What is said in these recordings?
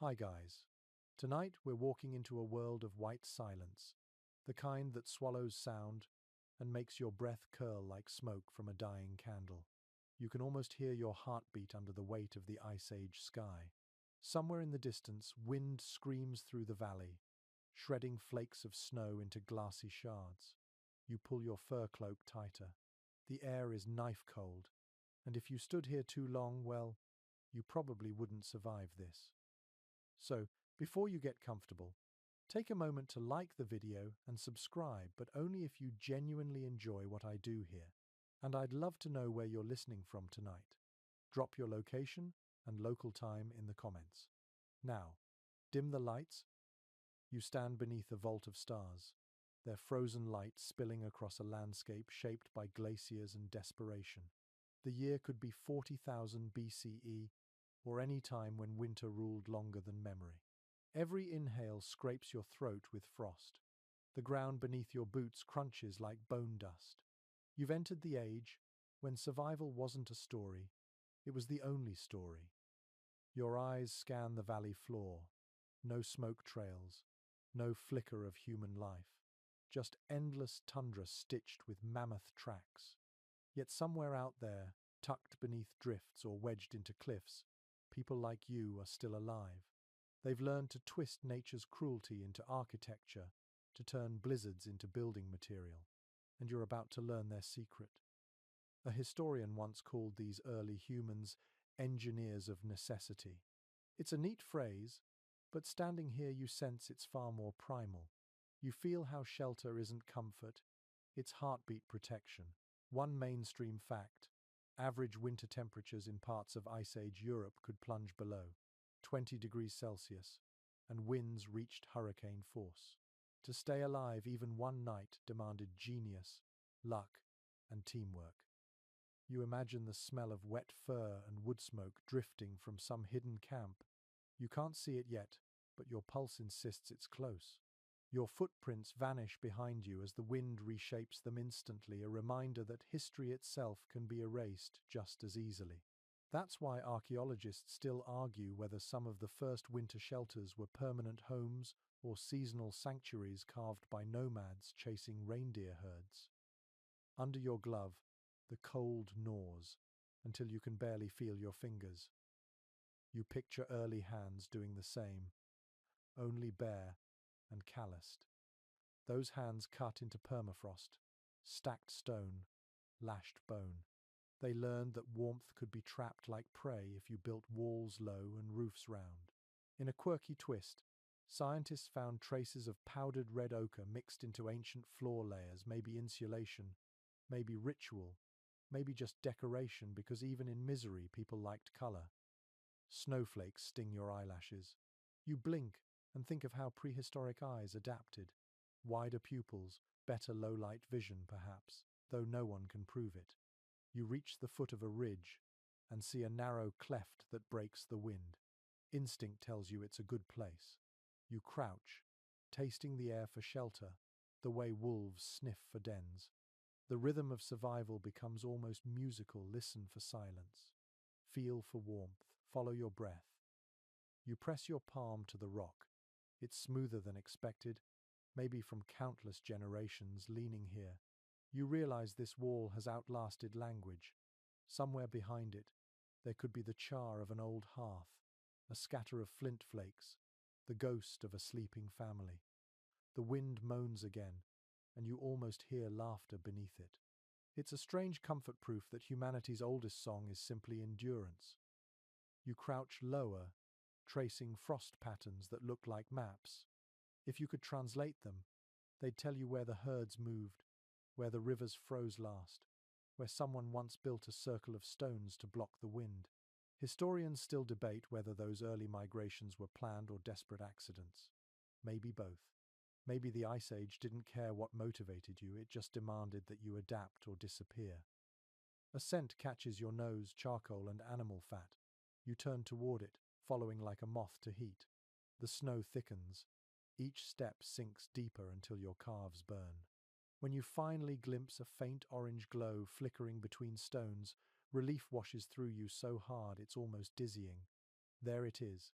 Hi guys. Tonight we're walking into a world of white silence, the kind that swallows sound and makes your breath curl like smoke from a dying candle. You can almost hear your heartbeat under the weight of the Ice Age sky. Somewhere in the distance, wind screams through the valley, shredding flakes of snow into glassy shards. You pull your fur cloak tighter. The air is knife cold, and if you stood here too long, well, you probably wouldn't survive this. So, before you get comfortable, take a moment to like the video and subscribe, but only if you genuinely enjoy what I do here. And I'd love to know where you're listening from tonight. Drop your location and local time in the comments. Now, dim the lights. You stand beneath a vault of stars, their frozen light spilling across a landscape shaped by glaciers and desperation. The year could be 40,000 BCE, or any time when winter ruled longer than memory. Every inhale scrapes your throat with frost. The ground beneath your boots crunches like bone dust. You've entered the age when survival wasn't a story, it was the only story. Your eyes scan the valley floor. No smoke trails, no flicker of human life. Just endless tundra stitched with mammoth tracks. Yet somewhere out there, tucked beneath drifts or wedged into cliffs, people like you are still alive. They've learned to twist nature's cruelty into architecture, to turn blizzards into building material. And you're about to learn their secret. A historian once called these early humans engineers of necessity. It's a neat phrase, but standing here you sense it's far more primal. You feel how shelter isn't comfort, it's heartbeat protection. One mainstream fact: average winter temperatures in parts of Ice Age Europe could plunge below 20 degrees Celsius, and winds reached hurricane force. To stay alive even one night demanded genius, luck, and teamwork. You imagine the smell of wet fur and wood smoke drifting from some hidden camp. You can't see it yet, but your pulse insists it's close. Your footprints vanish behind you as the wind reshapes them instantly, a reminder that history itself can be erased just as easily. That's why archaeologists still argue whether some of the first winter shelters were permanent homes or seasonal sanctuaries carved by nomads chasing reindeer herds. Under your glove, the cold gnaws until you can barely feel your fingers. You picture early hands doing the same, only bare and calloused. Those hands cut into permafrost, stacked stone, lashed bone. They learned that warmth could be trapped like prey if you built walls low and roofs round. In a quirky twist, scientists found traces of powdered red ochre mixed into ancient floor layers, maybe insulation, maybe ritual, maybe just decoration, because even in misery people liked color. Snowflakes sting your eyelashes. You blink and think of how prehistoric eyes adapted. Wider pupils, better low-light vision perhaps, though no one can prove it. You reach the foot of a ridge and see a narrow cleft that breaks the wind. Instinct tells you it's a good place. You crouch, tasting the air for shelter, the way wolves sniff for dens. The rhythm of survival becomes almost musical. Listen for silence. Feel for warmth. Follow your breath. You press your palm to the rock. It's smoother than expected, maybe from countless generations leaning here. You realize this wall has outlasted language. Somewhere behind it, there could be the char of an old hearth, a scatter of flint flakes, the ghost of a sleeping family. The wind moans again, and you almost hear laughter beneath it. It's a strange comfort proof that humanity's oldest song is simply endurance. You crouch lower, tracing frost patterns that look like maps. If you could translate them, they'd tell you where the herds moved, where the rivers froze last, where someone once built a circle of stones to block the wind. Historians still debate whether those early migrations were planned or desperate accidents. Maybe both. Maybe the Ice Age didn't care what motivated you, it just demanded that you adapt or disappear. A scent catches your nose, charcoal and animal fat. You turn toward it, following like a moth to heat. The snow thickens. Each step sinks deeper until your calves burn. When you finally glimpse a faint orange glow flickering between stones, relief washes through you so hard it's almost dizzying. There it is,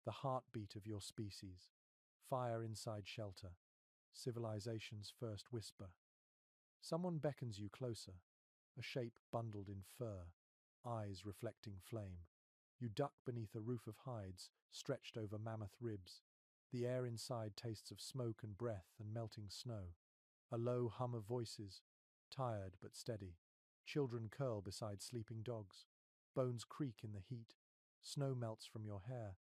the heartbeat of your species. Fire inside shelter, civilization's first whisper. Someone beckons you closer, a shape bundled in fur, eyes reflecting flame. You duck beneath a roof of hides stretched over mammoth ribs. The air inside tastes of smoke and breath and melting snow. A low hum of voices, tired but steady. Children curl beside sleeping dogs. Bones creak in the heat. Snow melts from your hair,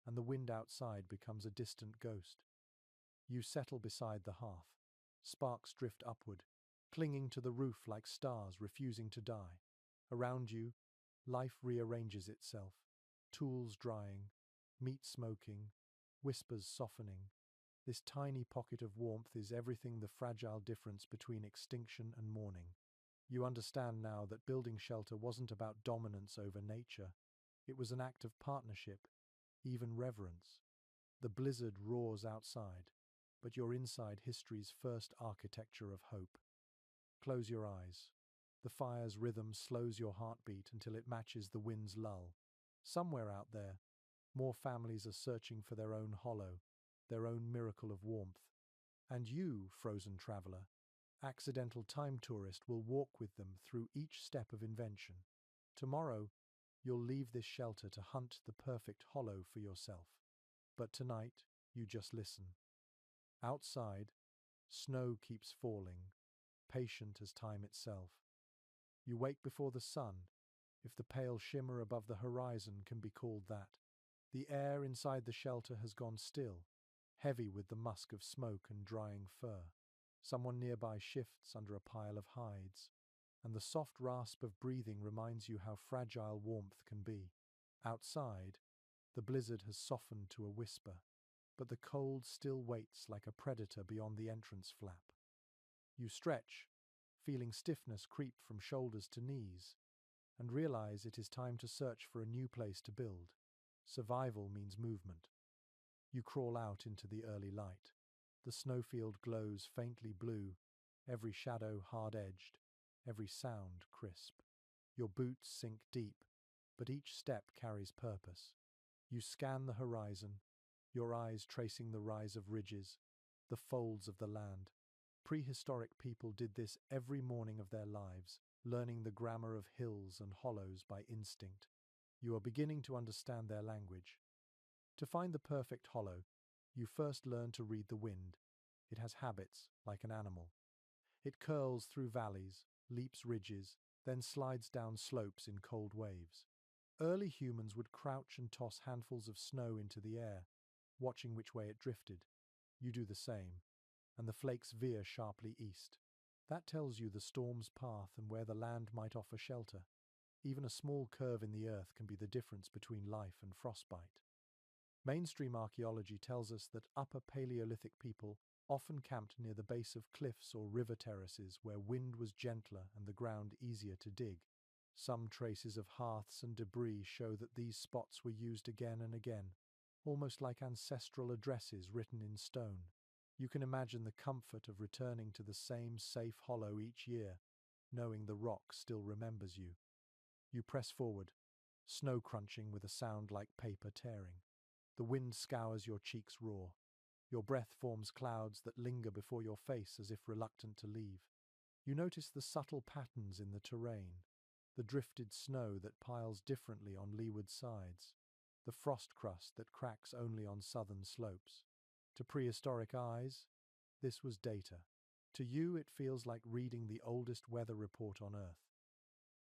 and the wind outside becomes a distant ghost. You settle beside the hearth. Sparks drift upward, clinging to the roof like stars refusing to die. Around you, life rearranges itself. Tools drying, meat smoking, whispers softening. This tiny pocket of warmth is everything the fragile difference between extinction and mourning. You understand now that building shelter wasn't about dominance over nature. It was an act of partnership, even reverence. The blizzard roars outside, but you're inside history's first architecture of hope. Close your eyes. The fire's rhythm slows your heartbeat until it matches the wind's lull. Somewhere out there, more families are searching for their own hollow, their own miracle of warmth. And you, frozen traveler, accidental time tourist, will walk with them through each step of invention. Tomorrow, you'll leave this shelter to hunt the perfect hollow for yourself. But tonight, you just listen. Outside, snow keeps falling, patient as time itself. You wake before the sun, if the pale shimmer above the horizon can be called that. The air inside the shelter has gone still, heavy with the musk of smoke and drying fur. Someone nearby shifts under a pile of hides, and the soft rasp of breathing reminds you how fragile warmth can be. Outside, the blizzard has softened to a whisper, but the cold still waits like a predator beyond the entrance flap. You stretch, feeling stiffness creep from shoulders to knees, and realize it is time to search for a new place to build. Survival means movement. You crawl out into the early light. The snowfield glows faintly blue, every shadow hard-edged, every sound crisp. Your boots sink deep, but each step carries purpose. You scan the horizon, your eyes tracing the rise of ridges, the folds of the land. Prehistoric people did this every morning of their lives, learning the grammar of hills and hollows by instinct. You are beginning to understand their language. To find the perfect hollow, you first learn to read the wind. It has habits, like an animal. It curls through valleys, leaps ridges, then slides down slopes in cold waves. Early humans would crouch and toss handfuls of snow into the air, watching which way it drifted. You do the same, and the flakes veer sharply east. That tells you the storm's path and where the land might offer shelter. Even a small curve in the earth can be the difference between life and frostbite. Mainstream archaeology tells us that Upper Paleolithic people often camped near the base of cliffs or river terraces where wind was gentler and the ground easier to dig. Some traces of hearths and debris show that these spots were used again and again, almost like ancestral addresses written in stone. You can imagine the comfort of returning to the same safe hollow each year, knowing the rock still remembers you. You press forward, snow crunching with a sound like paper tearing. The wind scours your cheeks raw. Your breath forms clouds that linger before your face as if reluctant to leave. You notice the subtle patterns in the terrain, the drifted snow that piles differently on leeward sides, the frost crust that cracks only on southern slopes. To prehistoric eyes, this was data. To you, it feels like reading the oldest weather report on Earth.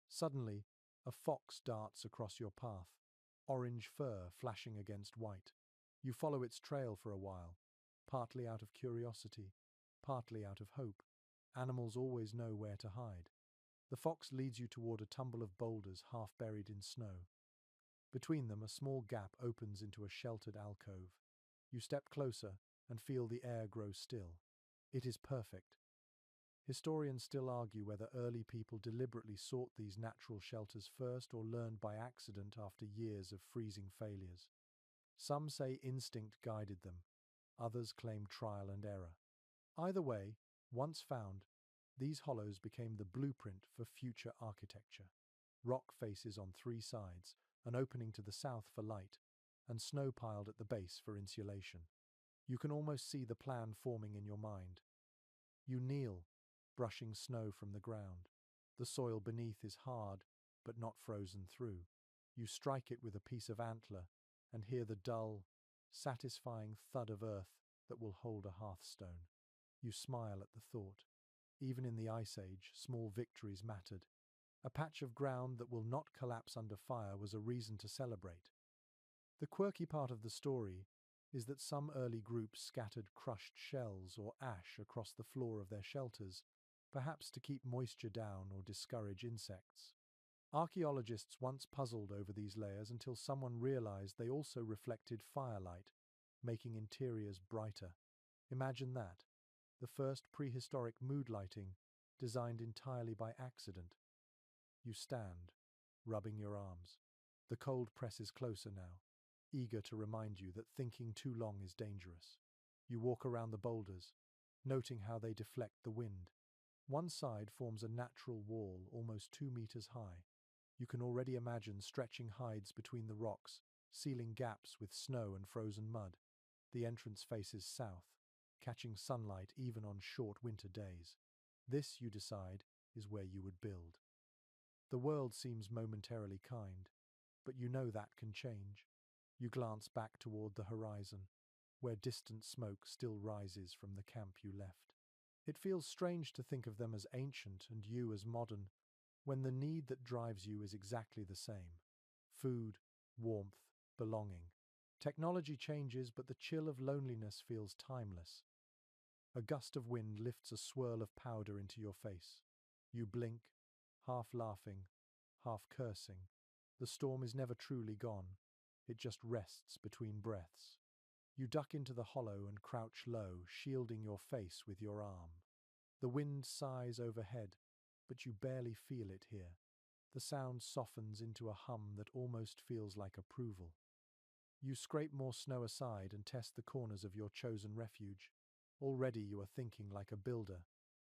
Suddenly, a fox darts across your path, orange fur flashing against white. You follow its trail for a while, partly out of curiosity, partly out of hope. Animals always know where to hide. The fox leads you toward a tumble of boulders half buried in snow. Between them, a small gap opens into a sheltered alcove. You step closer and feel the air grow still. It is perfect. Historians still argue whether early people deliberately sought these natural shelters first or learned by accident after years of freezing failures. Some say instinct guided them, others claim trial and error. Either way, once found, these hollows became the blueprint for future architecture. Rock faces on three sides, an opening to the south for light, and snow piled at the base for insulation. You can almost see the plan forming in your mind. You kneel, brushing snow from the ground. The soil beneath is hard, but not frozen through. You strike it with a piece of antler and hear the dull, satisfying thud of earth that will hold a hearthstone. You smile at the thought. Even in the Ice Age, small victories mattered. A patch of ground that will not collapse under fire was a reason to celebrate. The quirky part of the story is that some early groups scattered crushed shells or ash across the floor of their shelters, perhaps to keep moisture down or discourage insects. Archaeologists once puzzled over these layers until someone realized they also reflected firelight, making interiors brighter. Imagine that, the first prehistoric mood lighting designed entirely by accident. You stand, rubbing your arms. The cold presses closer now, eager to remind you that thinking too long is dangerous. You walk around the boulders, noting how they deflect the wind. One side forms a natural wall almost 2 meters high. You can already imagine stretching hides between the rocks, sealing gaps with snow and frozen mud. The entrance faces south, catching sunlight even on short winter days. This, you decide, is where you would build. The world seems momentarily kind, but you know that can change. You glance back toward the horizon, where distant smoke still rises from the camp you left. It feels strange to think of them as ancient and you as modern, when the need that drives you is exactly the same. Food, warmth, belonging. Technology changes, but the chill of loneliness feels timeless. A gust of wind lifts a swirl of powder into your face. You blink, half laughing, half cursing. The storm is never truly gone. It just rests between breaths. You duck into the hollow and crouch low, shielding your face with your arm. The wind sighs overhead, but you barely feel it here. The sound softens into a hum that almost feels like approval. You scrape more snow aside and test the corners of your chosen refuge. Already you are thinking like a builder,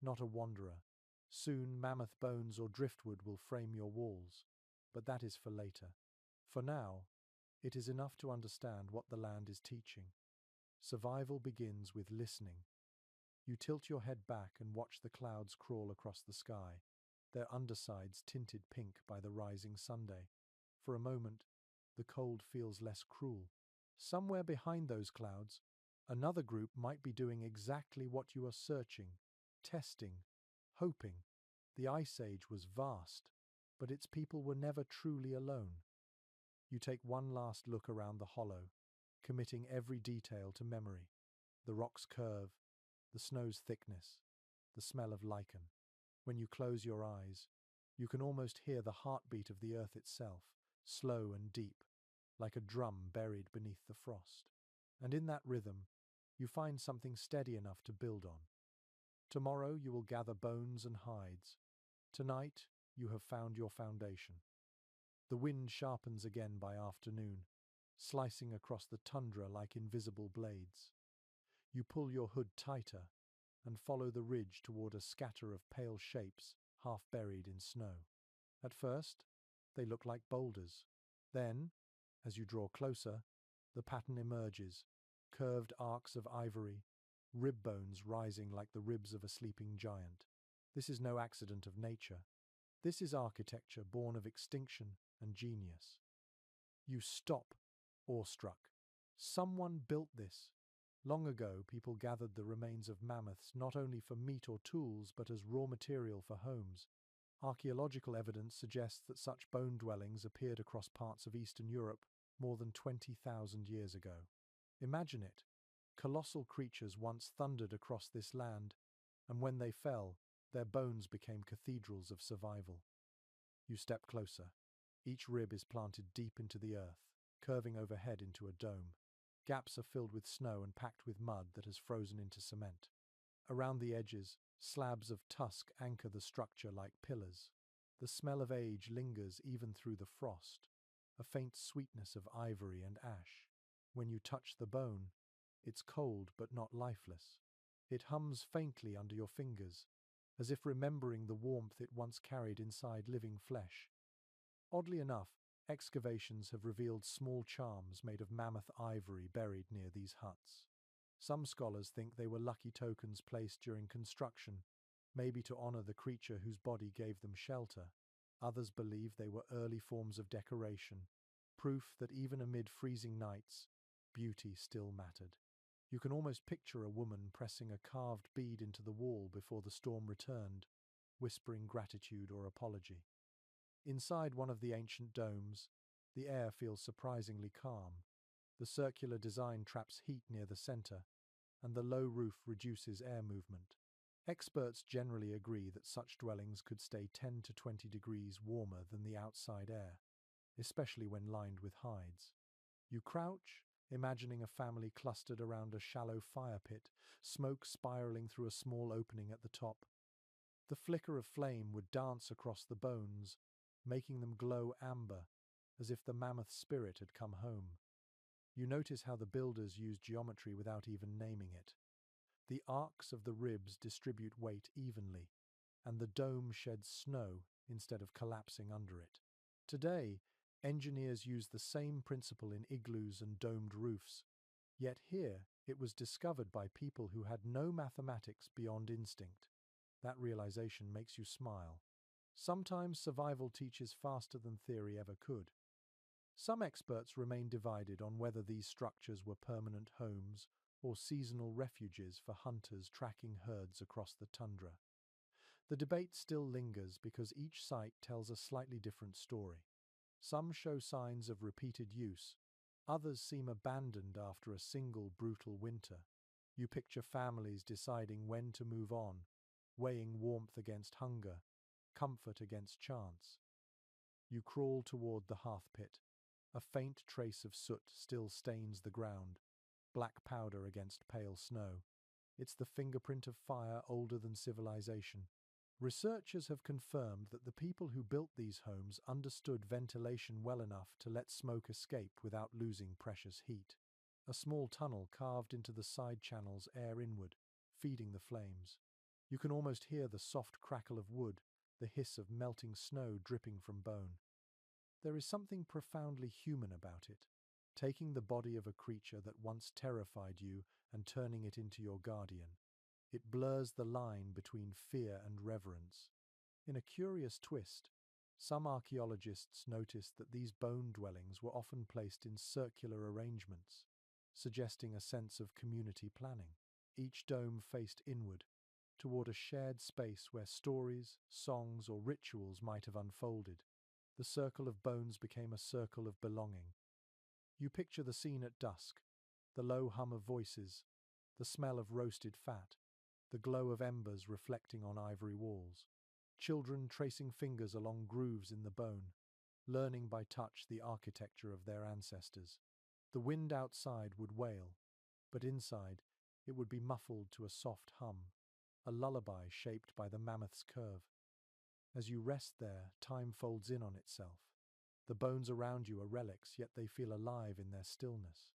not a wanderer. Soon mammoth bones or driftwood will frame your walls, but that is for later. For now, it is enough to understand what the land is teaching. Survival begins with listening. You tilt your head back and watch the clouds crawl across the sky, their undersides tinted pink by the rising Sunday. For a moment, the cold feels less cruel. Somewhere behind those clouds, another group might be doing exactly what you are searching, testing, hoping. The Ice Age was vast, but its people were never truly alone. You take one last look around the hollow, committing every detail to memory. The rock's curve, the snow's thickness, the smell of lichen. When you close your eyes, you can almost hear the heartbeat of the earth itself, slow and deep, like a drum buried beneath the frost. And in that rhythm, you find something steady enough to build on. Tomorrow you will gather bones and hides. Tonight you have found your foundation. The wind sharpens again by afternoon, slicing across the tundra like invisible blades. You pull your hood tighter and follow the ridge toward a scatter of pale shapes half buried in snow. At first, they look like boulders. Then, as you draw closer, the pattern emerges, curved arcs of ivory, rib bones rising like the ribs of a sleeping giant. This is no accident of nature. This is architecture born of extinction and genius. You stop, awestruck. Someone built this. Long ago, people gathered the remains of mammoths not only for meat or tools, but as raw material for homes. Archaeological evidence suggests that such bone dwellings appeared across parts of Eastern Europe more than 20,000 years ago. Imagine it. Colossal creatures once thundered across this land, and when they fell, their bones became cathedrals of survival. You step closer. Each rib is planted deep into the earth, curving overhead into a dome. Gaps are filled with snow and packed with mud that has frozen into cement. Around the edges, slabs of tusk anchor the structure like pillars. The smell of age lingers even through the frost, a faint sweetness of ivory and ash. When you touch the bone, it's cold but not lifeless. It hums faintly under your fingers, as if remembering the warmth it once carried inside living flesh. Oddly enough, Excavations have revealed small charms made of mammoth ivory buried near these huts. Some scholars think they were lucky tokens placed during construction, maybe to honor the creature whose body gave them shelter. Others believe they were early forms of decoration, proof that even amid freezing nights, beauty still mattered. You can almost picture a woman pressing a carved bead into the wall before the storm returned, whispering gratitude or apology. Inside one of the ancient domes, the air feels surprisingly calm. The circular design traps heat near the center, and the low roof reduces air movement. Experts generally agree that such dwellings could stay 10 to 20 degrees warmer than the outside air, especially when lined with hides. You crouch, imagining a family clustered around a shallow fire pit, smoke spiraling through a small opening at the top. The flicker of flame would dance across the bones, making them glow amber, as if the mammoth spirit had come home. You notice how the builders use geometry without even naming it. The arcs of the ribs distribute weight evenly, and the dome sheds snow instead of collapsing under it. Today, engineers use the same principle in igloos and domed roofs, yet here it was discovered by people who had no mathematics beyond instinct. That realization makes you smile. Sometimes survival teaches faster than theory ever could. Some experts remain divided on whether these structures were permanent homes or seasonal refuges for hunters tracking herds across the tundra. The debate still lingers because each site tells a slightly different story. Some show signs of repeated use, others seem abandoned after a single brutal winter. You picture families deciding when to move on, weighing warmth against hunger, comfort against chance. You crawl toward the hearth pit. A faint trace of soot still stains the ground, black powder against pale snow. It's the fingerprint of fire older than civilization. Researchers have confirmed that the people who built these homes understood ventilation well enough to let smoke escape without losing precious heat. A small tunnel carved into the side channels air inward, feeding the flames. You can almost hear the soft crackle of wood, the hiss of melting snow dripping from bone. There is something profoundly human about it, taking the body of a creature that once terrified you and turning it into your guardian. It blurs the line between fear and reverence. In a curious twist, some archaeologists noticed that these bone dwellings were often placed in circular arrangements, suggesting a sense of community planning. Each dome faced inward, toward a shared space where stories, songs, or rituals might have unfolded. The circle of bones became a circle of belonging. You picture the scene at dusk, the low hum of voices, the smell of roasted fat, the glow of embers reflecting on ivory walls. Children tracing fingers along grooves in the bone, learning by touch the architecture of their ancestors. The wind outside would wail, but inside it would be muffled to a soft hum, a lullaby shaped by the mammoth's curve. As you rest there, time folds in on itself. The bones around you are relics, yet they feel alive in their stillness.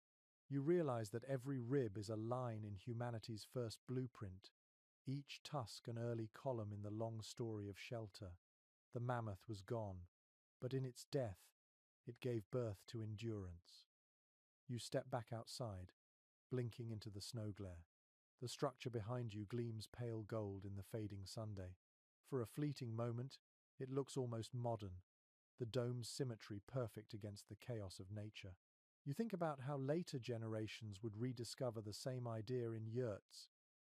You realize that every rib is a line in humanity's first blueprint, each tusk an early column in the long story of shelter. The mammoth was gone, but in its death, it gave birth to endurance. You step back outside, blinking into the snow glare. The structure behind you gleams pale gold in the fading Sunday. For a fleeting moment, it looks almost modern, the dome's symmetry perfect against the chaos of nature. You think about how later generations would rediscover the same idea in yurts,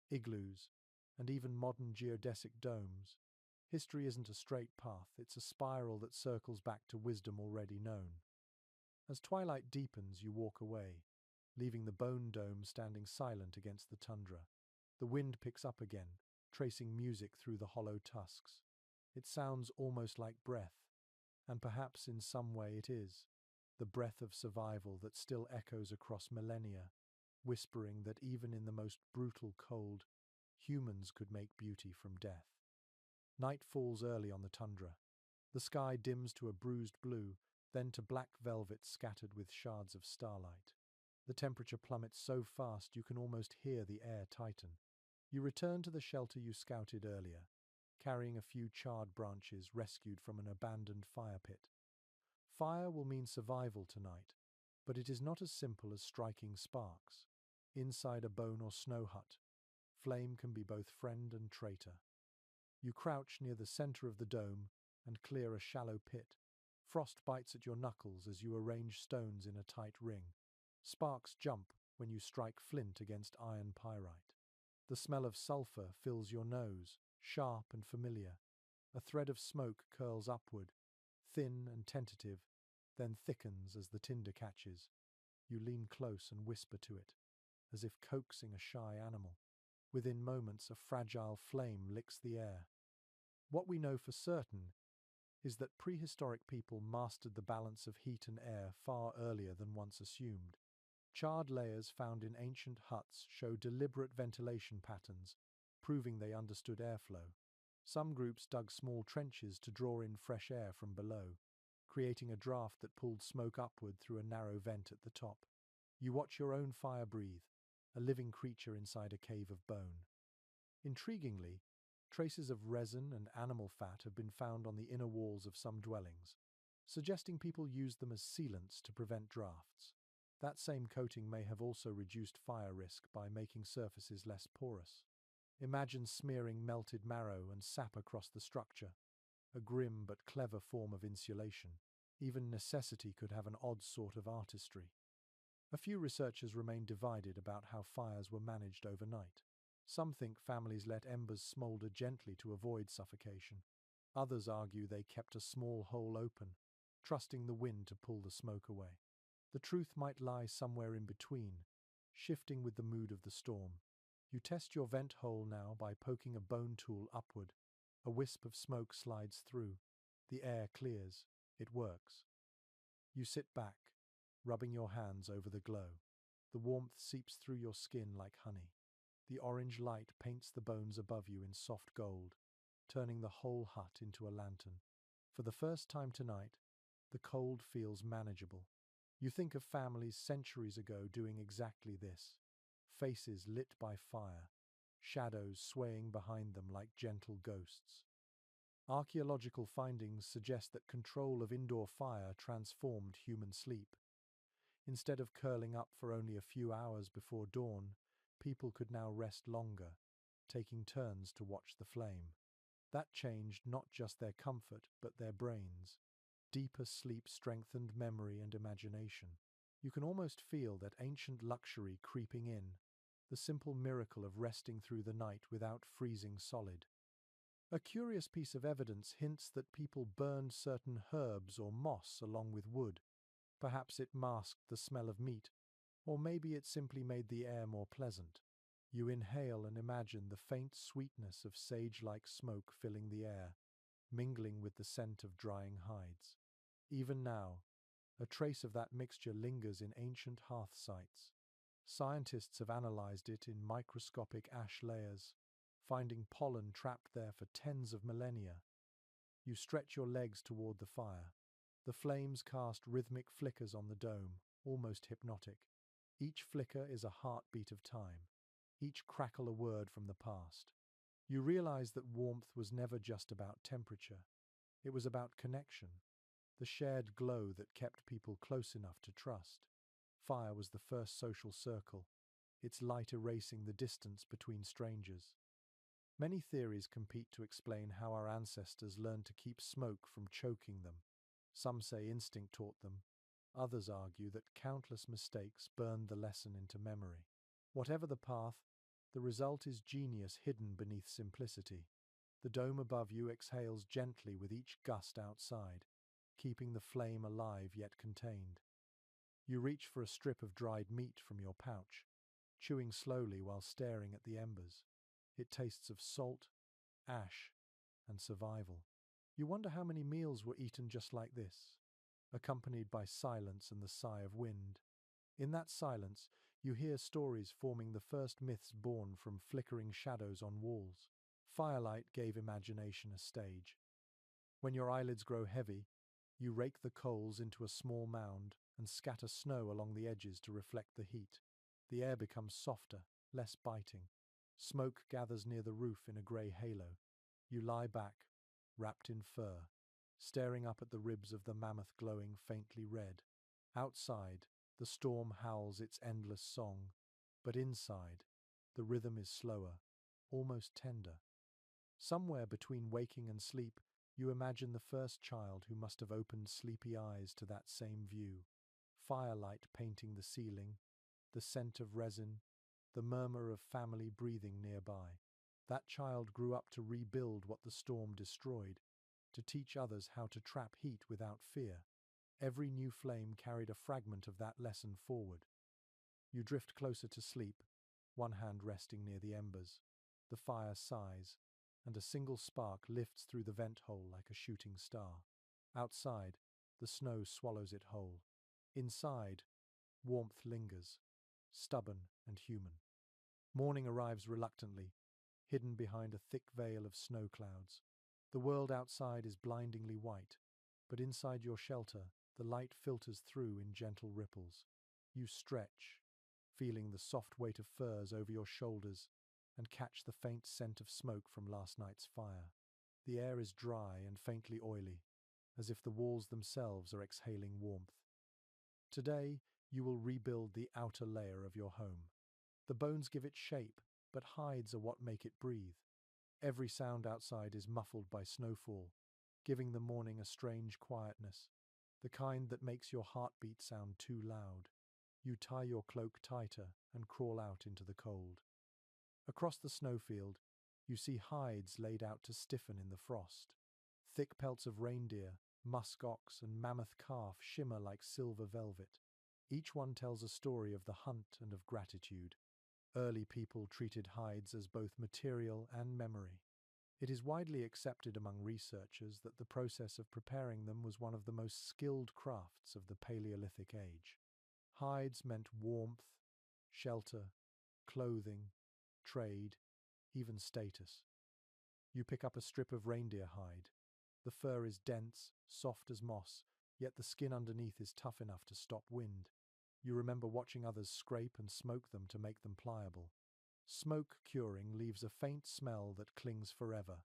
igloos, and even modern geodesic domes. History isn't a straight path, it's a spiral that circles back to wisdom already known. As twilight deepens, you walk away, leaving the bone dome standing silent against the tundra. The wind picks up again, tracing music through the hollow tusks. It sounds almost like breath, and perhaps in some way it is, the breath of survival that still echoes across millennia, whispering that even in the most brutal cold, humans could make beauty from death. Night falls early on the tundra. The sky dims to a bruised blue, then to black velvet scattered with shards of starlight. The temperature plummets so fast you can almost hear the air tighten. You return to the shelter you scouted earlier, carrying a few charred branches rescued from an abandoned fire pit. Fire will mean survival tonight, but it is not as simple as striking sparks. Inside a bone or snow hut, flame can be both friend and traitor. You crouch near the center of the dome and clear a shallow pit. Frost bites at your knuckles as you arrange stones in a tight ring. Sparks jump when you strike flint against iron pyrite. The smell of sulfur fills your nose, sharp and familiar. A thread of smoke curls upward, thin and tentative, then thickens as the tinder catches. You lean close and whisper to it, as if coaxing a shy animal. Within moments, a fragile flame licks the air. What we know for certain is that prehistoric people mastered the balance of heat and air far earlier than once assumed. Charred layers found in ancient huts show deliberate ventilation patterns, proving they understood airflow. Some groups dug small trenches to draw in fresh air from below, creating a draft that pulled smoke upward through a narrow vent at the top. You watch your own fire breathe, a living creature inside a cave of bone. Intriguingly, traces of resin and animal fat have been found on the inner walls of some dwellings, suggesting people used them as sealants to prevent drafts. That same coating may have also reduced fire risk by making surfaces less porous. Imagine smearing melted marrow and sap across the structure, a grim but clever form of insulation. Even necessity could have an odd sort of artistry. A few researchers remain divided about how fires were managed overnight. Some think families let embers smolder gently to avoid suffocation. Others argue they kept a small hole open, trusting the wind to pull the smoke away. The truth might lie somewhere in between, shifting with the mood of the storm. You test your vent hole now by poking a bone tool upward. A wisp of smoke slides through. The air clears. It works. You sit back, rubbing your hands over the glow. The warmth seeps through your skin like honey. The orange light paints the bones above you in soft gold, turning the whole hut into a lantern. For the first time tonight, the cold feels manageable. You think of families centuries ago doing exactly this. Faces lit by fire, shadows swaying behind them like gentle ghosts. Archaeological findings suggest that control of indoor fire transformed human sleep. Instead of curling up for only a few hours before dawn, people could now rest longer, taking turns to watch the flame. That changed not just their comfort, but their brains. Deeper sleep strengthened memory and imagination. You can almost feel that ancient luxury creeping in, the simple miracle of resting through the night without freezing solid. A curious piece of evidence hints that people burned certain herbs or moss along with wood. Perhaps it masked the smell of meat, or maybe it simply made the air more pleasant. You inhale and imagine the faint sweetness of sage-like smoke filling the air, mingling with the scent of drying hides. Even now, a trace of that mixture lingers in ancient hearth sites. Scientists have analyzed it in microscopic ash layers, finding pollen trapped there for tens of millennia. You stretch your legs toward the fire. The flames cast rhythmic flickers on the dome, almost hypnotic. Each flicker is a heartbeat of time, each crackle a word from the past. You realize that warmth was never just about temperature. It was about connection, the shared glow that kept people close enough to trust. Fire was the first social circle, its light erasing the distance between strangers. Many theories compete to explain how our ancestors learned to keep smoke from choking them. Some say instinct taught them. Others argue that countless mistakes burned the lesson into memory. Whatever the path, the result is genius hidden beneath simplicity. The dome above you exhales gently with each gust outside, keeping the flame alive yet contained. You reach for a strip of dried meat from your pouch, chewing slowly while staring at the embers. It tastes of salt, ash, and survival. You wonder how many meals were eaten just like this, accompanied by silence and the sigh of wind. In that silence, you hear stories forming the first myths born from flickering shadows on walls. Firelight gave imagination a stage. When your eyelids grow heavy, you rake the coals into a small mound and scatter snow along the edges to reflect the heat. The air becomes softer, less biting. Smoke gathers near the roof in a grey halo. You lie back, wrapped in fur, staring up at the ribs of the mammoth glowing faintly red. Outside, the storm howls its endless song, but inside, the rhythm is slower, almost tender. Somewhere between waking and sleep, you imagine the first child who must have opened sleepy eyes to that same view. Firelight painting the ceiling, the scent of resin, the murmur of family breathing nearby. That child grew up to rebuild what the storm destroyed, to teach others how to trap heat without fear. Every new flame carried a fragment of that lesson forward. You drift closer to sleep, one hand resting near the embers. The fire sighs, and a single spark lifts through the vent hole like a shooting star. Outside, the snow swallows it whole. Inside, warmth lingers, stubborn and human. Morning arrives reluctantly, hidden behind a thick veil of snow clouds. The world outside is blindingly white, but inside your shelter, the light filters through in gentle ripples. You stretch, feeling the soft weight of furs over your shoulders, and catch the faint scent of smoke from last night's fire. The air is dry and faintly oily, as if the walls themselves are exhaling warmth. Today, you will rebuild the outer layer of your home. The bones give it shape, but hides are what make it breathe. Every sound outside is muffled by snowfall, giving the morning a strange quietness, the kind that makes your heartbeat sound too loud. You tie your cloak tighter and crawl out into the cold. Across the snowfield, you see hides laid out to stiffen in the frost. Thick pelts of reindeer, musk ox, and mammoth calf shimmer like silver velvet. Each one tells a story of the hunt and of gratitude. Early people treated hides as both material and memory. It is widely accepted among researchers that the process of preparing them was one of the most skilled crafts of the Paleolithic age. Hides meant warmth, shelter, clothing, trade, even status. You pick up a strip of reindeer hide. The fur is dense, soft as moss, yet the skin underneath is tough enough to stop wind. You remember watching others scrape and smoke them to make them pliable. Smoke curing leaves a faint smell that clings forever,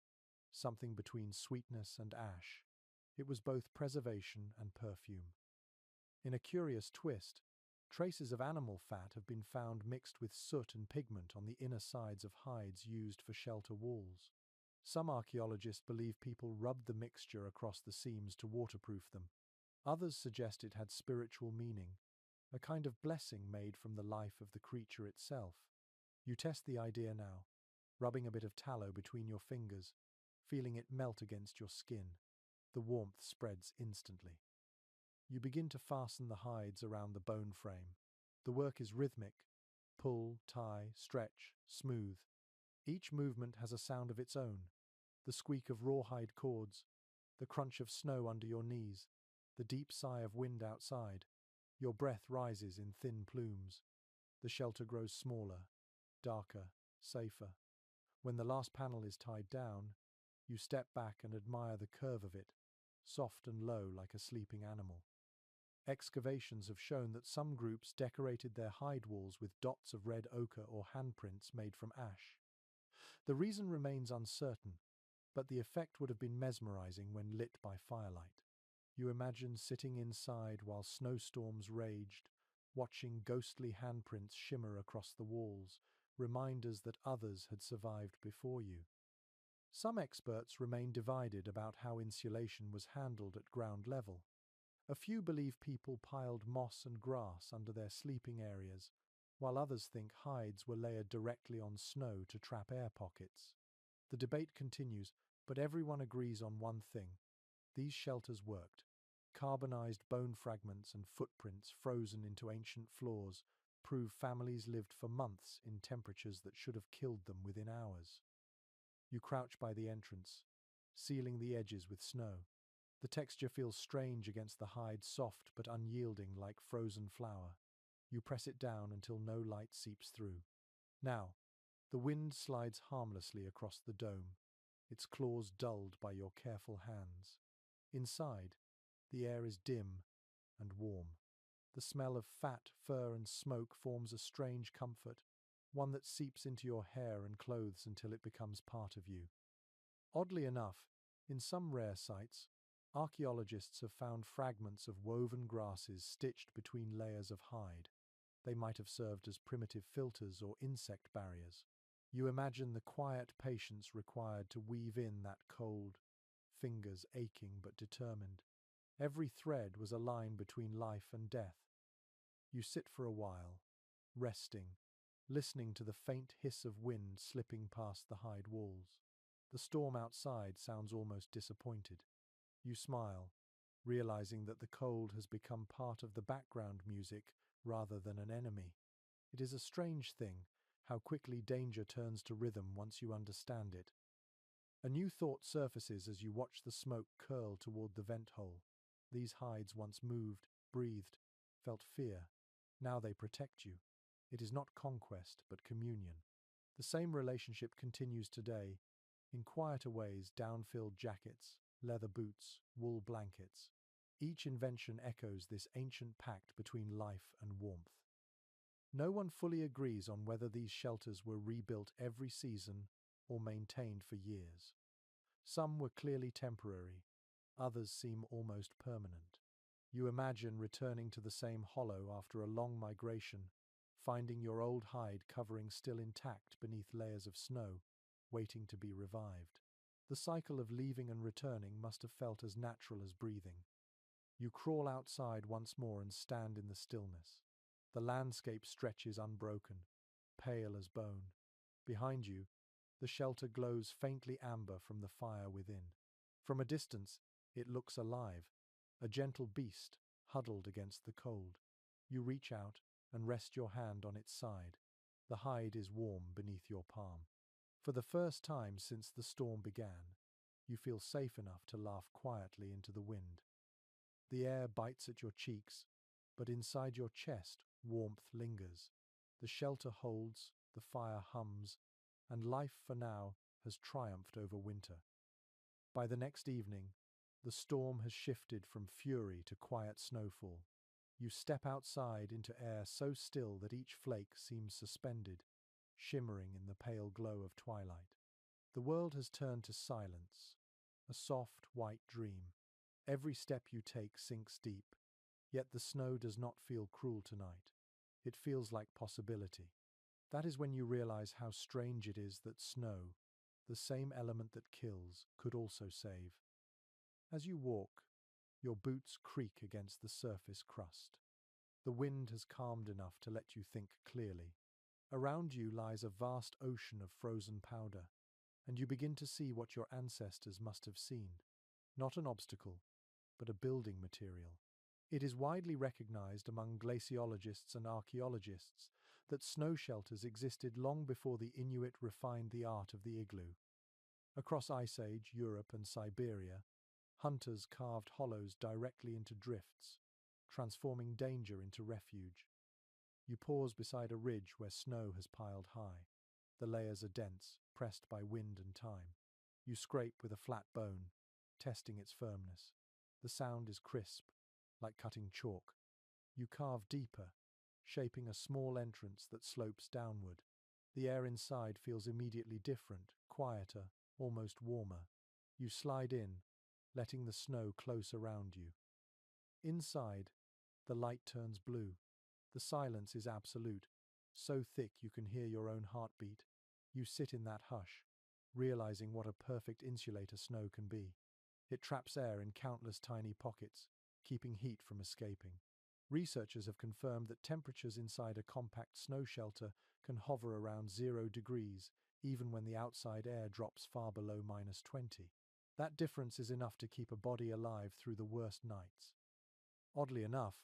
something between sweetness and ash. It was both preservation and perfume. In a curious twist, traces of animal fat have been found mixed with soot and pigment on the inner sides of hides used for shelter walls. Some archaeologists believe people rubbed the mixture across the seams to waterproof them. Others suggest it had spiritual meaning, a kind of blessing made from the life of the creature itself. You test the idea now, rubbing a bit of tallow between your fingers, feeling it melt against your skin. The warmth spreads instantly. You begin to fasten the hides around the bone frame. The work is rhythmic: pull, tie, stretch, smooth. Each movement has a sound of its own: the squeak of rawhide cords, the crunch of snow under your knees, the deep sigh of wind outside. Your breath rises in thin plumes. The shelter grows smaller, darker, safer. When the last panel is tied down, you step back and admire the curve of it, soft and low like a sleeping animal. Excavations have shown that some groups decorated their hide walls with dots of red ochre or handprints made from ash. The reason remains uncertain, but the effect would have been mesmerizing when lit by firelight. You imagine sitting inside while snowstorms raged, watching ghostly handprints shimmer across the walls, reminders that others had survived before you. Some experts remain divided about how insulation was handled at ground level. A few believe people piled moss and grass under their sleeping areas, while others think hides were layered directly on snow to trap air pockets. The debate continues, but everyone agrees on one thing: these shelters worked. Carbonized bone fragments and footprints frozen into ancient floors prove families lived for months in temperatures that should have killed them within hours. You crouch by the entrance, sealing the edges with snow. The texture feels strange against the hide, soft but unyielding like frozen flour. You press it down until no light seeps through. Now, the wind slides harmlessly across the dome, its claws dulled by your careful hands. Inside, the air is dim and warm. The smell of fat, fur, and smoke forms a strange comfort, one that seeps into your hair and clothes until it becomes part of you. Oddly enough, in some rare sites, Archaeologists have found fragments of woven grasses stitched between layers of hide. They might have served as primitive filters or insect barriers. You imagine the quiet patience required to weave in that cold, fingers aching but determined. Every thread was a line between life and death. You sit for a while, resting, listening to the faint hiss of wind slipping past the hide walls. The storm outside sounds almost disappointed. You smile, realizing that the cold has become part of the background music rather than an enemy. It is a strange thing how quickly danger turns to rhythm once you understand it. A new thought surfaces as you watch the smoke curl toward the vent hole. These hides once moved, breathed, felt fear. Now they protect you. It is not conquest, but communion. The same relationship continues today, in quieter ways: down-filled jackets, leather boots, wool blankets. Each invention echoes this ancient pact between life and warmth. No one fully agrees on whether these shelters were rebuilt every season or maintained for years. Some were clearly temporary, others seem almost permanent. You imagine returning to the same hollow after a long migration, finding your old hide covering still intact beneath layers of snow, waiting to be revived. The cycle of leaving and returning must have felt as natural as breathing. You crawl outside once more and stand in the stillness. The landscape stretches unbroken, pale as bone. Behind you, the shelter glows faintly amber from the fire within. From a distance, it looks alive, a gentle beast huddled against the cold. You reach out and rest your hand on its side. The hide is warm beneath your palm. For the first time since the storm began, you feel safe enough to laugh quietly into the wind. The air bites at your cheeks, but inside your chest, warmth lingers. The shelter holds, the fire hums, and life for now has triumphed over winter. By the next evening, the storm has shifted from fury to quiet snowfall. You step outside into air so still that each flake seems suspended, shimmering in the pale glow of twilight. The world has turned to silence, a soft, white dream. Every step you take sinks deep, yet the snow does not feel cruel tonight. It feels like possibility. That is when you realize how strange it is that snow, the same element that kills, could also save. As you walk, your boots creak against the surface crust. The wind has calmed enough to let you think clearly. Around you lies a vast ocean of frozen powder, and you begin to see what your ancestors must have seen. Not an obstacle, but a building material. It is widely recognized among glaciologists and archaeologists that snow shelters existed long before the Inuit refined the art of the igloo. Across Ice Age, Europe and Siberia, hunters carved hollows directly into drifts, transforming danger into refuge. You pause beside a ridge where snow has piled high. The layers are dense, pressed by wind and time. You scrape with a flat bone, testing its firmness. The sound is crisp, like cutting chalk. You carve deeper, shaping a small entrance that slopes downward. The air inside feels immediately different, quieter, almost warmer. You slide in, letting the snow close around you. Inside, the light turns blue. The silence is absolute, so thick you can hear your own heartbeat. You sit in that hush, realizing what a perfect insulator snow can be. It traps air in countless tiny pockets, keeping heat from escaping. Researchers have confirmed that temperatures inside a compact snow shelter can hover around 0 degrees, even when the outside air drops far below -20. That difference is enough to keep a body alive through the worst nights. Oddly enough,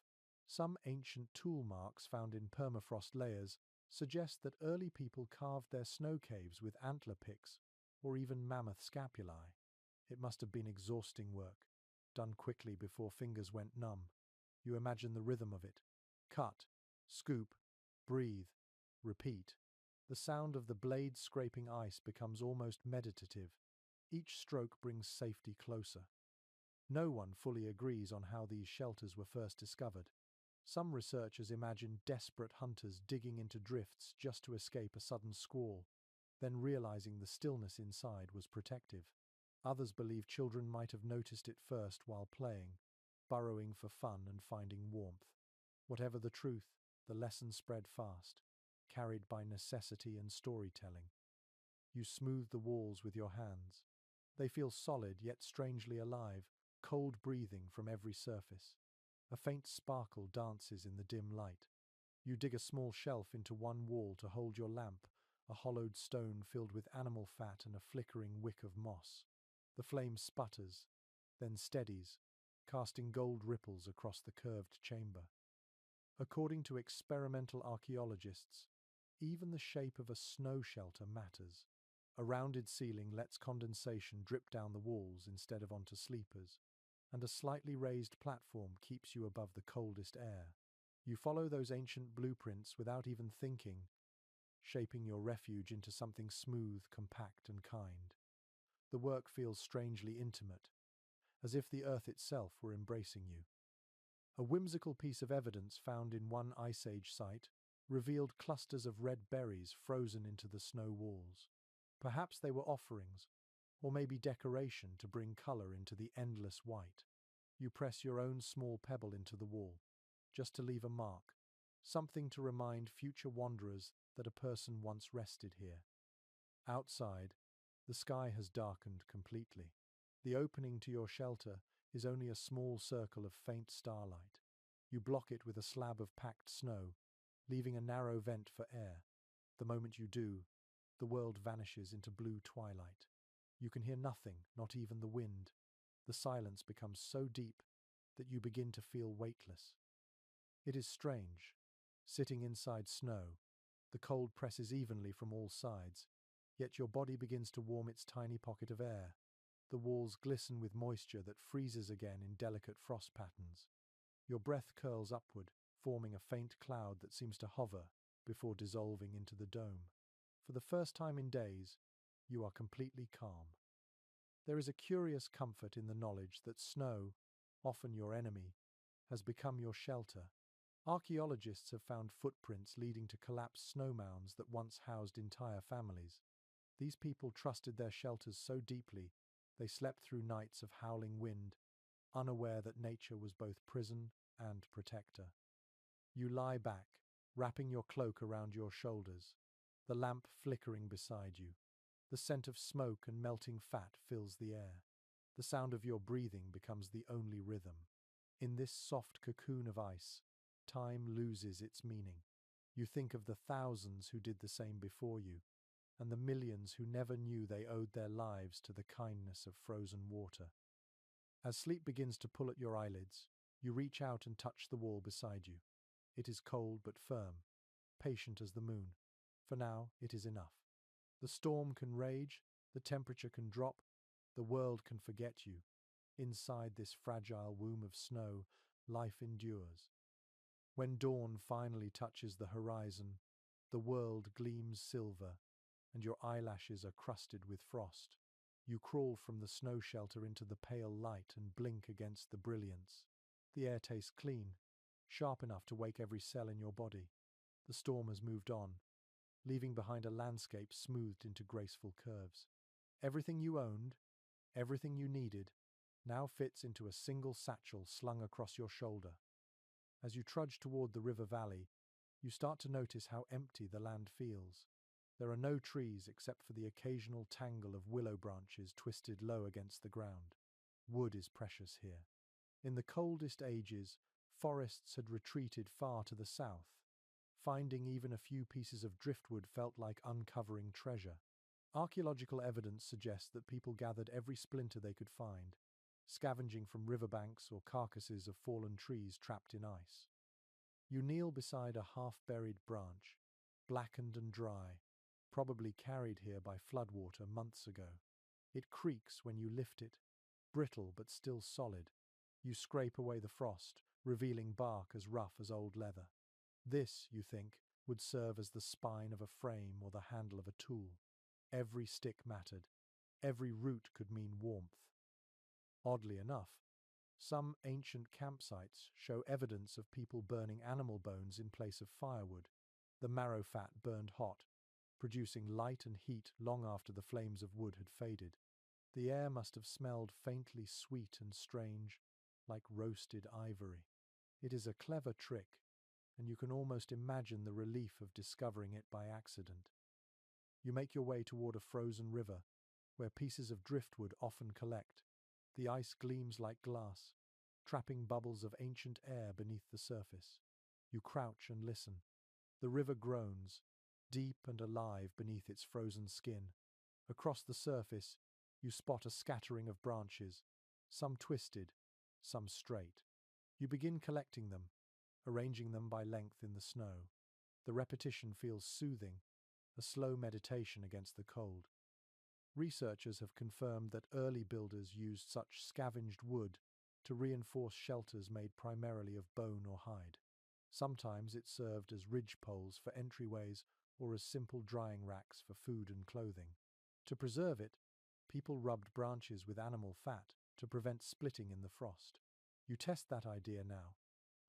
some ancient tool marks found in permafrost layers suggest that early people carved their snow caves with antler picks or even mammoth scapulae. It must have been exhausting work, done quickly before fingers went numb. You imagine the rhythm of it. Cut, scoop, breathe, repeat. The sound of the blade scraping ice becomes almost meditative. Each stroke brings safety closer. No one fully agrees on how these shelters were first discovered. Some researchers imagine desperate hunters digging into drifts just to escape a sudden squall, then realizing the stillness inside was protective. Others believe children might have noticed it first while playing, burrowing for fun and finding warmth. Whatever the truth, the lesson spread fast, carried by necessity and storytelling. You smooth the walls with your hands. They feel solid yet strangely alive, cold breathing from every surface. A faint sparkle dances in the dim light. You dig a small shelf into one wall to hold your lamp, a hollowed stone filled with animal fat and a flickering wick of moss. The flame sputters, then steadies, casting gold ripples across the curved chamber. According to experimental archaeologists, even the shape of a snow shelter matters. A rounded ceiling lets condensation drip down the walls instead of onto sleepers, and a slightly raised platform keeps you above the coldest air. You follow those ancient blueprints without even thinking, shaping your refuge into something smooth, compact, and kind. The work feels strangely intimate, as if the earth itself were embracing you. A whimsical piece of evidence found in one Ice Age site revealed clusters of red berries frozen into the snow walls. Perhaps they were offerings, or maybe decoration to bring color into the endless white. You press your own small pebble into the wall, just to leave a mark, something to remind future wanderers that a person once rested here. Outside, the sky has darkened completely. The opening to your shelter is only a small circle of faint starlight. You block it with a slab of packed snow, leaving a narrow vent for air. The moment you do, the world vanishes into blue twilight. You can hear nothing, not even the wind. The silence becomes so deep that you begin to feel weightless. It is strange. Sitting inside snow, the cold presses evenly from all sides, yet your body begins to warm its tiny pocket of air. The walls glisten with moisture that freezes again in delicate frost patterns. Your breath curls upward, forming a faint cloud that seems to hover before dissolving into the dome. For the first time in days, you are completely calm. There is a curious comfort in the knowledge that snow, often your enemy, has become your shelter. Archaeologists have found footprints leading to collapsed snow mounds that once housed entire families. These people trusted their shelters so deeply, they slept through nights of howling wind, unaware that nature was both prison and protector. You lie back, wrapping your cloak around your shoulders, the lamp flickering beside you. The scent of smoke and melting fat fills the air. The sound of your breathing becomes the only rhythm. In this soft cocoon of ice, time loses its meaning. You think of the thousands who did the same before you, and the millions who never knew they owed their lives to the kindness of frozen water. As sleep begins to pull at your eyelids, you reach out and touch the wall beside you. It is cold but firm, patient as the moon. For now, it is enough. The storm can rage, the temperature can drop, the world can forget you. Inside this fragile womb of snow, life endures. When dawn finally touches the horizon, the world gleams silver, and your eyelashes are crusted with frost. You crawl from the snow shelter into the pale light and blink against the brilliance. The air tastes clean, sharp enough to wake every cell in your body. The storm has moved on, leaving behind a landscape smoothed into graceful curves. Everything you owned, everything you needed, now fits into a single satchel slung across your shoulder. As you trudge toward the river valley, you start to notice how empty the land feels. There are no trees except for the occasional tangle of willow branches twisted low against the ground. Wood is precious here. In the coldest ages, forests had retreated far to the south. Finding even a few pieces of driftwood felt like uncovering treasure. Archaeological evidence suggests that people gathered every splinter they could find, scavenging from riverbanks or carcasses of fallen trees trapped in ice. You kneel beside a half-buried branch, blackened and dry, probably carried here by floodwater months ago. It creaks when you lift it, brittle but still solid. You scrape away the frost, revealing bark as rough as old leather. This, you think, would serve as the spine of a frame or the handle of a tool. Every stick mattered. Every root could mean warmth. Oddly enough, some ancient campsites show evidence of people burning animal bones in place of firewood. The marrow fat burned hot, producing light and heat long after the flames of wood had faded. The air must have smelled faintly sweet and strange, like roasted ivory. It is a clever trick, and you can almost imagine the relief of discovering it by accident. You make your way toward a frozen river, where pieces of driftwood often collect. The ice gleams like glass, trapping bubbles of ancient air beneath the surface. You crouch and listen. The river groans, deep and alive beneath its frozen skin. Across the surface, you spot a scattering of branches, some twisted, some straight. You begin collecting them, arranging them by length in the snow. The repetition feels soothing, a slow meditation against the cold. Researchers have confirmed that early builders used such scavenged wood to reinforce shelters made primarily of bone or hide. Sometimes it served as ridge poles for entryways or as simple drying racks for food and clothing. To preserve it, people rubbed branches with animal fat to prevent splitting in the frost. You test that idea now,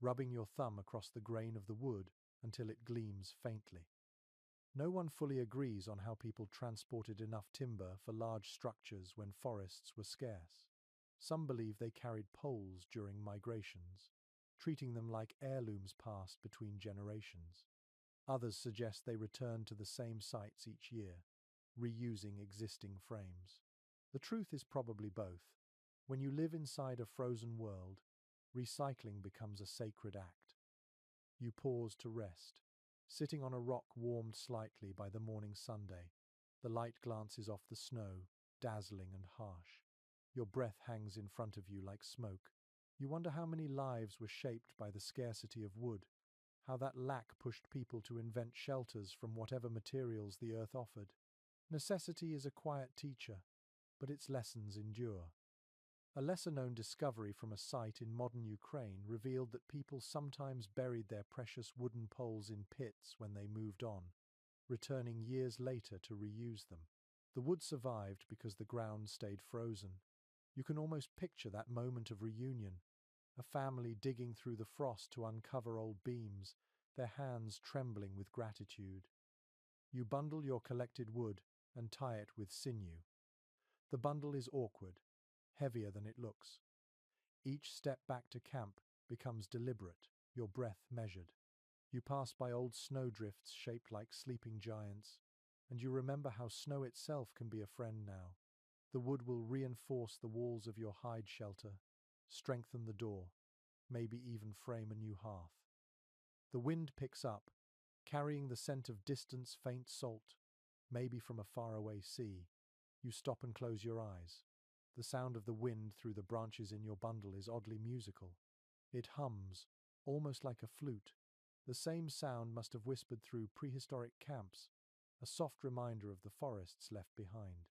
rubbing your thumb across the grain of the wood until it gleams faintly. No one fully agrees on how people transported enough timber for large structures when forests were scarce. Some believe they carried poles during migrations, treating them like heirlooms passed between generations. Others suggest they returned to the same sites each year, reusing existing frames. The truth is probably both. When you live inside a frozen world, recycling becomes a sacred act. You pause to rest. Sitting on a rock warmed slightly by the morning sunday, the light glances off the snow, dazzling and harsh. Your breath hangs in front of you like smoke. You wonder how many lives were shaped by the scarcity of wood, how that lack pushed people to invent shelters from whatever materials the earth offered. Necessity is a quiet teacher, but its lessons endure. A lesser-known discovery from a site in modern Ukraine revealed that people sometimes buried their precious wooden poles in pits when they moved on, returning years later to reuse them. The wood survived because the ground stayed frozen. You can almost picture that moment of reunion, a family digging through the frost to uncover old beams, their hands trembling with gratitude. You bundle your collected wood and tie it with sinew. The bundle is awkward, heavier than it looks. Each step back to camp becomes deliberate, your breath measured. You pass by old snowdrifts shaped like sleeping giants, and you remember how snow itself can be a friend now. The wood will reinforce the walls of your hide shelter, strengthen the door, maybe even frame a new hearth. The wind picks up, carrying the scent of distance faint salt, maybe from a faraway sea. You stop and close your eyes. The sound of the wind through the branches in your bundle is oddly musical. It hums, almost like a flute. The same sound must have whispered through prehistoric camps, a soft reminder of the forests left behind.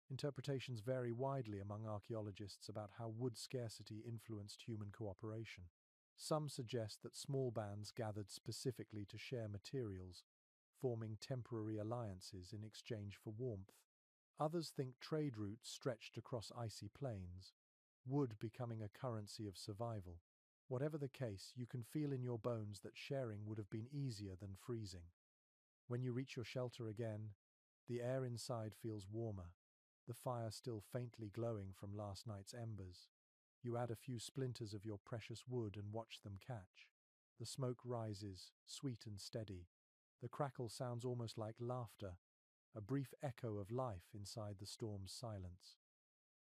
Interpretations vary widely among archaeologists about how wood scarcity influenced human cooperation. Some suggest that small bands gathered specifically to share materials, forming temporary alliances in exchange for warmth. Others think trade routes stretched across icy plains, wood becoming a currency of survival. Whatever the case, you can feel in your bones that sharing would have been easier than freezing. When you reach your shelter again, the air inside feels warmer, the fire still faintly glowing from last night's embers. You add a few splinters of your precious wood and watch them catch. The smoke rises, sweet and steady. The crackle sounds almost like laughter, a brief echo of life inside the storm's silence.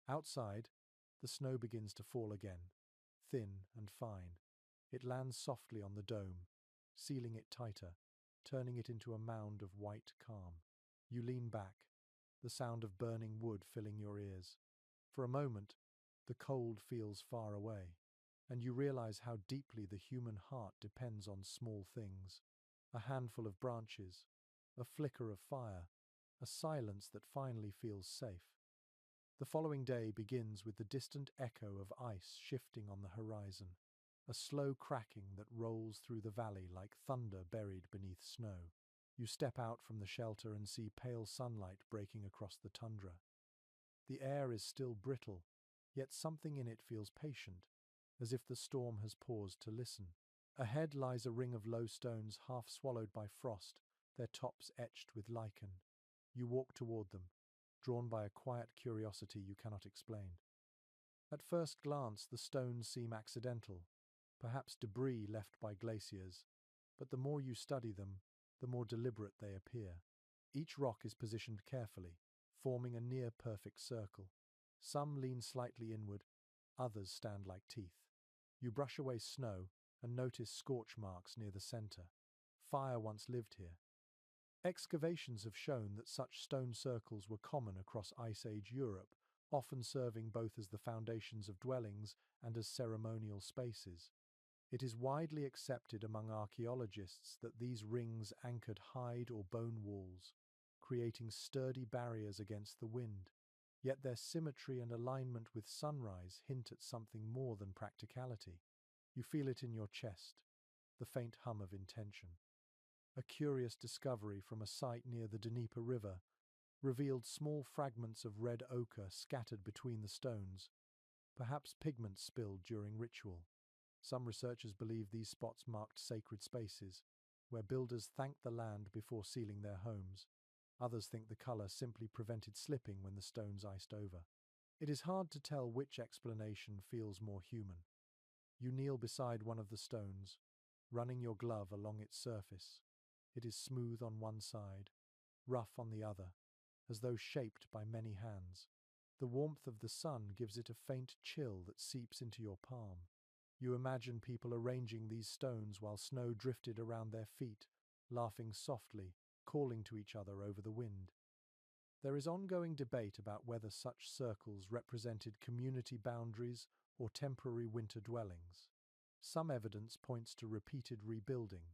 Outside, the snow begins to fall again, thin and fine. It lands softly on the dome, sealing it tighter, turning it into a mound of white calm. You lean back, the sound of burning wood filling your ears. For a moment, the cold feels far away, and you realize how deeply the human heart depends on small things. A handful of branches, a flicker of fire, a silence that finally feels safe. The following day begins with the distant echo of ice shifting on the horizon, a slow cracking that rolls through the valley like thunder buried beneath snow. You step out from the shelter and see pale sunlight breaking across the tundra. The air is still brittle, yet something in it feels patient, as if the storm has paused to listen. Ahead lies a ring of low stones half swallowed by frost, their tops etched with lichen. You walk toward them, drawn by a quiet curiosity you cannot explain. At first glance, the stones seem accidental, perhaps debris left by glaciers, but the more you study them, the more deliberate they appear. Each rock is positioned carefully, forming a near-perfect circle. Some lean slightly inward, others stand like teeth. You brush away snow and notice scorch marks near the center. Fire once lived here. Excavations have shown that such stone circles were common across Ice Age Europe, often serving both as the foundations of dwellings and as ceremonial spaces. It is widely accepted among archaeologists that these rings anchored hide or bone walls, creating sturdy barriers against the wind. Yet their symmetry and alignment with sunrise hint at something more than practicality. You feel it in your chest, the faint hum of intention. A curious discovery from a site near the Dnieper River revealed small fragments of red ochre scattered between the stones, perhaps pigment spilled during ritual. Some researchers believe these spots marked sacred spaces, where builders thanked the land before sealing their homes. Others think the color simply prevented slipping when the stones iced over. It is hard to tell which explanation feels more human. You kneel beside one of the stones, running your glove along its surface. It is smooth on one side, rough on the other, as though shaped by many hands. The warmth of the sun gives it a faint chill that seeps into your palm. You imagine people arranging these stones while snow drifted around their feet, laughing softly, calling to each other over the wind. There is ongoing debate about whether such circles represented community boundaries or temporary winter dwellings. Some evidence points to repeated rebuilding,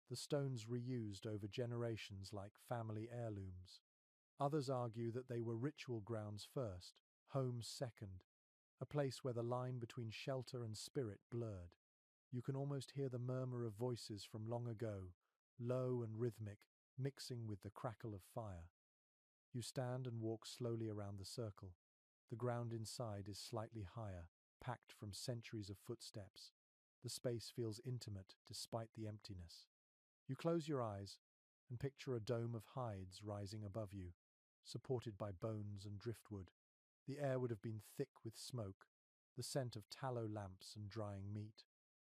the stones reused over generations like family heirlooms. Others argue that they were ritual grounds first, homes second, a place where the line between shelter and spirit blurred. You can almost hear the murmur of voices from long ago, low and rhythmic, mixing with the crackle of fire. You stand and walk slowly around the circle. The ground inside is slightly higher, packed from centuries of footsteps. The space feels intimate despite the emptiness. You close your eyes and picture a dome of hides rising above you, supported by bones and driftwood. The air would have been thick with smoke, the scent of tallow lamps and drying meat.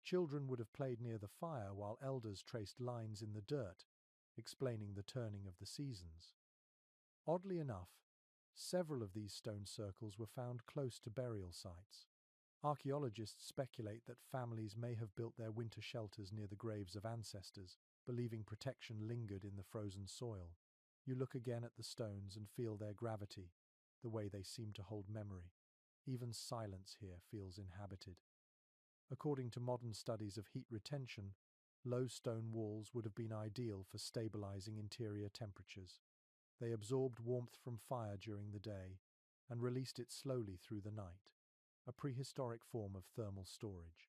Children would have played near the fire while elders traced lines in the dirt, explaining the turning of the seasons. Oddly enough, several of these stone circles were found close to burial sites. Archaeologists speculate that families may have built their winter shelters near the graves of ancestors, believing protection lingered in the frozen soil. You look again at the stones and feel their gravity, the way they seem to hold memory. Even silence here feels inhabited. According to modern studies of heat retention, low stone walls would have been ideal for stabilizing interior temperatures. They absorbed warmth from fire during the day and released it slowly through the night, a prehistoric form of thermal storage.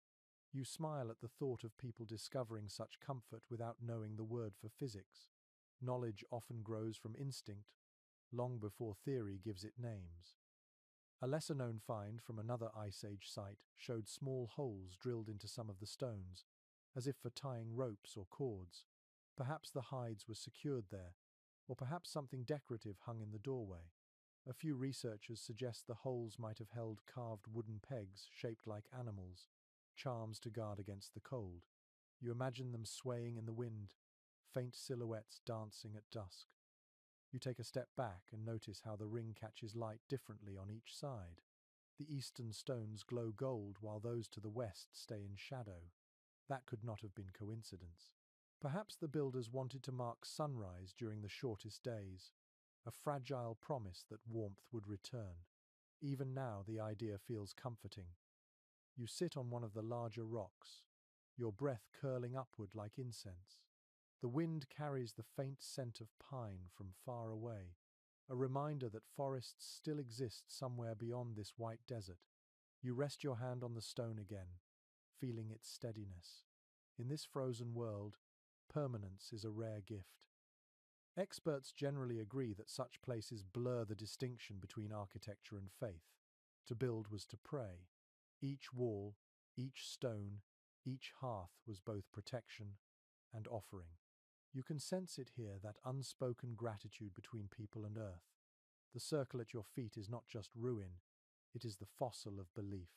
You smile at the thought of people discovering such comfort without knowing the word for physics. Knowledge often grows from instinct, long before theory gives it names. A lesser-known find from another Ice Age site showed small holes drilled into some of the stones, as if for tying ropes or cords. Perhaps the hides were secured there, or perhaps something decorative hung in the doorway. A few researchers suggest the holes might have held carved wooden pegs shaped like animals, charms to guard against the cold. You imagine them swaying in the wind, faint silhouettes dancing at dusk. You take a step back and notice how the ring catches light differently on each side. The eastern stones glow gold while those to the west stay in shadow. That could not have been coincidence. Perhaps the builders wanted to mark sunrise during the shortest days, a fragile promise that warmth would return. Even now, the idea feels comforting. You sit on one of the larger rocks, your breath curling upward like incense. The wind carries the faint scent of pine from far away, a reminder that forests still exist somewhere beyond this white desert. You rest your hand on the stone again, feeling its steadiness. In this frozen world, permanence is a rare gift. Experts generally agree that such places blur the distinction between architecture and faith. To build was to pray. Each wall, each stone, each hearth was both protection and offering. You can sense it here, that unspoken gratitude between people and earth. The circle at your feet is not just ruin, it is the fossil of belief.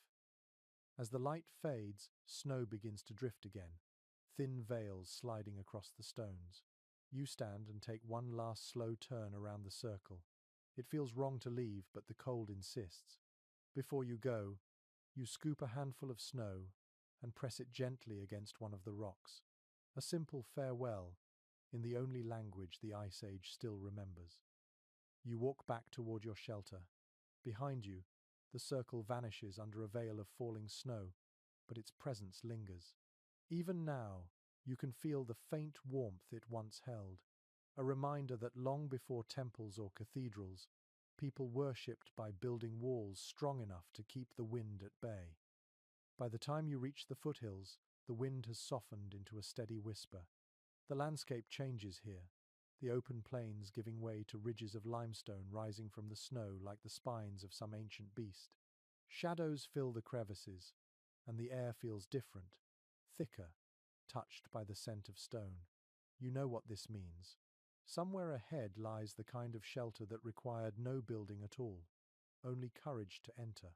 As the light fades, snow begins to drift again, thin veils sliding across the stones. You stand and take one last slow turn around the circle. It feels wrong to leave, but the cold insists. Before you go, you scoop a handful of snow and press it gently against one of the rocks. A simple farewell, in the only language the Ice Age still remembers. You walk back toward your shelter. Behind you, the circle vanishes under a veil of falling snow, but its presence lingers. Even now, you can feel the faint warmth it once held, a reminder that long before temples or cathedrals, people worshipped by building walls strong enough to keep the wind at bay. By the time you reach the foothills, the wind has softened into a steady whisper. The landscape changes here, the open plains giving way to ridges of limestone rising from the snow like the spines of some ancient beast. Shadows fill the crevices, and the air feels different, thicker, touched by the scent of stone. You know what this means. Somewhere ahead lies the kind of shelter that required no building at all, only courage to enter.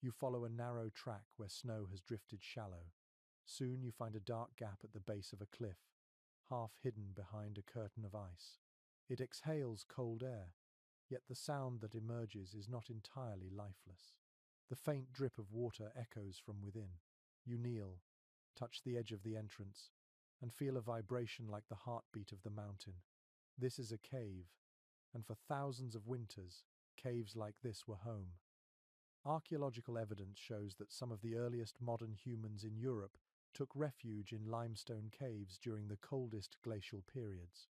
You follow a narrow track where snow has drifted shallow. Soon you find a dark gap at the base of a cliff, half hidden behind a curtain of ice. It exhales cold air, yet the sound that emerges is not entirely lifeless. The faint drip of water echoes from within. You kneel, touch the edge of the entrance, and feel a vibration like the heartbeat of the mountain. This is a cave, and for thousands of winters, caves like this were home. Archaeological evidence shows that some of the earliest modern humans in Europe took refuge in limestone caves during the coldest glacial periods.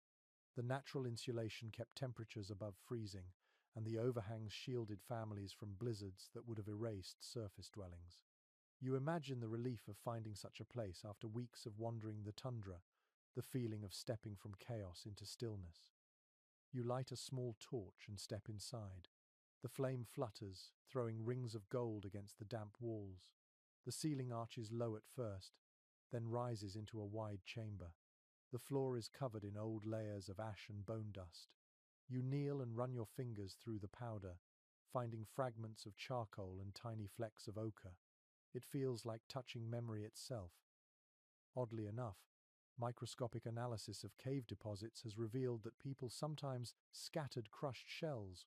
The natural insulation kept temperatures above freezing, and the overhangs shielded families from blizzards that would have erased surface dwellings. You imagine the relief of finding such a place after weeks of wandering the tundra, the feeling of stepping from chaos into stillness. You light a small torch and step inside. The flame flutters, throwing rings of gold against the damp walls. The ceiling arches low at first, then rises into a wide chamber. The floor is covered in old layers of ash and bone dust. You kneel and run your fingers through the powder, finding fragments of charcoal and tiny flecks of ochre. It feels like touching memory itself. Oddly enough, microscopic analysis of cave deposits has revealed that people sometimes scattered crushed shells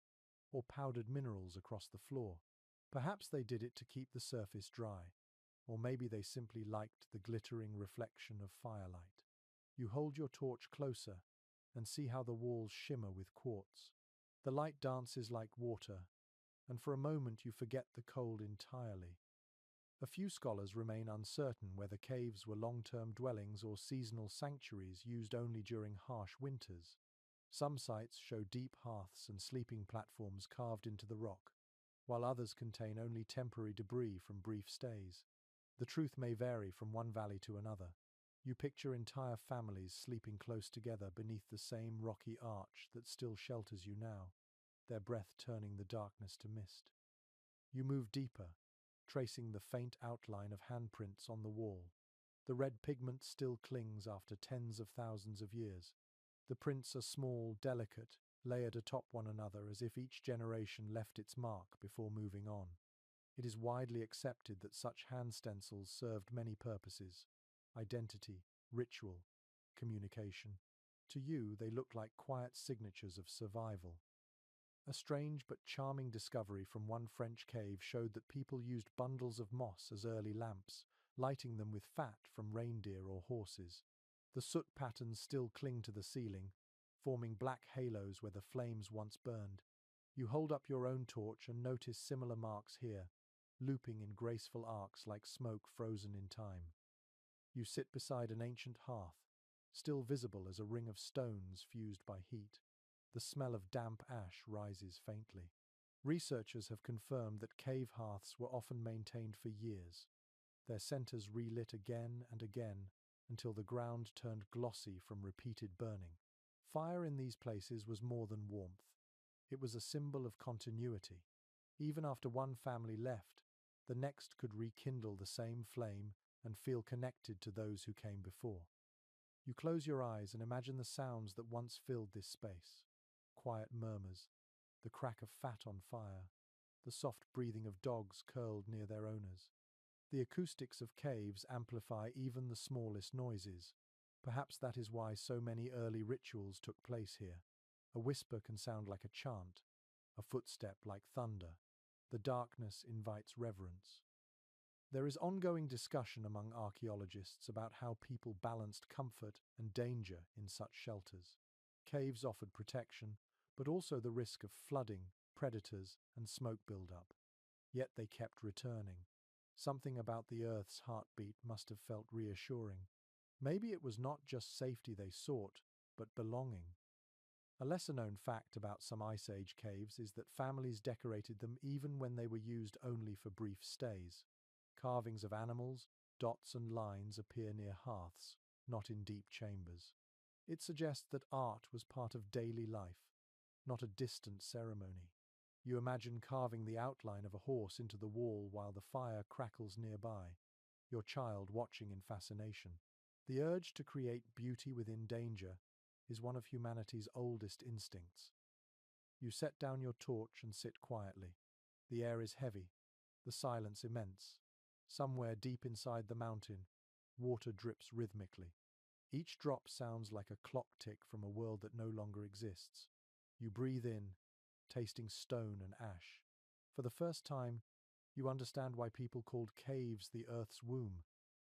or powdered minerals across the floor. Perhaps they did it to keep the surface dry, or maybe they simply liked the glittering reflection of firelight. You hold your torch closer and see how the walls shimmer with quartz. The light dances like water, and for a moment you forget the cold entirely. A few scholars remain uncertain whether caves were long-term dwellings or seasonal sanctuaries used only during harsh winters. Some sites show deep hearths and sleeping platforms carved into the rock, while others contain only temporary debris from brief stays. The truth may vary from one valley to another. You picture entire families sleeping close together beneath the same rocky arch that still shelters you now, their breath turning the darkness to mist. You move deeper, tracing the faint outline of handprints on the wall. The red pigment still clings after tens of thousands of years. The prints are small, delicate, layered atop one another as if each generation left its mark before moving on. It is widely accepted that such hand stencils served many purposes: identity, ritual, communication. To you, they look like quiet signatures of survival. A strange but charming discovery from one French cave showed that people used bundles of moss as early lamps, lighting them with fat from reindeer or horses. The soot patterns still cling to the ceiling, forming black halos where the flames once burned. You hold up your own torch and notice similar marks here, looping in graceful arcs like smoke frozen in time. You sit beside an ancient hearth, still visible as a ring of stones fused by heat. The smell of damp ash rises faintly. Researchers have confirmed that cave hearths were often maintained for years, their centers relit again and again until the ground turned glossy from repeated burning. Fire in these places was more than warmth. It was a symbol of continuity. Even after one family left, the next could rekindle the same flame and feel connected to those who came before. You close your eyes and imagine the sounds that once filled this space. Quiet murmurs, the the crack of fat on fire, the soft breathing of dogs curled near their owners. The acoustics of caves amplify even the smallest noises. Perhaps that is why so many early rituals took place here. A whisper can sound like a chant, a footstep like thunder. The darkness invites reverence. There is ongoing discussion among archaeologists about how people balanced comfort and danger in such shelters. Caves offered protection, but also the risk of flooding, predators, and smoke buildup. Yet they kept returning. Something about the Earth's heartbeat must have felt reassuring. Maybe it was not just safety they sought, but belonging. A lesser-known fact about some Ice Age caves is that families decorated them even when they were used only for brief stays. Carvings of animals, dots and lines appear near hearths, not in deep chambers. It suggests that art was part of daily life, not a distant ceremony. You imagine carving the outline of a horse into the wall while the fire crackles nearby, your child watching in fascination. The urge to create beauty within danger is one of humanity's oldest instincts. You set down your torch and sit quietly. The air is heavy, the silence immense. Somewhere deep inside the mountain, water drips rhythmically. Each drop sounds like a clock tick from a world that no longer exists. You breathe in, tasting stone and ash. For the first time, you understand why people called caves the Earth's womb.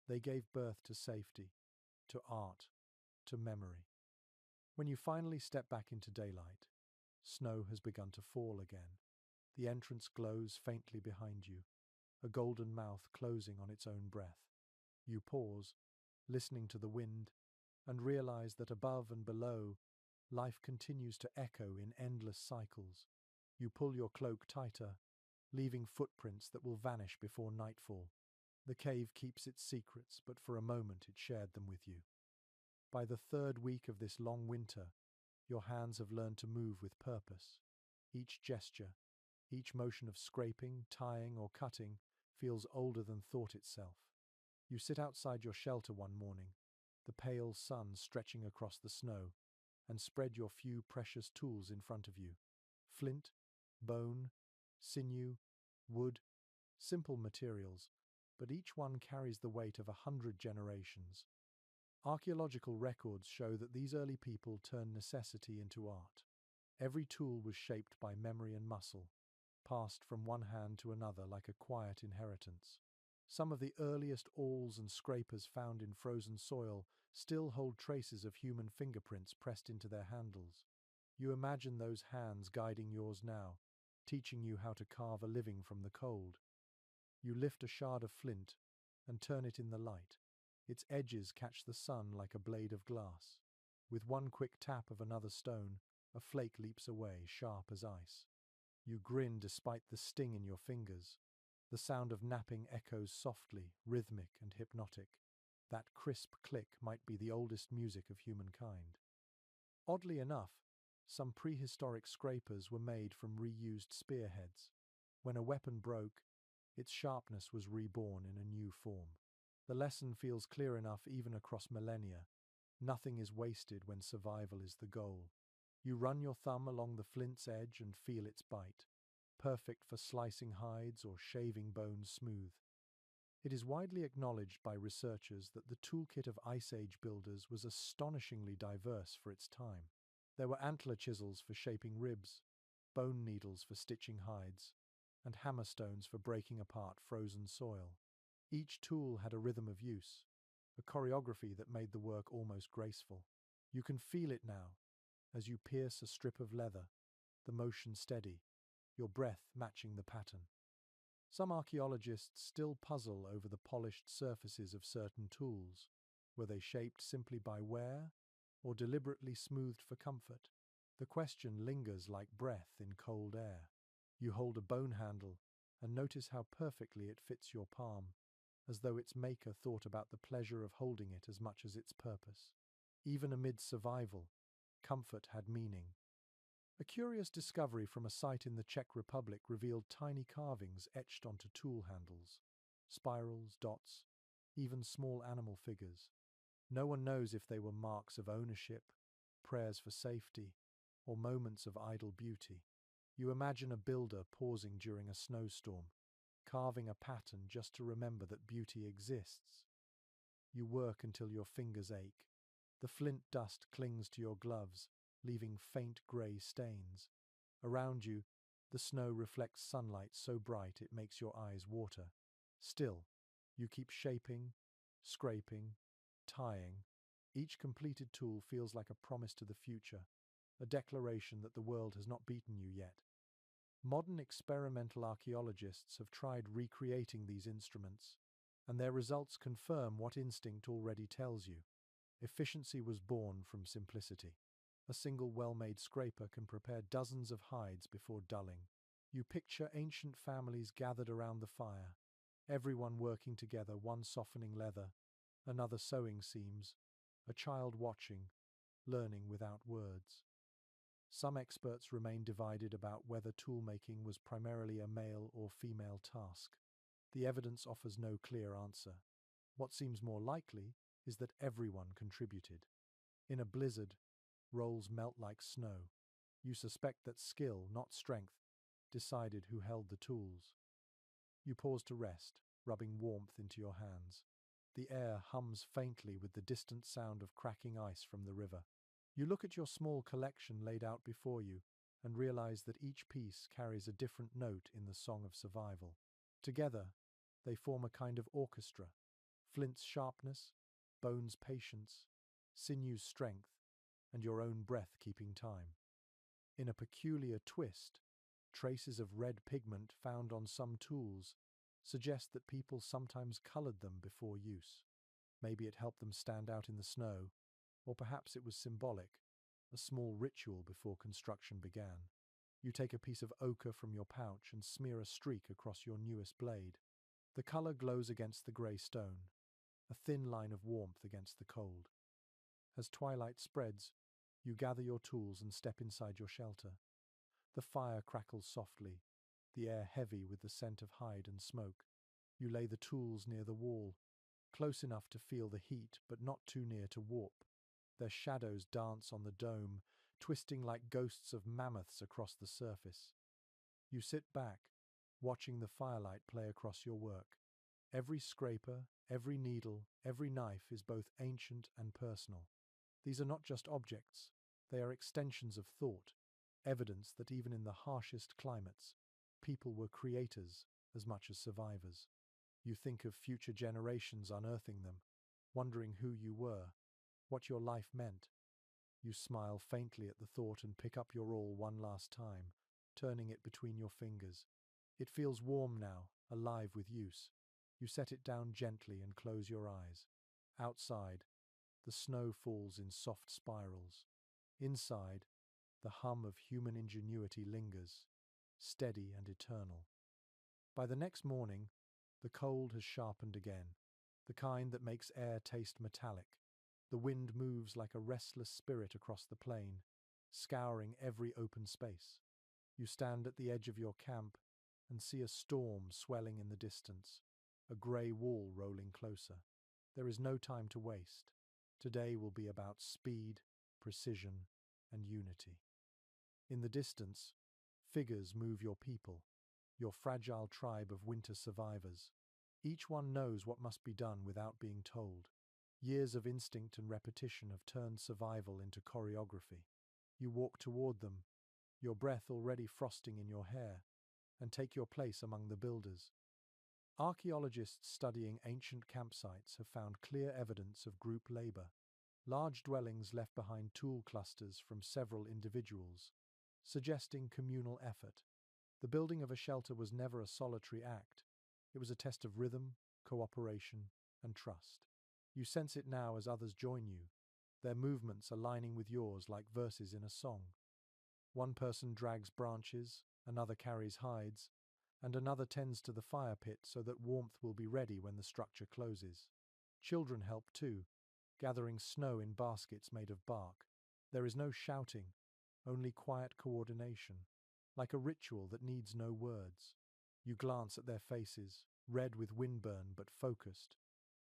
They gave birth to safety, to art, to memory. When you finally step back into daylight, snow has begun to fall again. The entrance glows faintly behind you, a golden mouth closing on its own breath. You pause, listening to the wind, and realize that above and below, life continues to echo in endless cycles. You pull your cloak tighter, leaving footprints that will vanish before nightfall. The cave keeps its secrets, but for a moment it shared them with you. By the third week of this long winter, your hands have learned to move with purpose. Each gesture, each motion of scraping, tying, or cutting feels older than thought itself. You sit outside your shelter one morning, the pale sun stretching across the snow, and spread your few precious tools in front of you. Flint, bone, sinew, wood, simple materials, but each one carries the weight of 100 generations. Archaeological records show that these early people turned necessity into art. Every tool was shaped by memory and muscle, passed from one hand to another like a quiet inheritance. Some of the earliest awls and scrapers found in frozen soil still hold traces of human fingerprints pressed into their handles. You imagine those hands guiding yours now, teaching you how to carve a living from the cold. You lift a shard of flint and turn it in the light. Its edges catch the sun like a blade of glass. With one quick tap of another stone, a flake leaps away, sharp as ice. You grin despite the sting in your fingers. The sound of napping echoes softly, rhythmic and hypnotic. That crisp click might be the oldest music of humankind. Oddly enough, some prehistoric scrapers were made from reused spearheads. When a weapon broke, its sharpness was reborn in a new form. The lesson feels clear enough even across millennia. Nothing is wasted when survival is the goal. You run your thumb along the flint's edge and feel its bite, perfect for slicing hides or shaving bones smooth. It is widely acknowledged by researchers that the toolkit of Ice Age builders was astonishingly diverse for its time. There were antler chisels for shaping ribs, bone needles for stitching hides, and hammerstones for breaking apart frozen soil. Each tool had a rhythm of use, a choreography that made the work almost graceful. You can feel it now, as you pierce a strip of leather, the motion steady, your breath matching the pattern. Some archaeologists still puzzle over the polished surfaces of certain tools. Were they shaped simply by wear, or deliberately smoothed for comfort? The question lingers like breath in cold air. You hold a bone handle and notice how perfectly it fits your palm, as though its maker thought about the pleasure of holding it as much as its purpose. Even amid survival, comfort had meaning. A curious discovery from a site in the Czech Republic revealed tiny carvings etched onto tool handles, spirals, dots, even small animal figures. No one knows if they were marks of ownership, prayers for safety, or moments of idle beauty. You imagine a builder pausing during a snowstorm, carving a pattern just to remember that beauty exists. You work until your fingers ache. The flint dust clings to your gloves, leaving faint grey stains. Around you, the snow reflects sunlight so bright it makes your eyes water. Still, you keep shaping, scraping, tying. Each completed tool feels like a promise to the future, a declaration that the world has not beaten you yet. Modern experimental archaeologists have tried recreating these instruments, and their results confirm what instinct already tells you. Efficiency was born from simplicity. A single well-made scraper can prepare dozens of hides before dulling. You picture ancient families gathered around the fire, everyone working together, one softening leather, another sewing seams, a child watching, learning without words. Some experts remain divided about whether toolmaking was primarily a male or female task. The evidence offers no clear answer. What seems more likely is that everyone contributed. In a blizzard, rolls melt like snow. You suspect that skill, not strength, decided who held the tools. You pause to rest, rubbing warmth into your hands. The air hums faintly with the distant sound of cracking ice from the river. You look at your small collection laid out before you and realize that each piece carries a different note in the song of survival. Together, they form a kind of orchestra. Flint's sharpness, bone's patience, sinew's strength, and your own breath keeping time. In a peculiar twist, traces of red pigment found on some tools suggest that people sometimes colored them before use. Maybe it helped them stand out in the snow, or perhaps it was symbolic, a small ritual before construction began. You take a piece of ochre from your pouch and smear a streak across your newest blade. The color glows against the grey stone, a thin line of warmth against the cold. As twilight spreads, you gather your tools and step inside your shelter. The fire crackles softly, the air heavy with the scent of hide and smoke. You lay the tools near the wall, close enough to feel the heat but not too near to warp. Their shadows dance on the dome, twisting like ghosts of mammoths across the surface. You sit back, watching the firelight play across your work. Every scraper, every needle, every knife is both ancient and personal. These are not just objects, they are extensions of thought, evidence that even in the harshest climates, people were creators as much as survivors. You think of future generations unearthing them, wondering who you were, what your life meant. You smile faintly at the thought and pick up your awl one last time, turning it between your fingers. It feels warm now, alive with use. You set it down gently and close your eyes. Outside, the snow falls in soft spirals. Inside, the hum of human ingenuity lingers, steady and eternal. By the next morning, the cold has sharpened again, the kind that makes air taste metallic. The wind moves like a restless spirit across the plain, scouring every open space. You stand at the edge of your camp and see a storm swelling in the distance, a grey wall rolling closer. There is no time to waste. Today will be about speed, precision, and unity. In the distance, figures move your people, your fragile tribe of winter survivors. Each one knows what must be done without being told. Years of instinct and repetition have turned survival into choreography. You walk toward them, your breath already frosting in your hair, and take your place among the builders. Archaeologists studying ancient campsites have found clear evidence of group labor. Large dwellings left behind tool clusters from several individuals, suggesting communal effort. The building of a shelter was never a solitary act. It was a test of rhythm, cooperation, and trust. You sense it now as others join you, their movements aligning with yours like verses in a song. One person drags branches, another carries hides, and another tends to the fire pit so that warmth will be ready when the structure closes. Children help too, gathering snow in baskets made of bark. There is no shouting, only quiet coordination, like a ritual that needs no words. You glance at their faces, red with windburn but focused,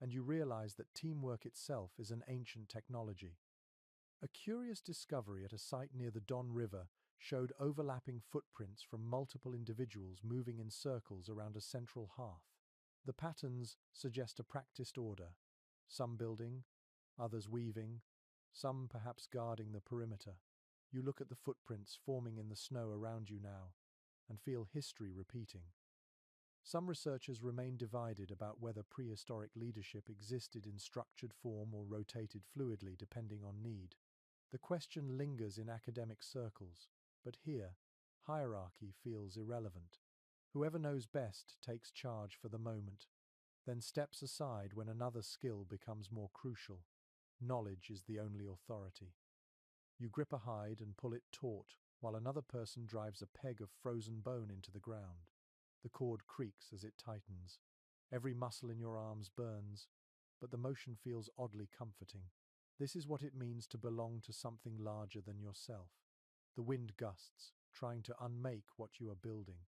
and you realize that teamwork itself is an ancient technology. A curious discovery at a site near the Don River showed overlapping footprints from multiple individuals moving in circles around a central hearth. The patterns suggest a practiced order, some building, others weaving, some perhaps guarding the perimeter. You look at the footprints forming in the snow around you now and feel history repeating. Some researchers remain divided about whether prehistoric leadership existed in structured form or rotated fluidly depending on need. The question lingers in academic circles, but here, hierarchy feels irrelevant. Whoever knows best takes charge for the moment, then steps aside when another skill becomes more crucial. Knowledge is the only authority. You grip a hide and pull it taut, while another person drives a peg of frozen bone into the ground. The cord creaks as it tightens. Every muscle in your arms burns, but the motion feels oddly comforting. This is what it means to belong to something larger than yourself. The wind gusts, trying to unmake what you are building,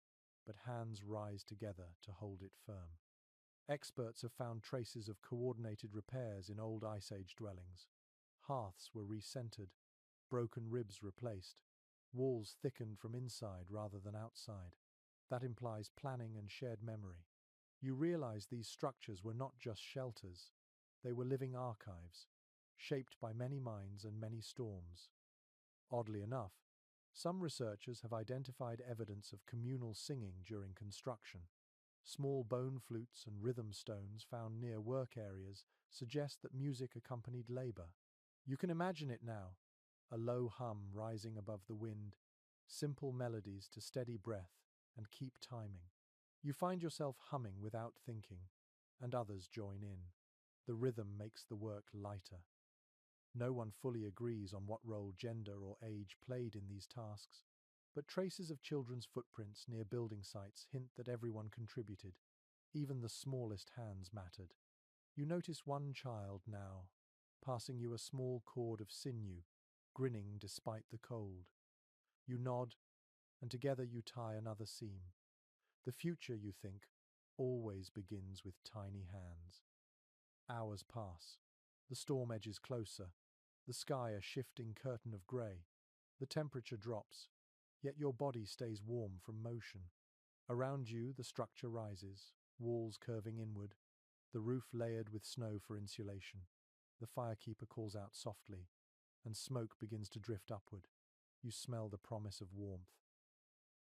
but hands rise together to hold it firm. Experts have found traces of coordinated repairs in old Ice Age dwellings. Hearths were recentered, broken ribs replaced, walls thickened from inside rather than outside. That implies planning and shared memory. You realize these structures were not just shelters, they were living archives, shaped by many minds and many storms. Oddly enough, some researchers have identified evidence of communal singing during construction. Small bone flutes and rhythm stones found near work areas suggest that music accompanied labor. You can imagine it now, a low hum rising above the wind, simple melodies to steady breath and keep timing. You find yourself humming without thinking, and others join in. The rhythm makes the work lighter. No one fully agrees on what role gender or age played in these tasks, but traces of children's footprints near building sites hint that everyone contributed. Even the smallest hands mattered. You notice one child now, passing you a small cord of sinew, grinning despite the cold. You nod, and together you tie another seam. The future, you think, always begins with tiny hands. Hours pass. The storm edges closer, the sky a shifting curtain of grey. The temperature drops, yet your body stays warm from motion. Around you, the structure rises, walls curving inward, the roof layered with snow for insulation. The firekeeper calls out softly, and smoke begins to drift upward. You smell the promise of warmth.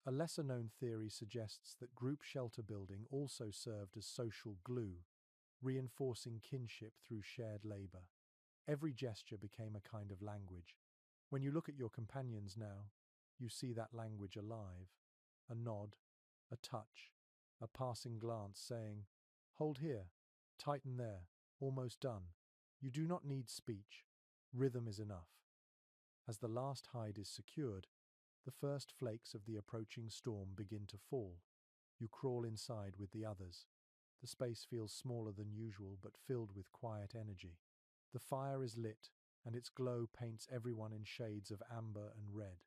A lesser-known theory suggests that group shelter building also served as social glue, reinforcing kinship through shared labor. Every gesture became a kind of language. When you look at your companions now, you see that language alive. A nod, a touch, a passing glance saying, "Hold here, tighten there, almost done." You do not need speech. Rhythm is enough. As the last hide is secured, the first flakes of the approaching storm begin to fall. You crawl inside with the others. The space feels smaller than usual but filled with quiet energy. The fire is lit, and its glow paints everyone in shades of amber and red.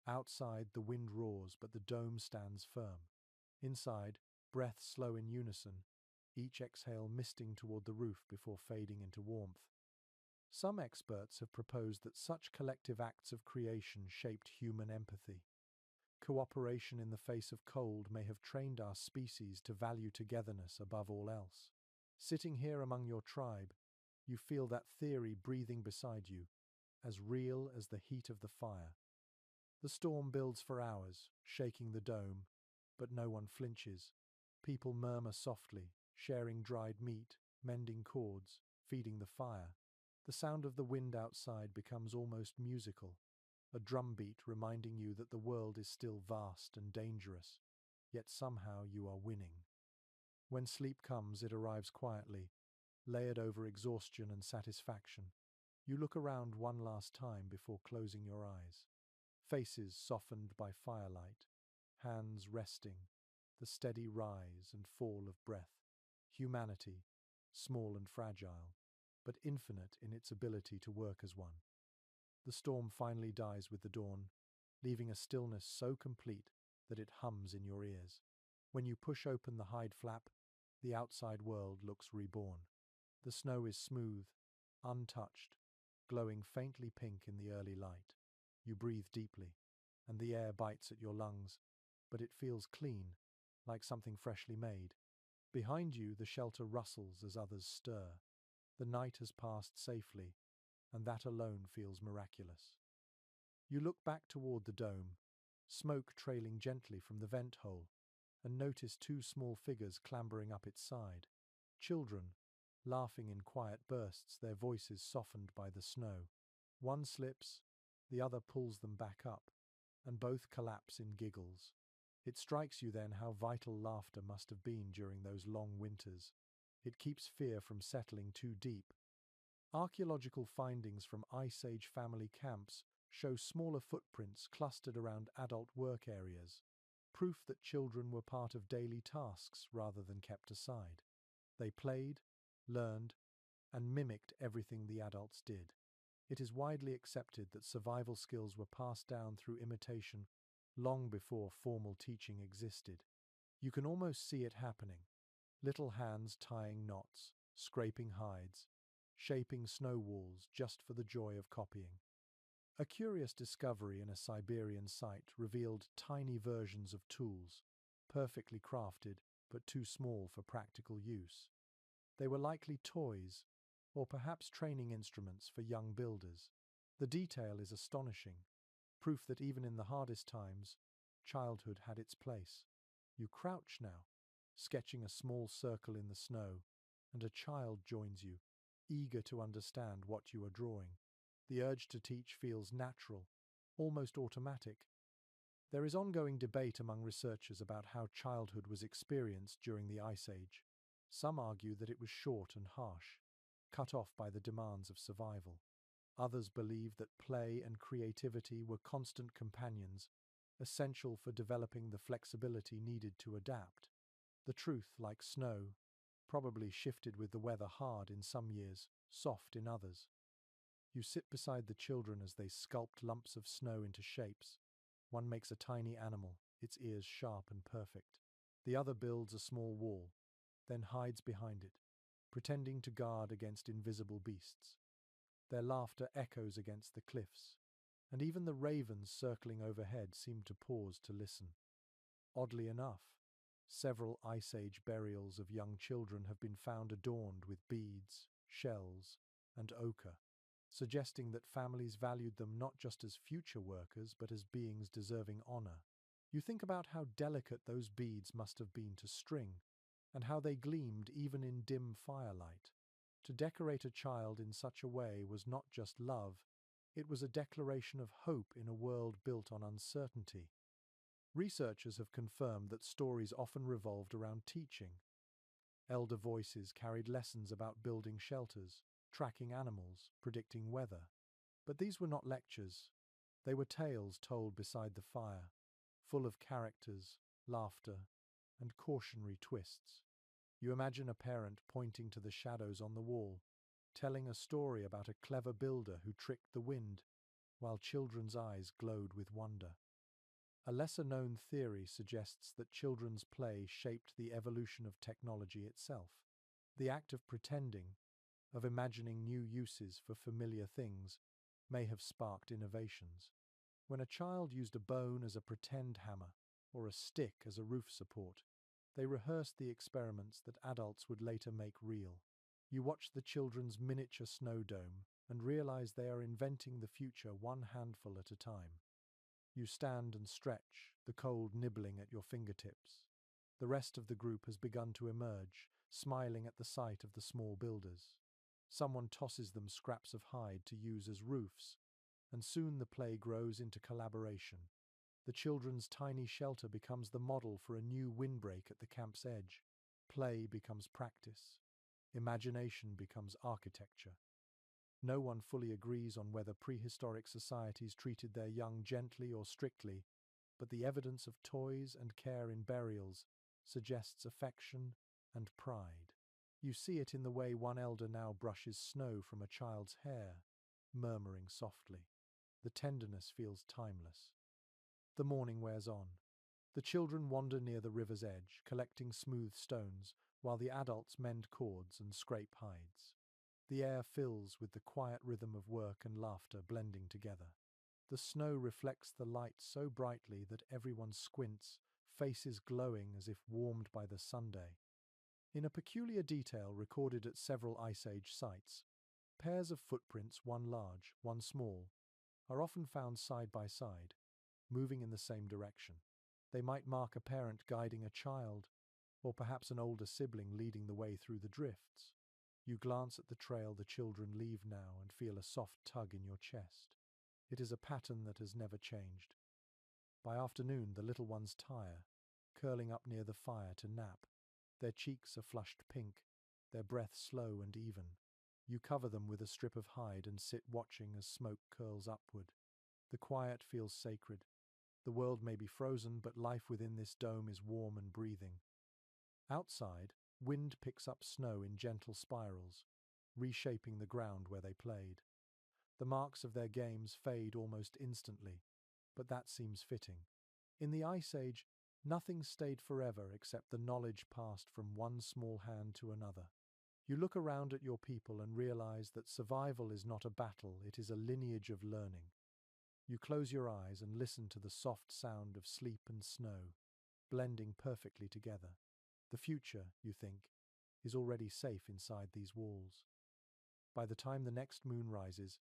Outside, the wind roars, but the dome stands firm. Inside, breaths slow in unison, each exhale misting toward the roof before fading into warmth. Some experts have proposed that such collective acts of creation shaped human empathy. Cooperation in the face of cold may have trained our species to value togetherness above all else. Sitting here among your tribe, you feel that theory breathing beside you, as real as the heat of the fire. The storm builds for hours, shaking the dome, but no one flinches. People murmur softly, sharing dried meat, mending cords, feeding the fire. The sound of the wind outside becomes almost musical, a drumbeat reminding you that the world is still vast and dangerous, yet somehow you are winning. When sleep comes, it arrives quietly, layered over exhaustion and satisfaction. You look around one last time before closing your eyes. Faces softened by firelight, hands resting, the steady rise and fall of breath. Humanity, small and fragile, but infinite in its ability to work as one. The storm finally dies with the dawn, leaving a stillness so complete that it hums in your ears. When you push open the hide flap, the outside world looks reborn. The snow is smooth, untouched, glowing faintly pink in the early light. You breathe deeply. and the air bites at your lungs, but it feels clean, like something freshly made. Behind you, the shelter rustles as others stir. The night has passed safely, and that alone feels miraculous. You look back toward the dome, smoke trailing gently from the vent hole, and notice two small figures clambering up its side. Children, laughing in quiet bursts, their voices softened by the snow. One slips, the other pulls them back up, and both collapse in giggles. It strikes you then how vital laughter must have been during those long winters. It keeps fear from settling too deep. Archaeological findings from Ice Age family camps show smaller footprints clustered around adult work areas, proof that children were part of daily tasks rather than kept aside. They played, learned, and mimicked everything the adults did. It is widely accepted that survival skills were passed down through imitation long before formal teaching existed. You can almost see it happening. Little hands tying knots, scraping hides, shaping snow walls just for the joy of copying. A curious discovery in a Siberian site revealed tiny versions of tools, perfectly crafted but too small for practical use. They were likely toys, or perhaps training instruments for young builders. The detail is astonishing, proof that even in the hardest times, childhood had its place. You crouch now, sketching a small circle in the snow, and a child joins you, eager to understand what you are drawing. The urge to teach feels natural, almost automatic. There is ongoing debate among researchers about how childhood was experienced during the Ice Age. Some argue that it was short and harsh, cut off by the demands of survival. Others believe that play and creativity were constant companions, essential for developing the flexibility needed to adapt. The truth, like snow, probably shifted with the weather, hard in some years, soft in others. You sit beside the children as they sculpt lumps of snow into shapes. One makes a tiny animal, its ears sharp and perfect. The other builds a small wall, then hides behind it, pretending to guard against invisible beasts. Their laughter echoes against the cliffs, and even the ravens circling overhead seem to pause to listen. Oddly enough, several Ice Age burials of young children have been found adorned with beads, shells, and ochre, suggesting that families valued them not just as future workers but as beings deserving honor. You think about how delicate those beads must have been to string, and how they gleamed even in dim firelight. To decorate a child in such a way was not just love, it was a declaration of hope in a world built on uncertainty. Researchers have confirmed that stories often revolved around teaching. Elder voices carried lessons about building shelters, tracking animals, predicting weather. But these were not lectures. They were tales told beside the fire, full of characters, laughter, and cautionary twists. You imagine a parent pointing to the shadows on the wall, telling a story about a clever builder who tricked the wind, while children's eyes glowed with wonder. A lesser-known theory suggests that children's play shaped the evolution of technology itself. The act of pretending, of imagining new uses for familiar things, may have sparked innovations. When a child used a bone as a pretend hammer or a stick as a roof support, they rehearsed the experiments that adults would later make real. You watch the children's miniature snow dome and realize they are inventing the future one handful at a time. You stand and stretch, the cold nibbling at your fingertips. The rest of the group has begun to emerge, smiling at the sight of the small builders. Someone tosses them scraps of hide to use as roofs, and soon the play grows into collaboration. The children's tiny shelter becomes the model for a new windbreak at the camp's edge. Play becomes practice. Imagination becomes architecture. No one fully agrees on whether prehistoric societies treated their young gently or strictly, but the evidence of toys and care in burials suggests affection and pride. You see it in the way one elder now brushes snow from a child's hair, murmuring softly. The tenderness feels timeless. The morning wears on. The children wander near the river's edge, collecting smooth stones, while the adults mend cords and scrape hides. The air fills with the quiet rhythm of work and laughter blending together. The snow reflects the light so brightly that everyone squints, faces glowing as if warmed by the Sunday. In a peculiar detail recorded at several Ice Age sites, pairs of footprints, one large, one small, are often found side by side, moving in the same direction. They might mark a parent guiding a child, or perhaps an older sibling leading the way through the drifts. You glance at the trail the children leave now and feel a soft tug in your chest. It is a pattern that has never changed. By afternoon, the little ones tire, curling up near the fire to nap. Their cheeks are flushed pink, their breath slow and even. You cover them with a strip of hide and sit watching as smoke curls upward. The quiet feels sacred. The world may be frozen, but life within this dome is warm and breathing. Outside, wind picks up snow in gentle spirals, reshaping the ground where they played. The marks of their games fade almost instantly, but that seems fitting. In the Ice Age, nothing stayed forever except the knowledge passed from one small hand to another. You look around at your people and realize that survival is not a battle, it is a lineage of learning. You close your eyes and listen to the soft sound of sleep and snow, blending perfectly together. The future, you think, is already safe inside these walls. By the time the next moon rises,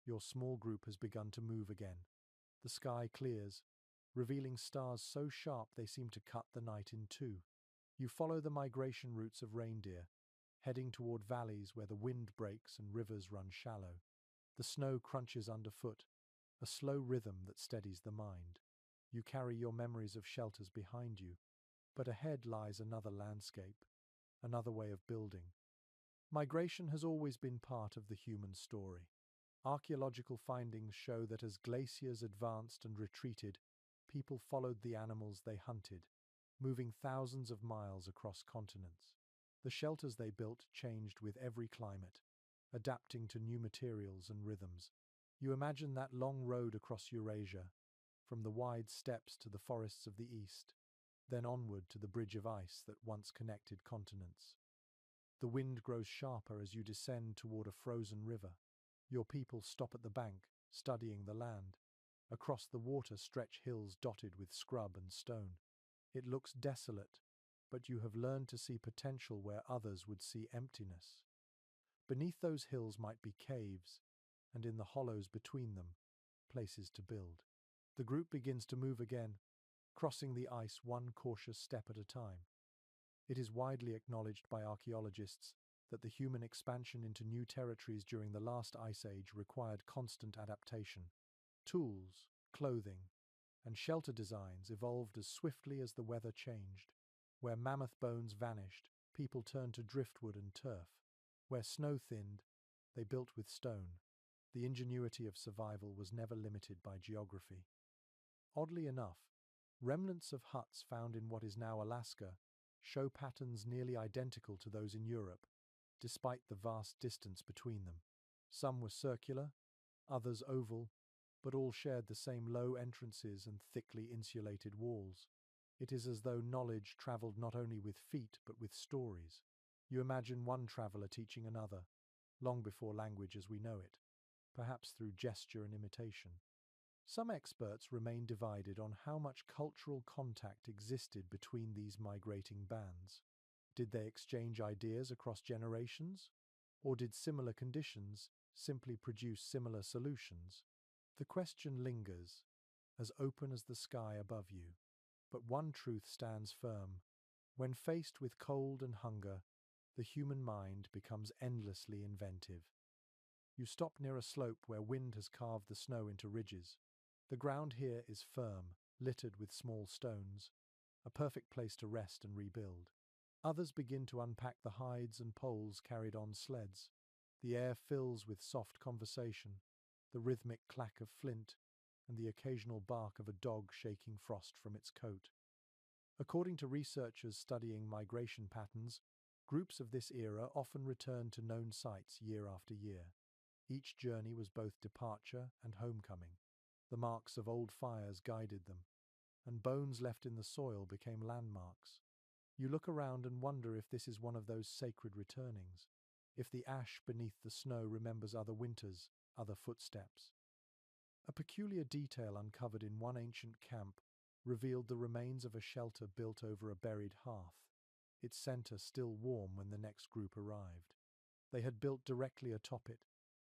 your small group has begun to move again. The sky clears, revealing stars so sharp they seem to cut the night in two. You follow the migration routes of reindeer, heading toward valleys where the wind breaks and rivers run shallow. The snow crunches underfoot, a slow rhythm that steadies the mind. You carry your memories of shelters behind you, but ahead lies another landscape, another way of building. Migration has always been part of the human story. Archaeological findings show that as glaciers advanced and retreated, people followed the animals they hunted, moving thousands of miles across continents. The shelters they built changed with every climate, adapting to new materials and rhythms. You imagine that long road across Eurasia, from the wide steppes to the forests of the east, then onward to the bridge of ice that once connected continents. The wind grows sharper as you descend toward a frozen river. Your people stop at the bank, studying the land. Across the water stretch hills dotted with scrub and stone. It looks desolate, but you have learned to see potential where others would see emptiness. Beneath those hills might be caves, and in the hollows between them, places to build. The group begins to move again, crossing the ice one cautious step at a time. It is widely acknowledged by archaeologists that the human expansion into new territories during the last ice age required constant adaptation. Tools, clothing, and shelter designs evolved as swiftly as the weather changed. Where mammoth bones vanished, people turned to driftwood and turf. Where snow thinned, they built with stone. The ingenuity of survival was never limited by geography. Oddly enough, remnants of huts found in what is now Alaska show patterns nearly identical to those in Europe, despite the vast distance between them. Some were circular, others oval, but all shared the same low entrances and thickly insulated walls. It is as though knowledge traveled not only with feet but with stories. You imagine one traveler teaching another, long before language as we know it, perhaps through gesture and imitation. Some experts remain divided on how much cultural contact existed between these migrating bands. Did they exchange ideas across generations? Or did similar conditions simply produce similar solutions? The question lingers, as open as the sky above you. But one truth stands firm. When faced with cold and hunger, the human mind becomes endlessly inventive. You stop near a slope where wind has carved the snow into ridges. The ground here is firm, littered with small stones, a perfect place to rest and rebuild. Others begin to unpack the hides and poles carried on sleds. The air fills with soft conversation, the rhythmic clack of flint, and the occasional bark of a dog shaking frost from its coat. According to researchers studying migration patterns, groups of this era often return to known sites year after year. Each journey was both departure and homecoming. The marks of old fires guided them, and bones left in the soil became landmarks. You look around and wonder if this is one of those sacred returnings, if the ash beneath the snow remembers other winters, other footsteps. A peculiar detail uncovered in one ancient camp revealed the remains of a shelter built over a buried hearth, its center still warm when the next group arrived. They had built directly atop it,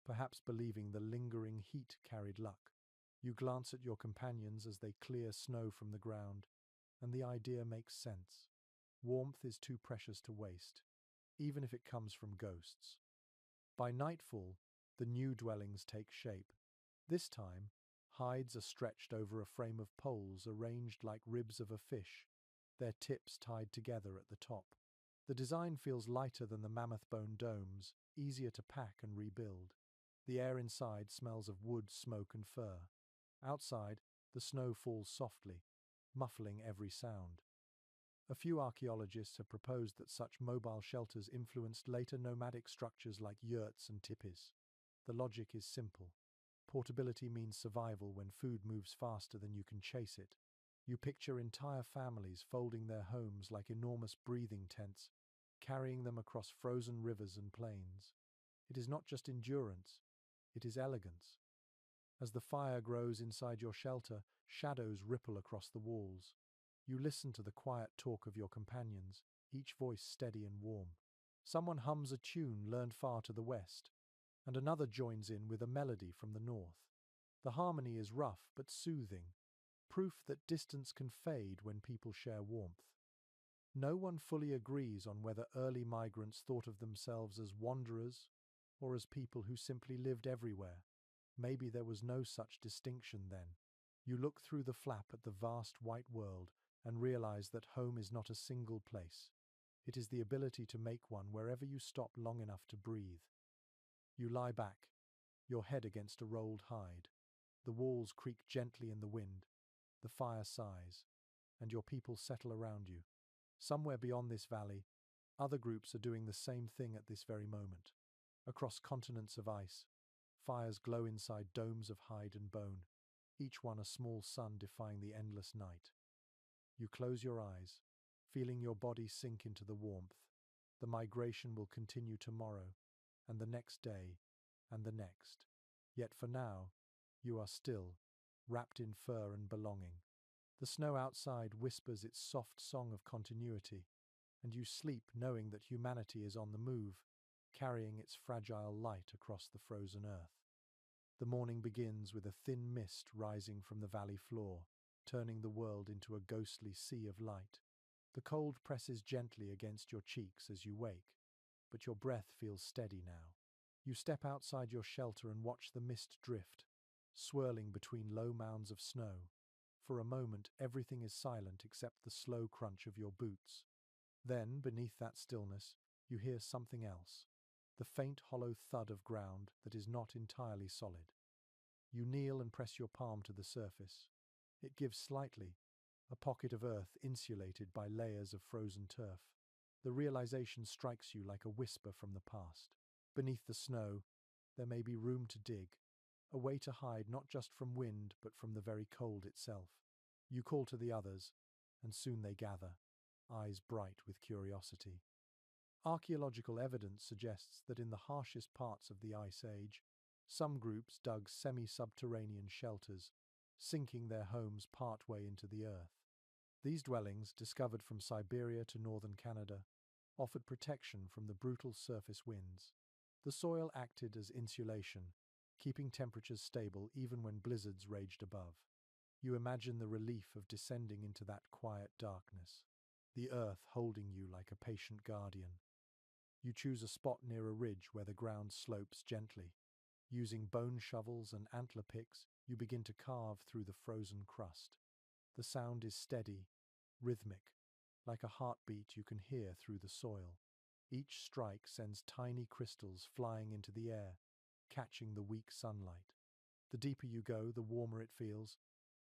perhaps believing the lingering heat carried luck. You glance at your companions as they clear snow from the ground, and the idea makes sense. Warmth is too precious to waste, even if it comes from ghosts. By nightfall, the new dwellings take shape. This time, hides are stretched over a frame of poles arranged like ribs of a fish, their tips tied together at the top. The design feels lighter than the mammoth bone domes, easier to pack and rebuild. The air inside smells of wood, smoke, and fur. Outside, the snow falls softly, muffling every sound. A few archaeologists have proposed that such mobile shelters influenced later nomadic structures like yurts and tipis. The logic is simple. Portability means survival when food moves faster than you can chase it. You picture entire families folding their homes like enormous breathing tents, carrying them across frozen rivers and plains. It is not just endurance, it is elegance. As the fire grows inside your shelter, shadows ripple across the walls. You listen to the quiet talk of your companions, each voice steady and warm. Someone hums a tune learned far to the west, and another joins in with a melody from the north. The harmony is rough but soothing, proof that distance can fade when people share warmth. No one fully agrees on whether early migrants thought of themselves as wanderers or as people who simply lived everywhere. Maybe there was no such distinction then. You look through the flap at the vast white world and realize that home is not a single place. It is the ability to make one wherever you stop long enough to breathe. You lie back, your head against a rolled hide. The walls creak gently in the wind, the fire sighs, and your people settle around you. Somewhere beyond this valley, other groups are doing the same thing at this very moment. Across continents of ice, fires glow inside domes of hide and bone, each one a small sun defying the endless night. You close your eyes, feeling your body sink into the warmth. The migration will continue tomorrow, and the next day, and the next. Yet for now, you are still, wrapped in fur and belonging. The snow outside whispers its soft song of continuity, and you sleep knowing that humanity is on the move, carrying its fragile light across the frozen earth. The morning begins with a thin mist rising from the valley floor, turning the world into a ghostly sea of light. The cold presses gently against your cheeks as you wake, but your breath feels steady now. You step outside your shelter and watch the mist drift, swirling between low mounds of snow. For a moment, everything is silent except the slow crunch of your boots. Then, beneath that stillness, you hear something else, the faint hollow thud of ground that is not entirely solid. You kneel and press your palm to the surface. It gives slightly, a pocket of earth insulated by layers of frozen turf. The realization strikes you like a whisper from the past. Beneath the snow, there may be room to dig, a way to hide not just from wind but from the very cold itself. You call to the others, and soon they gather, eyes bright with curiosity. Archaeological evidence suggests that in the harshest parts of the Ice Age, some groups dug semi-subterranean shelters, sinking their homes partway into the earth. These dwellings, discovered from Siberia to northern Canada, offered protection from the brutal surface winds. The soil acted as insulation, keeping temperatures stable even when blizzards raged above. You imagine the relief of descending into that quiet darkness, the earth holding you like a patient guardian. You choose a spot near a ridge where the ground slopes gently. Using bone shovels and antler picks, you begin to carve through the frozen crust. The sound is steady, rhythmic, like a heartbeat you can hear through the soil. Each strike sends tiny crystals flying into the air, catching the weak sunlight. The deeper you go, the warmer it feels,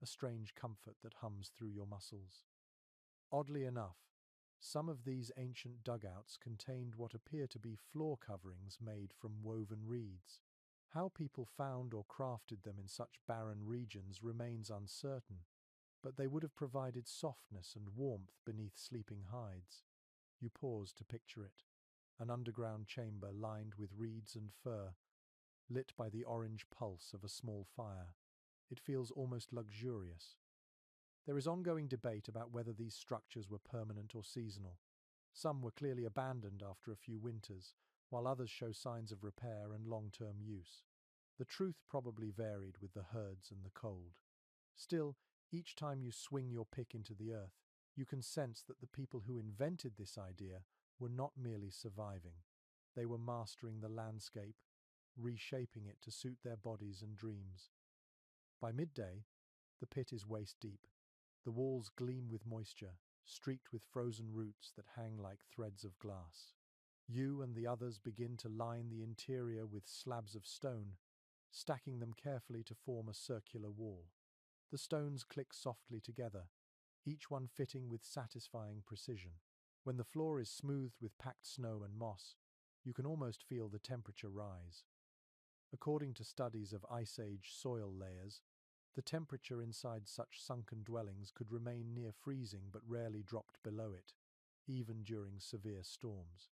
a strange comfort that hums through your muscles. Oddly enough, some of these ancient dugouts contained what appear to be floor coverings made from woven reeds. How people found or crafted them in such barren regions remains uncertain, but they would have provided softness and warmth beneath sleeping hides. You pause to picture it, an underground chamber lined with reeds and fur, lit by the orange pulse of a small fire. It feels almost luxurious. There is ongoing debate about whether these structures were permanent or seasonal. Some were clearly abandoned after a few winters, while others show signs of repair and long-term use. The truth probably varied with the herds and the cold. Still, each time you swing your pick into the earth, you can sense that the people who invented this idea were not merely surviving. They were mastering the landscape, reshaping it to suit their bodies and dreams. By midday, the pit is waist-deep. The walls gleam with moisture, streaked with frozen roots that hang like threads of glass. You and the others begin to line the interior with slabs of stone, stacking them carefully to form a circular wall. The stones click softly together, each one fitting with satisfying precision. When the floor is smoothed with packed snow and moss, you can almost feel the temperature rise. According to studies of Ice Age soil layers, the temperature inside such sunken dwellings could remain near freezing but rarely dropped below it, even during severe storms.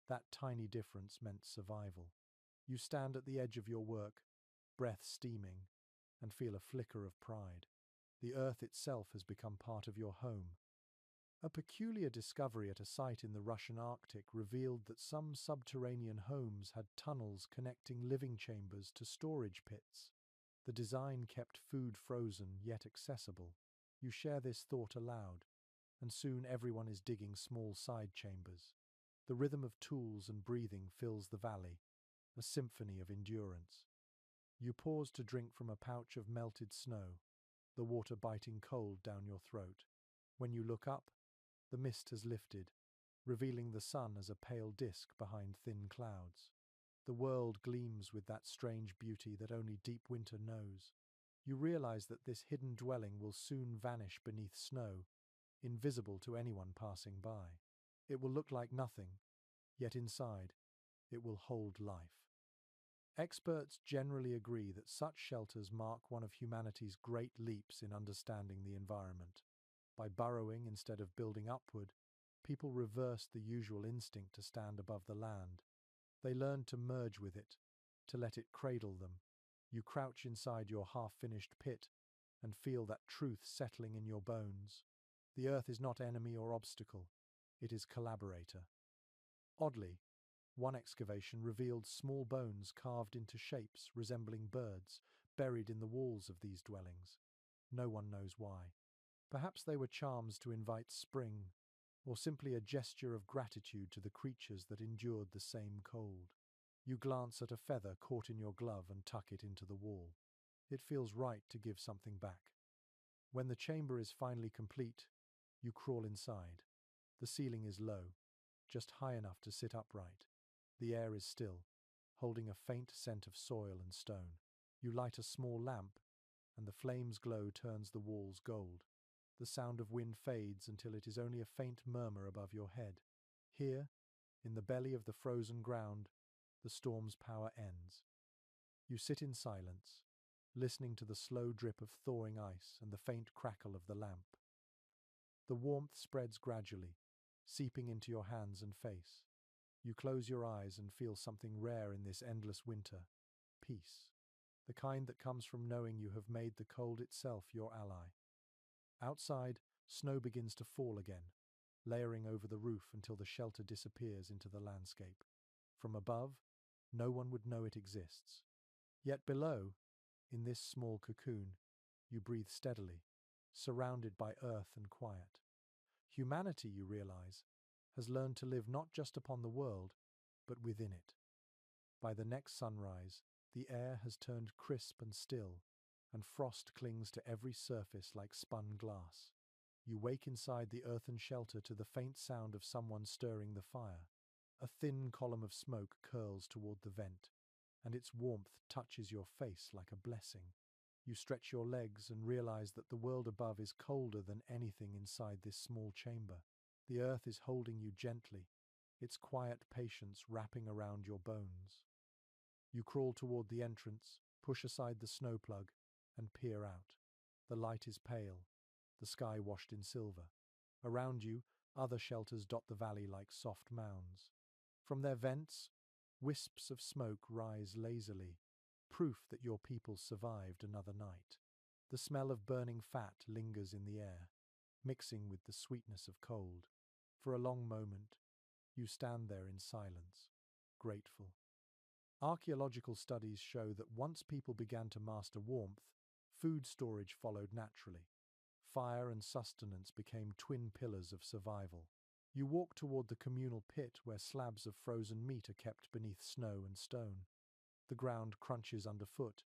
That tiny difference meant survival. You stand at the edge of your work, breath steaming, and feel a flicker of pride. The earth itself has become part of your home. A peculiar discovery at a site in the Russian Arctic revealed that some subterranean homes had tunnels connecting living chambers to storage pits. The design kept food frozen yet accessible. You share this thought aloud, and soon everyone is digging small side chambers. The rhythm of tools and breathing fills the valley, a symphony of endurance. You pause to drink from a pouch of melted snow, the water biting cold down your throat. When you look up, the mist has lifted, revealing the sun as a pale disk behind thin clouds. The world gleams with that strange beauty that only deep winter knows. You realize that this hidden dwelling will soon vanish beneath snow, invisible to anyone passing by. It will look like nothing, yet inside, it will hold life. Experts generally agree that such shelters mark one of humanity's great leaps in understanding the environment. By burrowing instead of building upward, people reversed the usual instinct to stand above the land. They learned to merge with it, to let it cradle them. You crouch inside your half-finished pit and feel that truth settling in your bones. The earth is not enemy or obstacle, it is collaborator. Oddly, one excavation revealed small bones carved into shapes resembling birds, buried in the walls of these dwellings. No one knows why. Perhaps they were charms to invite spring, or simply a gesture of gratitude to the creatures that endured the same cold. You glance at a feather caught in your glove and tuck it into the wall. It feels right to give something back. When the chamber is finally complete, you crawl inside. The ceiling is low, just high enough to sit upright. The air is still, holding a faint scent of soil and stone. You light a small lamp, and the flame's glow turns the walls gold. The sound of wind fades until it is only a faint murmur above your head. Here, in the belly of the frozen ground, the storm's power ends. You sit in silence, listening to the slow drip of thawing ice and the faint crackle of the lamp. The warmth spreads gradually, seeping into your hands and face. You close your eyes and feel something rare in this endless winter: peace. The kind that comes from knowing you have made the cold itself your ally. Outside, snow begins to fall again, layering over the roof until the shelter disappears into the landscape. From above, no one would know it exists. Yet below, in this small cocoon, you breathe steadily, surrounded by earth and quiet. Humanity, you realize, has learned to live not just upon the world, but within it. By the next sunrise, the air has turned crisp and still, and frost clings to every surface like spun glass. You wake inside the earthen shelter to the faint sound of someone stirring the fire. A thin column of smoke curls toward the vent, and its warmth touches your face like a blessing. You stretch your legs and realize that the world above is colder than anything inside this small chamber. The earth is holding you gently, its quiet patience wrapping around your bones. You crawl toward the entrance, push aside the snow plug, and peer out. The light is pale, the sky washed in silver. Around you, other shelters dot the valley like soft mounds. From their vents, wisps of smoke rise lazily, proof that your people survived another night. The smell of burning fat lingers in the air, mixing with the sweetness of cold. For a long moment, you stand there in silence, grateful. Archaeological studies show that once people began to master warmth, food storage followed naturally. Fire and sustenance became twin pillars of survival. You walk toward the communal pit where slabs of frozen meat are kept beneath snow and stone. The ground crunches underfoot,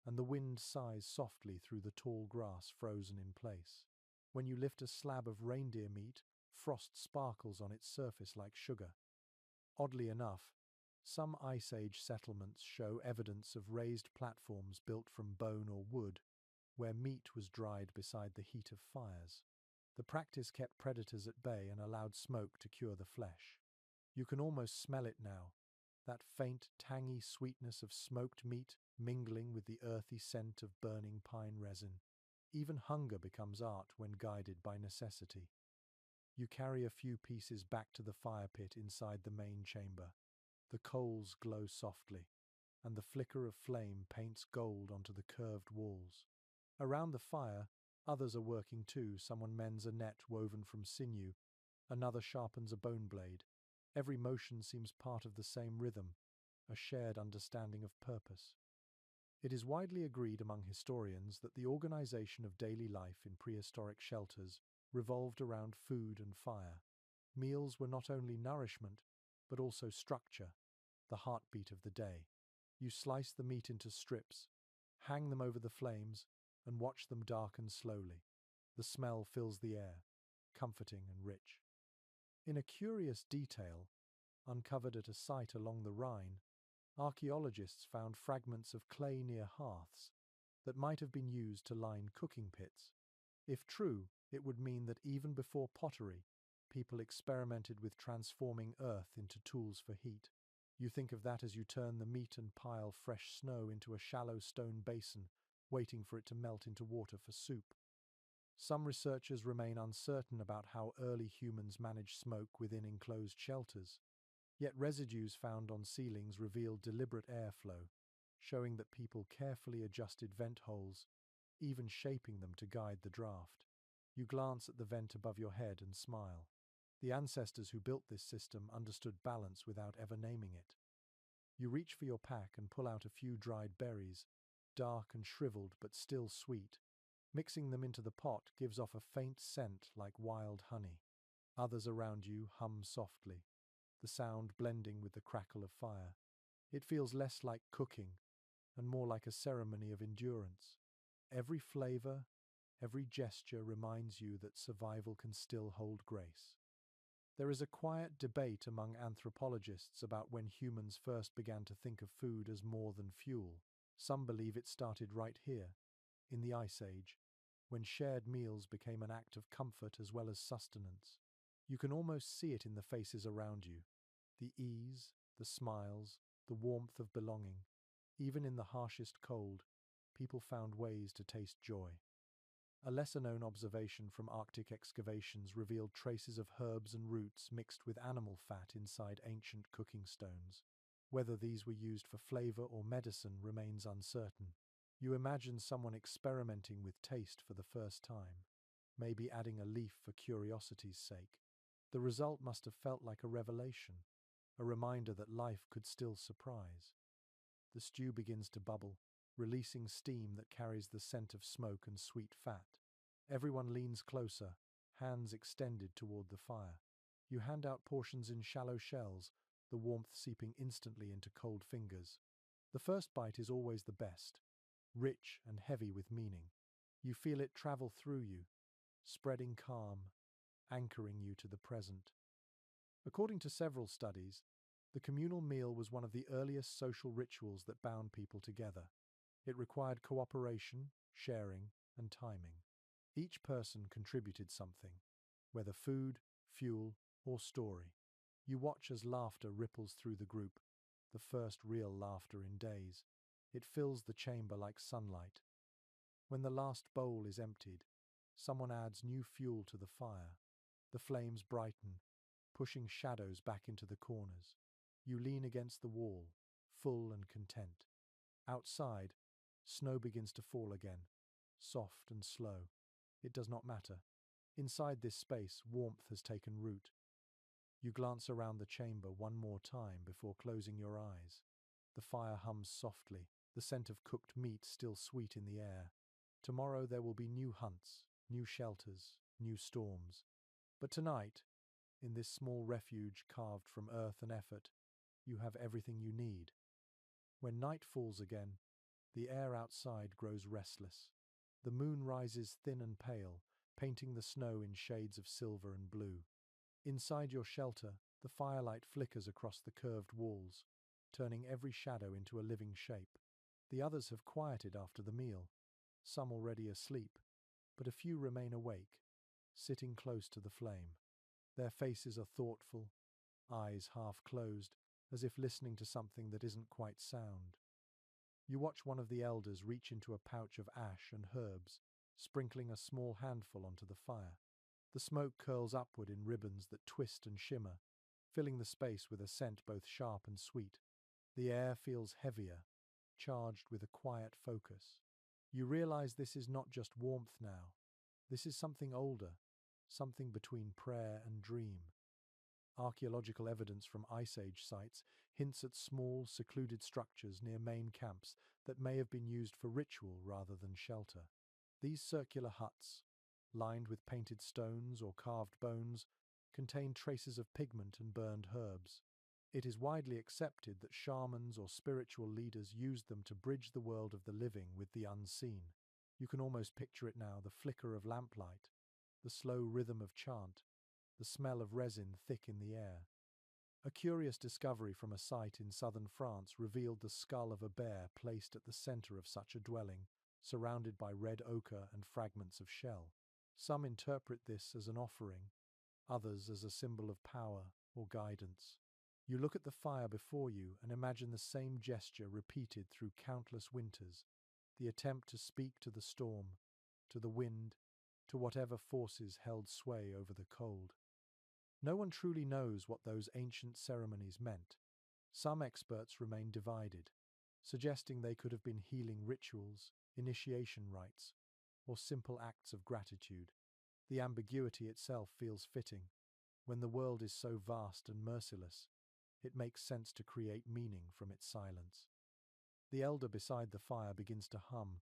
and the wind sighs softly through the tall grass frozen in place. When you lift a slab of reindeer meat, frost sparkles on its surface like sugar. Oddly enough, some Ice Age settlements show evidence of raised platforms built from bone or wood, where meat was dried beside the heat of fires. The practice kept predators at bay and allowed smoke to cure the flesh. You can almost smell it now, that faint, tangy sweetness of smoked meat mingling with the earthy scent of burning pine resin. Even hunger becomes art when guided by necessity. You carry a few pieces back to the fire pit inside the main chamber. The coals glow softly, and the flicker of flame paints gold onto the curved walls. Around the fire, others are working too. Someone mends a net woven from sinew, another sharpens a bone blade. Every motion seems part of the same rhythm, a shared understanding of purpose. It is widely agreed among historians that the organization of daily life in prehistoric shelters revolved around food and fire. Meals were not only nourishment, but also structure, the heartbeat of the day. You slice the meat into strips, hang them over the flames, and watch them darken slowly. The smell fills the air, comforting and rich. In a curious detail, uncovered at a site along the Rhine, archaeologists found fragments of clay near hearths that might have been used to line cooking pits. If true, it would mean that even before pottery, people experimented with transforming earth into tools for heat. You think of that as you turn the meat and pile fresh snow into a shallow stone basin, waiting for it to melt into water for soup. Some researchers remain uncertain about how early humans managed smoke within enclosed shelters, yet residues found on ceilings reveal deliberate airflow, showing that people carefully adjusted vent holes, even shaping them to guide the draft. You glance at the vent above your head and smile. The ancestors who built this system understood balance without ever naming it. You reach for your pack and pull out a few dried berries, dark and shriveled but still sweet. Mixing them into the pot gives off a faint scent like wild honey. Others around you hum softly, the sound blending with the crackle of fire. It feels less like cooking and more like a ceremony of endurance. Every flavor, every gesture reminds you that survival can still hold grace. There is a quiet debate among anthropologists about when humans first began to think of food as more than fuel. Some believe it started right here, in the Ice Age, when shared meals became an act of comfort as well as sustenance. You can almost see it in the faces around you, the ease, the smiles, the warmth of belonging. Even in the harshest cold, people found ways to taste joy. A lesser-known observation from Arctic excavations revealed traces of herbs and roots mixed with animal fat inside ancient cooking stones. Whether these were used for flavor or medicine remains uncertain. You imagine someone experimenting with taste for the first time, maybe adding a leaf for curiosity's sake. The result must have felt like a revelation, a reminder that life could still surprise. The stew begins to bubble, releasing steam that carries the scent of smoke and sweet fat. Everyone leans closer, hands extended toward the fire. You hand out portions in shallow shells, the warmth seeping instantly into cold fingers. The first bite is always the best, rich and heavy with meaning. You feel it travel through you, spreading calm, anchoring you to the present. According to several studies, the communal meal was one of the earliest social rituals that bound people together. It required cooperation, sharing, and timing. Each person contributed something, whether food, fuel, or story. You watch as laughter ripples through the group, the first real laughter in days. It fills the chamber like sunlight. When the last bowl is emptied, someone adds new fuel to the fire. The flames brighten, pushing shadows back into the corners. You lean against the wall, full and content. Outside, snow begins to fall again, soft and slow. It does not matter. Inside this space, warmth has taken root. You glance around the chamber one more time before closing your eyes. The fire hums softly, the scent of cooked meat still sweet in the air. Tomorrow there will be new hunts, new shelters, new storms. But tonight, in this small refuge carved from earth and effort, you have everything you need. When night falls again, the air outside grows restless. The moon rises thin and pale, painting the snow in shades of silver and blue. Inside your shelter, the firelight flickers across the curved walls, turning every shadow into a living shape. The others have quieted after the meal, some already asleep, but a few remain awake, sitting close to the flame. Their faces are thoughtful, eyes half closed, as if listening to something that isn't quite sound. You watch one of the elders reach into a pouch of ash and herbs, sprinkling a small handful onto the fire. The smoke curls upward in ribbons that twist and shimmer, filling the space with a scent both sharp and sweet. The air feels heavier, charged with a quiet focus. You realize this is not just warmth now. This is something older, something between prayer and dream. Archaeological evidence from Ice Age sites hints at small, secluded structures near main camps that may have been used for ritual rather than shelter. These circular huts, lined with painted stones or carved bones, contain traces of pigment and burned herbs. It is widely accepted that shamans or spiritual leaders used them to bridge the world of the living with the unseen. You can almost picture it now, the flicker of lamplight, the slow rhythm of chant, the smell of resin thick in the air. A curious discovery from a site in southern France revealed the skull of a bear placed at the center of such a dwelling, surrounded by red ochre and fragments of shell. Some interpret this as an offering, others as a symbol of power or guidance. You look at the fire before you and imagine the same gesture repeated through countless winters, the attempt to speak to the storm, to the wind, to whatever forces held sway over the cold. No one truly knows what those ancient ceremonies meant. Some experts remain divided, suggesting they could have been healing rituals, initiation rites, or simple acts of gratitude. The ambiguity itself feels fitting. When the world is so vast and merciless, it makes sense to create meaning from its silence. The elder beside the fire begins to hum,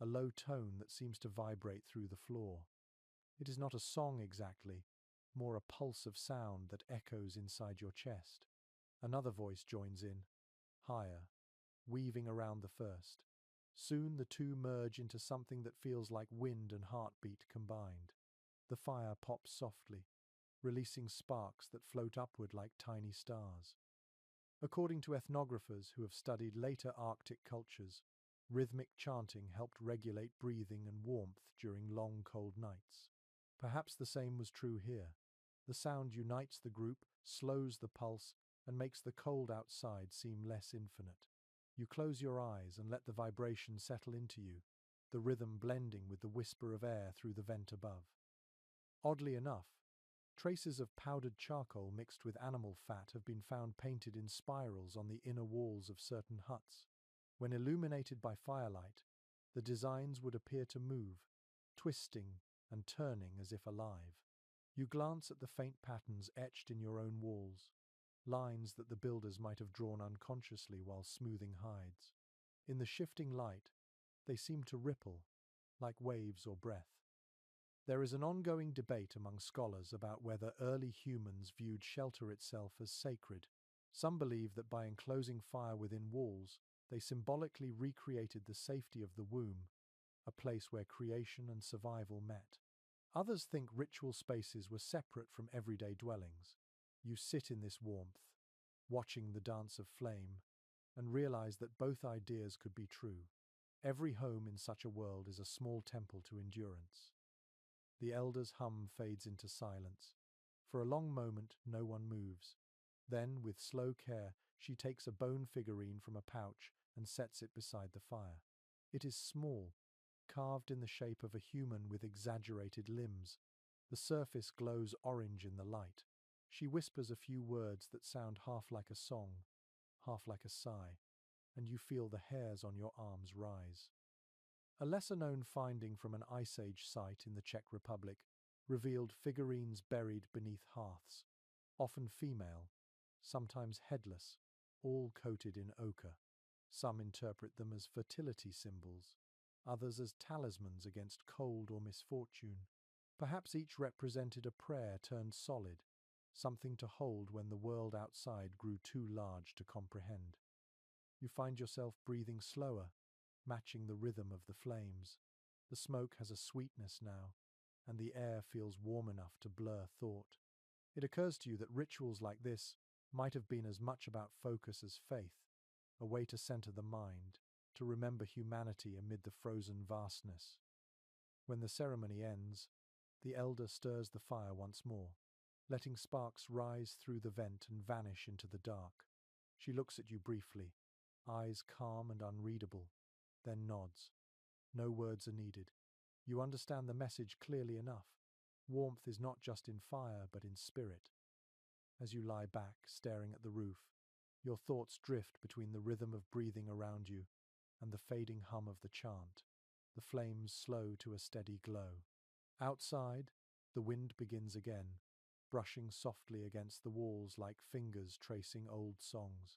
a low tone that seems to vibrate through the floor. It is not a song exactly, more a pulse of sound that echoes inside your chest. Another voice joins in, higher, weaving around the first. Soon the two merge into something that feels like wind and heartbeat combined. The fire pops softly, releasing sparks that float upward like tiny stars. According to ethnographers who have studied later Arctic cultures, rhythmic chanting helped regulate breathing and warmth during long, cold nights. Perhaps the same was true here. The sound unites the group, slows the pulse, and makes the cold outside seem less infinite. You close your eyes and let the vibration settle into you, the rhythm blending with the whisper of air through the vent above. Oddly enough, traces of powdered charcoal mixed with animal fat have been found painted in spirals on the inner walls of certain huts. When illuminated by firelight, the designs would appear to move, twisting and turning as if alive. You glance at the faint patterns etched in your own walls, lines that the builders might have drawn unconsciously while smoothing hides. In the shifting light, they seem to ripple, like waves or breath. There is an ongoing debate among scholars about whether early humans viewed shelter itself as sacred. Some believe that by enclosing fire within walls, they symbolically recreated the safety of the womb, a place where creation and survival met. Others think ritual spaces were separate from everyday dwellings. You sit in this warmth, watching the dance of flame, and realize that both ideas could be true. Every home in such a world is a small temple to endurance. The elder's hum fades into silence. For a long moment, no one moves. Then, with slow care, she takes a bone figurine from a pouch and sets it beside the fire. It is small, carved in the shape of a human with exaggerated limbs. The surface glows orange in the light. She whispers a few words that sound half like a song, half like a sigh, and you feel the hairs on your arms rise. A lesser-known finding from an Ice Age site in the Czech Republic revealed figurines buried beneath hearths, often female, sometimes headless, all coated in ochre. Some interpret them as fertility symbols, others as talismans against cold or misfortune. Perhaps each represented a prayer turned solid, something to hold when the world outside grew too large to comprehend. You find yourself breathing slower, matching the rhythm of the flames. The smoke has a sweetness now, and the air feels warm enough to blur thought. It occurs to you that rituals like this might have been as much about focus as faith, a way to center the mind, to remember humanity amid the frozen vastness. When the ceremony ends, the elder stirs the fire once more, letting sparks rise through the vent and vanish into the dark. She looks at you briefly, eyes calm and unreadable, then nods. No words are needed. You understand the message clearly enough. Warmth is not just in fire, but in spirit. As you lie back, staring at the roof, your thoughts drift between the rhythm of breathing around you and the fading hum of the chant. The flames slow to a steady glow. Outside, the wind begins again, brushing softly against the walls like fingers tracing old songs.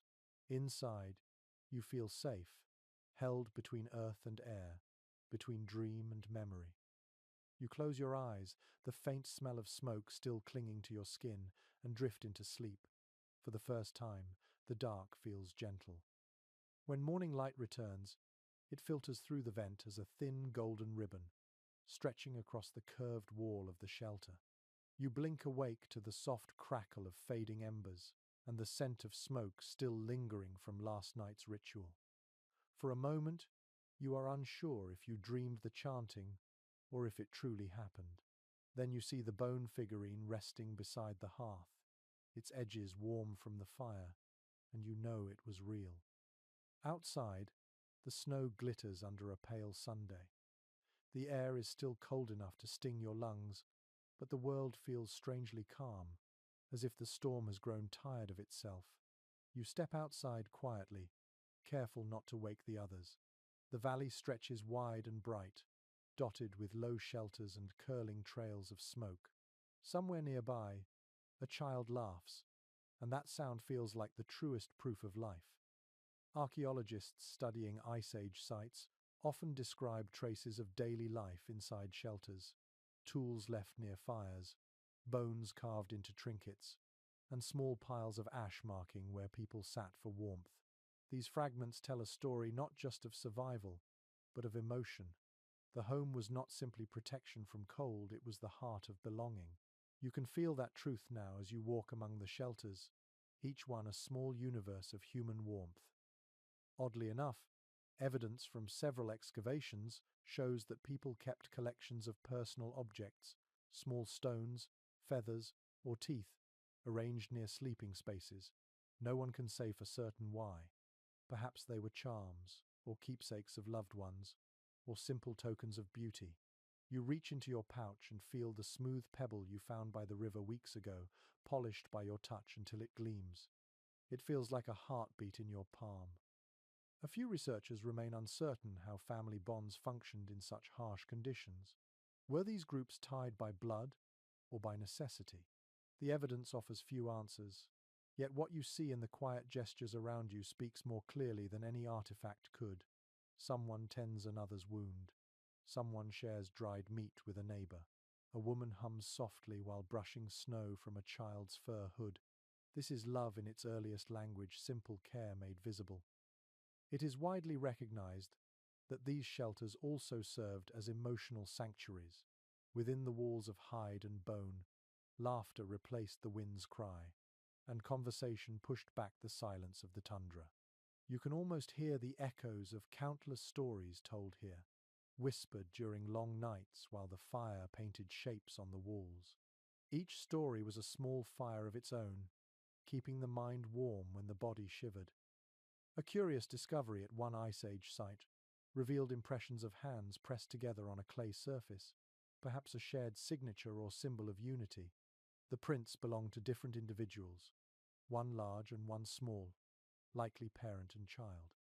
Inside, you feel safe, held between earth and air, between dream and memory. You close your eyes, the faint smell of smoke still clinging to your skin, and drift into sleep. For the first time, the dark feels gentle. When morning light returns, it filters through the vent as a thin golden ribbon, stretching across the curved wall of the shelter. You blink awake to the soft crackle of fading embers and the scent of smoke still lingering from last night's ritual. For a moment, you are unsure if you dreamed the chanting or if it truly happened. Then you see the bone figurine resting beside the hearth, its edges warm from the fire, and you know it was real. Outside, the snow glitters under a pale Sunday. The air is still cold enough to sting your lungs, but the world feels strangely calm, as if the storm has grown tired of itself. You step outside quietly, careful not to wake the others. The valley stretches wide and bright, dotted with low shelters and curling trails of smoke. Somewhere nearby, a child laughs, and that sound feels like the truest proof of life. Archaeologists studying Ice Age sites often describe traces of daily life inside shelters, tools left near fires, bones carved into trinkets, and small piles of ash marking where people sat for warmth. These fragments tell a story not just of survival, but of emotion. The home was not simply protection from cold, it was the heart of belonging. You can feel that truth now as you walk among the shelters, each one a small universe of human warmth. Oddly enough, evidence from several excavations shows that people kept collections of personal objects, small stones, feathers, or teeth, arranged near sleeping spaces. No one can say for certain why. Perhaps they were charms, or keepsakes of loved ones, or simple tokens of beauty. You reach into your pouch and feel the smooth pebble you found by the river weeks ago, polished by your touch until it gleams. It feels like a heartbeat in your palm. A few researchers remain uncertain how family bonds functioned in such harsh conditions. Were these groups tied by blood or by necessity? The evidence offers few answers, yet what you see in the quiet gestures around you speaks more clearly than any artifact could. Someone tends another's wound. Someone shares dried meat with a neighbor. A woman hums softly while brushing snow from a child's fur hood. This is love in its earliest language, simple care made visible. It is widely recognized that these shelters also served as emotional sanctuaries. Within the walls of hide and bone, laughter replaced the wind's cry, and conversation pushed back the silence of the tundra. You can almost hear the echoes of countless stories told here, whispered during long nights while the fire painted shapes on the walls. Each story was a small fire of its own, keeping the mind warm when the body shivered. A curious discovery at one Ice Age site revealed impressions of hands pressed together on a clay surface, perhaps a shared signature or symbol of unity. The prints belonged to different individuals, one large and one small, likely parent and child.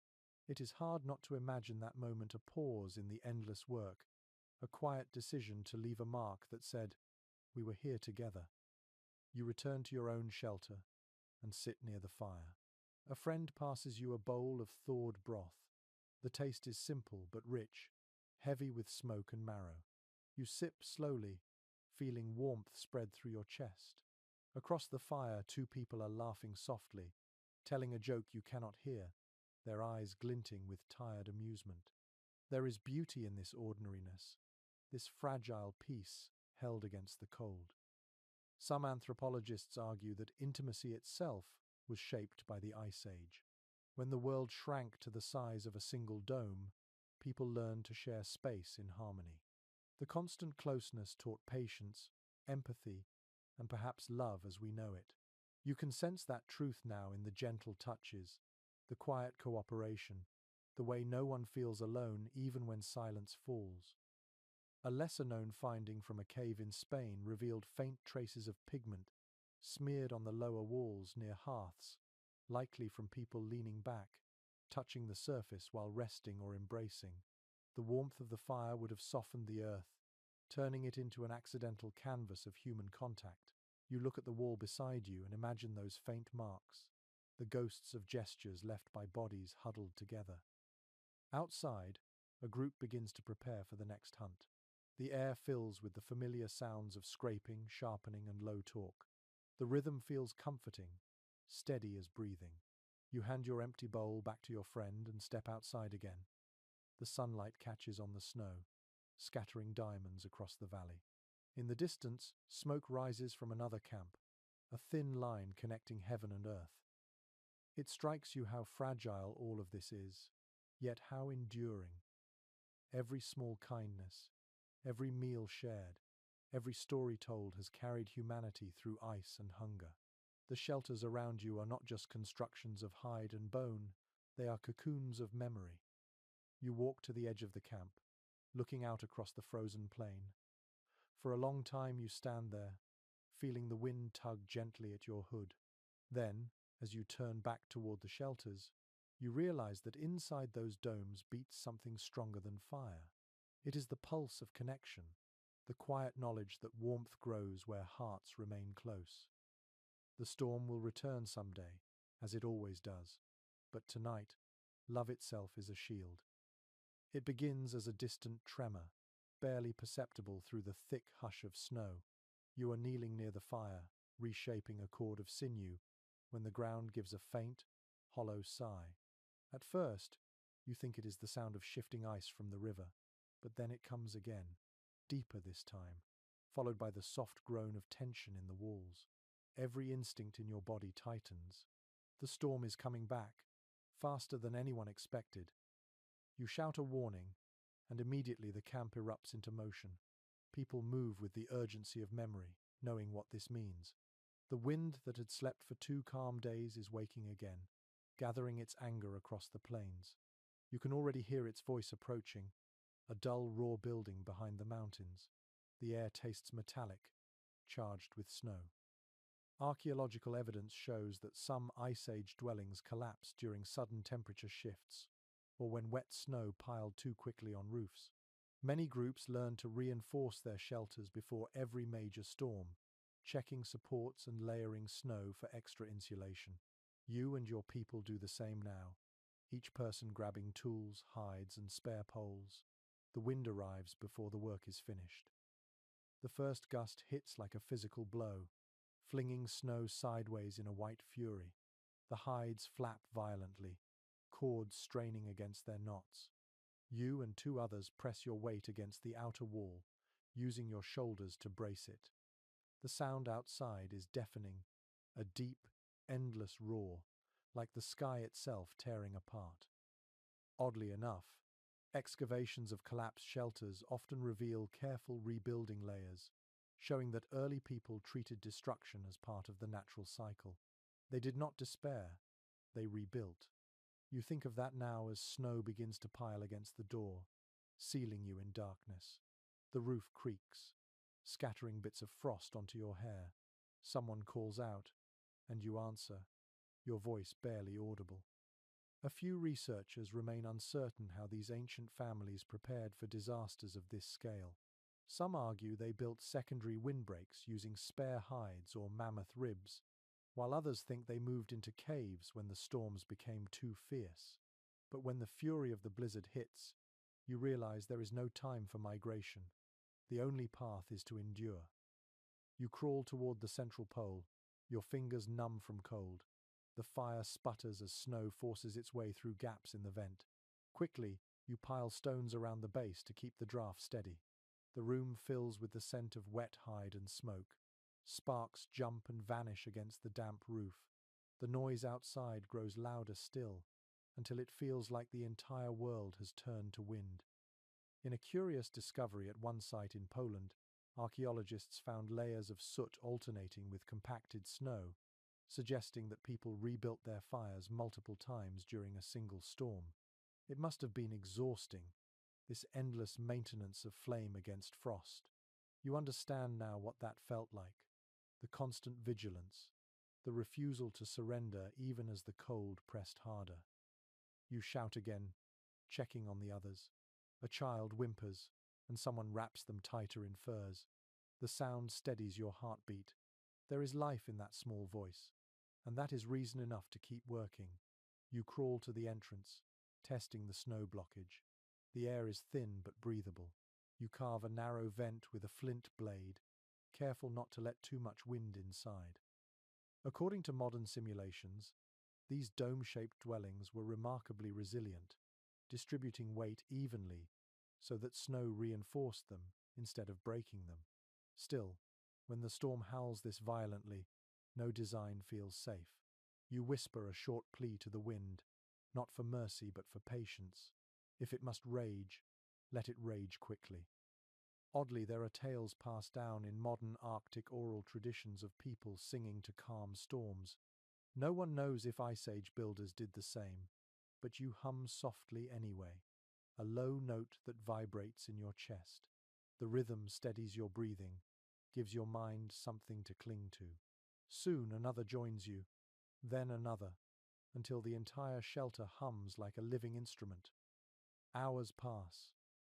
It is hard not to imagine that moment a pause in the endless work, a quiet decision to leave a mark that said, "We were here together." You return to your own shelter and sit near the fire. A friend passes you a bowl of thawed broth. The taste is simple but rich, heavy with smoke and marrow. You sip slowly, feeling warmth spread through your chest. Across the fire, two people are laughing softly, telling a joke you cannot hear, their eyes glinting with tired amusement. There is beauty in this ordinariness, this fragile peace held against the cold. Some anthropologists argue that intimacy itself was shaped by the Ice Age. When the world shrank to the size of a single dome, people learned to share space in harmony. The constant closeness taught patience, empathy, and perhaps love as we know it. You can sense that truth now in the gentle touches, the quiet cooperation, the way no one feels alone even when silence falls. A lesser-known finding from a cave in Spain revealed faint traces of pigment smeared on the lower walls near hearths, likely from people leaning back, touching the surface while resting or embracing. The warmth of the fire would have softened the earth, turning it into an accidental canvas of human contact. You look at the wall beside you and imagine those faint marks, the ghosts of gestures left by bodies huddled together. Outside, a group begins to prepare for the next hunt. The air fills with the familiar sounds of scraping, sharpening, and low talk. The rhythm feels comforting, steady as breathing. You hand your empty bowl back to your friend and step outside again. The sunlight catches on the snow, scattering diamonds across the valley. In the distance, smoke rises from another camp, a thin line connecting heaven and earth. It strikes you how fragile all of this is, yet how enduring. Every small kindness, every meal shared, every story told has carried humanity through ice and hunger. The shelters around you are not just constructions of hide and bone, they are cocoons of memory. You walk to the edge of the camp, looking out across the frozen plain. For a long time you stand there, feeling the wind tug gently at your hood. Then, as you turn back toward the shelters, you realize that inside those domes beats something stronger than fire. It is the pulse of connection, the quiet knowledge that warmth grows where hearts remain close. The storm will return someday, as it always does, but tonight, love itself is a shield. It begins as a distant tremor, barely perceptible through the thick hush of snow. You are kneeling near the fire, reshaping a cord of sinew, when the ground gives a faint, hollow sigh. At first, you think it is the sound of shifting ice from the river, but then it comes again, deeper this time, followed by the soft groan of tension in the walls. Every instinct in your body tightens. The storm is coming back, faster than anyone expected. You shout a warning, and immediately the camp erupts into motion. People move with the urgency of memory, knowing what this means. The wind that had slept for 2 calm days is waking again, gathering its anger across the plains. You can already hear its voice approaching, a dull, raw building behind the mountains. The air tastes metallic, charged with snow. Archaeological evidence shows that some Ice Age dwellings collapsed during sudden temperature shifts, or when wet snow piled too quickly on roofs. Many groups learned to reinforce their shelters before every major storm, checking supports and layering snow for extra insulation. You and your people do the same now, each person grabbing tools, hides, and spare poles. The wind arrives before the work is finished. The first gust hits like a physical blow, flinging snow sideways in a white fury. The hides flap violently, cords straining against their knots. You and 2 others press your weight against the outer wall, using your shoulders to brace it. The sound outside is deafening, a deep, endless roar, like the sky itself tearing apart. Oddly enough, excavations of collapsed shelters often reveal careful rebuilding layers, showing that early people treated destruction as part of the natural cycle. They did not despair, they rebuilt. You think of that now as snow begins to pile against the door, sealing you in darkness. The roof creaks, scattering bits of frost onto your hair. Someone calls out, and you answer, your voice barely audible. A few researchers remain uncertain how these ancient families prepared for disasters of this scale. Some argue they built secondary windbreaks using spare hides or mammoth ribs, while others think they moved into caves when the storms became too fierce. But when the fury of the blizzard hits, you realize there is no time for migration. The only path is to endure. You crawl toward the central pole, your fingers numb from cold. The fire sputters as snow forces its way through gaps in the vent. Quickly, you pile stones around the base to keep the draft steady. The room fills with the scent of wet hide and smoke. Sparks jump and vanish against the damp roof. The noise outside grows louder still, until it feels like the entire world has turned to wind. In a curious discovery at one site in Poland, archaeologists found layers of soot alternating with compacted snow, suggesting that people rebuilt their fires multiple times during a single storm. It must have been exhausting, this endless maintenance of flame against frost. You understand now what that felt like. The constant vigilance, the refusal to surrender even as the cold pressed harder. You shout again, checking on the others. A child whimpers, and someone wraps them tighter in furs. The sound steadies your heartbeat. There is life in that small voice, and that is reason enough to keep working. You crawl to the entrance, testing the snow blockage. The air is thin but breathable. You carve a narrow vent with a flint blade, careful not to let too much wind inside. According to modern simulations, these dome-shaped dwellings were remarkably resilient, distributing weight evenly so that snow reinforced them instead of breaking them. Still, when the storm howls this violently, no design feels safe. You whisper a short plea to the wind, not for mercy but for patience. If it must rage, let it rage quickly. Oddly, there are tales passed down in modern Arctic oral traditions of people singing to calm storms. No one knows if Ice Age builders did the same, but you hum softly anyway, a low note that vibrates in your chest. The rhythm steadies your breathing, gives your mind something to cling to. Soon another joins you, then another, until the entire shelter hums like a living instrument. Hours pass.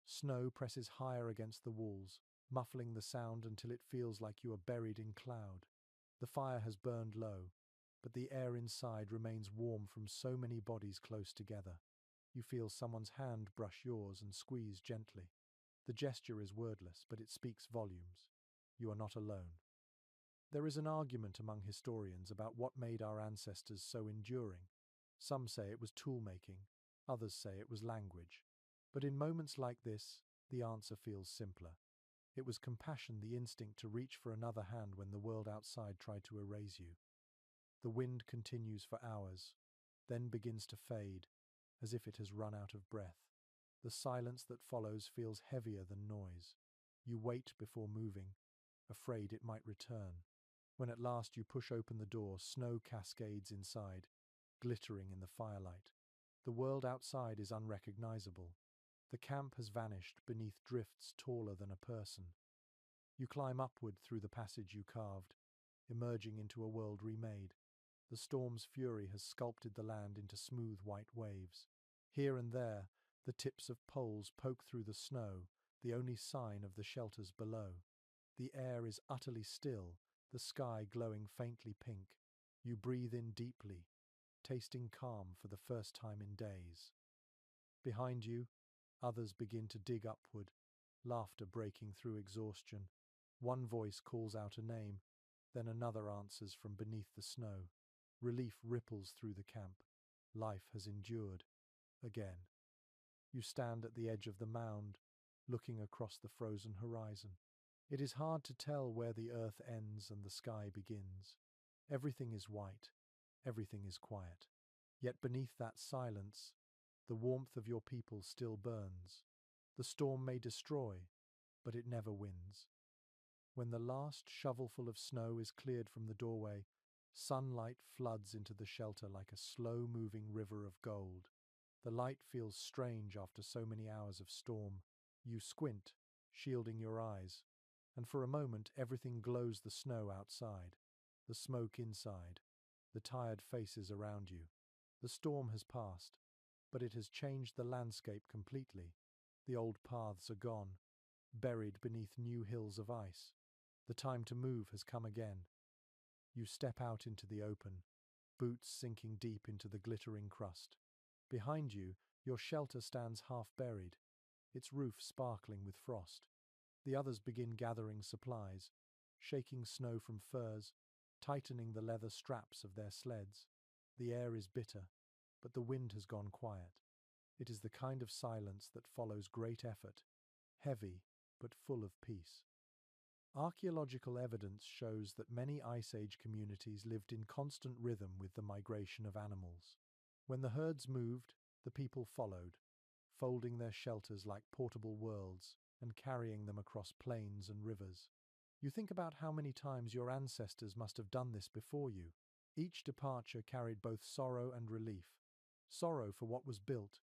Snow presses higher against the walls, muffling the sound until it feels like you are buried in cloud. The fire has burned low, but the air inside remains warm from so many bodies close together. You feel someone's hand brush yours and squeeze gently. The gesture is wordless, but it speaks volumes. You are not alone. There is an argument among historians about what made our ancestors so enduring. Some say it was tool-making, others say it was language. But in moments like this, the answer feels simpler. It was compassion, the instinct to reach for another hand when the world outside tried to erase you. The wind continues for hours, then begins to fade, as if it has run out of breath. The silence that follows feels heavier than noise. You wait before moving, afraid it might return. When at last you push open the door, snow cascades inside, glittering in the firelight. The world outside is unrecognizable. The camp has vanished beneath drifts taller than a person. You climb upward through the passage you carved, emerging into a world remade. The storm's fury has sculpted the land into smooth white waves. Here and there, the tips of poles poke through the snow, the only sign of the shelters below. The air is utterly still, the sky glowing faintly pink. You breathe in deeply, tasting calm for the first time in days. Behind you, others begin to dig upward, laughter breaking through exhaustion. One voice calls out a name, then another answers from beneath the snow. Relief ripples through the camp. Life has endured. Again. You stand at the edge of the mound, looking across the frozen horizon. It is hard to tell where the earth ends and the sky begins. Everything is white. Everything is quiet. Yet beneath that silence, the warmth of your people still burns. The storm may destroy, but it never wins. When the last shovelful of snow is cleared from the doorway, sunlight floods into the shelter like a slow-moving river of gold. The light feels strange after so many hours of storm. You squint, shielding your eyes, and for a moment everything glows: the snow outside, the smoke inside, the tired faces around you. The storm has passed, but it has changed the landscape completely. The old paths are gone, buried beneath new hills of ice. The time to move has come again. You step out into the open, boots sinking deep into the glittering crust. Behind you, your shelter stands half buried, its roof sparkling with frost. The others begin gathering supplies, shaking snow from furs, tightening the leather straps of their sleds. The air is bitter, but the wind has gone quiet. It is the kind of silence that follows great effort, heavy but full of peace. Archaeological evidence shows that many Ice Age communities lived in constant rhythm with the migration of animals. When the herds moved, the people followed, folding their shelters like portable worlds and carrying them across plains and rivers. You think about how many times your ancestors must have done this before you. Each departure carried both sorrow and relief. Sorrow for what was built,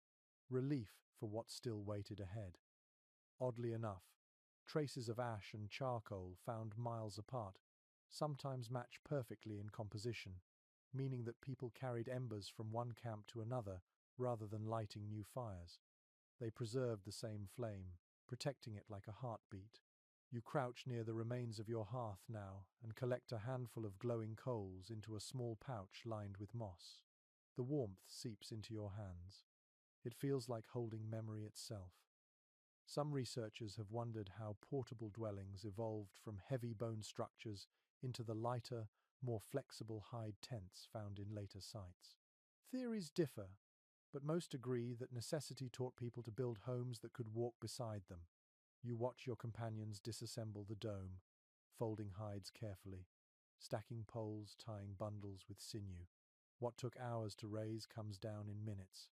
relief for what still waited ahead. Oddly enough, traces of ash and charcoal found miles apart sometimes match perfectly in composition, meaning that people carried embers from one camp to another rather than lighting new fires. They preserved the same flame, protecting it like a heartbeat. You crouch near the remains of your hearth now and collect a handful of glowing coals into a small pouch lined with moss. The warmth seeps into your hands. It feels like holding memory itself. Some researchers have wondered how portable dwellings evolved from heavy bone structures into the lighter, more flexible hide tents found in later sites. Theories differ, but most agree that necessity taught people to build homes that could walk beside them. You watch your companions disassemble the dome, folding hides carefully, stacking poles, tying bundles with sinew. What took hours to raise comes down in minutes.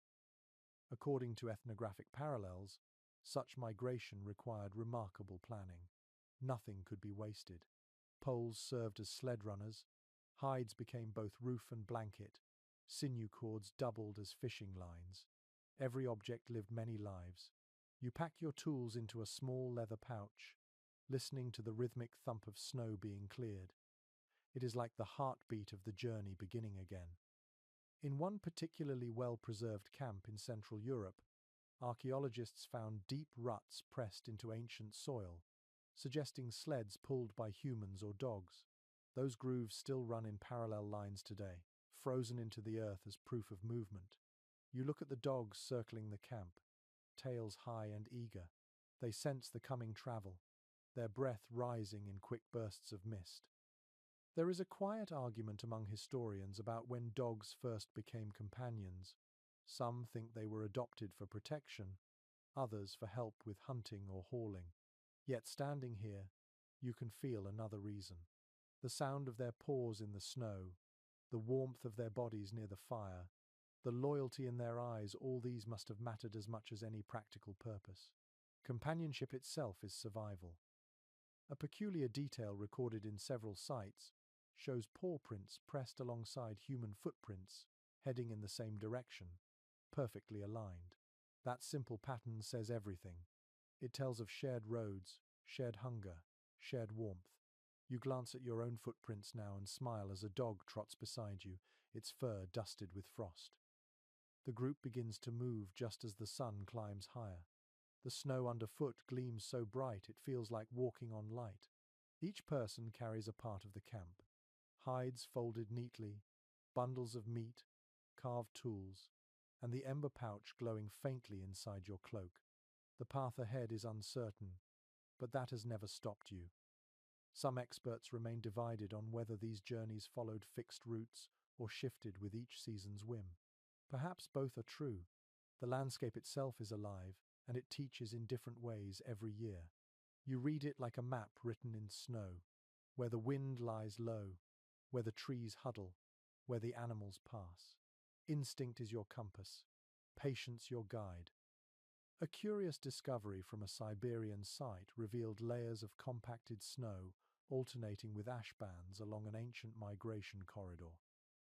According to ethnographic parallels, such migration required remarkable planning. Nothing could be wasted. Poles served as sled runners, hides became both roof and blanket, sinew cords doubled as fishing lines. Every object lived many lives. You pack your tools into a small leather pouch, listening to the rhythmic thump of snow being cleared. It is like the heartbeat of the journey beginning again. In one particularly well-preserved camp in Central Europe, archaeologists found deep ruts pressed into ancient soil, suggesting sleds pulled by humans or dogs. Those grooves still run in parallel lines today, frozen into the earth as proof of movement. You look at the dogs circling the camp, tails high and eager. They sense the coming travel, their breath rising in quick bursts of mist. There is a quiet argument among historians about when dogs first became companions. Some think they were adopted for protection, others for help with hunting or hauling. Yet standing here, you can feel another reason. The sound of their paws in the snow, the warmth of their bodies near the fire, the loyalty in their eyes, all these must have mattered as much as any practical purpose. Companionship itself is survival. A peculiar detail recorded in several sites shows paw prints pressed alongside human footprints, heading in the same direction, perfectly aligned. That simple pattern says everything. It tells of shared roads, shared hunger, shared warmth. You glance at your own footprints now and smile as a dog trots beside you, its fur dusted with frost. The group begins to move just as the sun climbs higher. The snow underfoot gleams so bright it feels like walking on light. Each person carries a part of the camp. Hides folded neatly, bundles of meat, carved tools, and the ember pouch glowing faintly inside your cloak. The path ahead is uncertain, but that has never stopped you. Some experts remain divided on whether these journeys followed fixed routes or shifted with each season's whim. Perhaps both are true. The landscape itself is alive, and it teaches in different ways every year. You read it like a map written in snow, where the wind lies low, where the trees huddle, where the animals pass. Instinct is your compass, patience your guide. A curious discovery from a Siberian site revealed layers of compacted snow alternating with ash bands along an ancient migration corridor.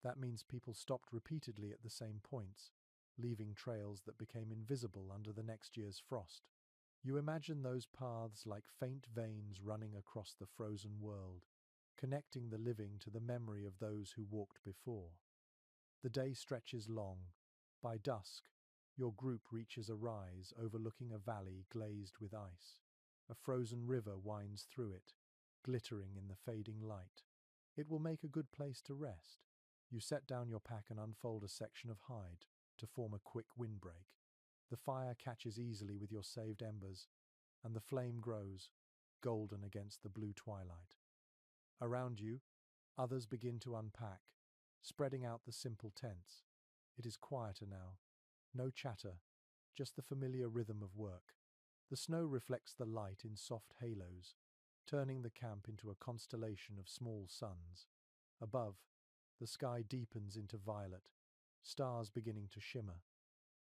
That means people stopped repeatedly at the same points, leaving trails that became invisible under the next year's frost. You imagine those paths like faint veins running across the frozen world, connecting the living to the memory of those who walked before. The day stretches long. By dusk, your group reaches a rise overlooking a valley glazed with ice. A frozen river winds through it, glittering in the fading light. It will make a good place to rest. You set down your pack and unfold a section of hide to form a quick windbreak. The fire catches easily with your saved embers, and the flame grows, golden against the blue twilight. Around you, others begin to unpack, spreading out the simple tents. It is quieter now. No chatter, just the familiar rhythm of work. The snow reflects the light in soft halos, turning the camp into a constellation of small suns. Above, the sky deepens into violet, stars beginning to shimmer.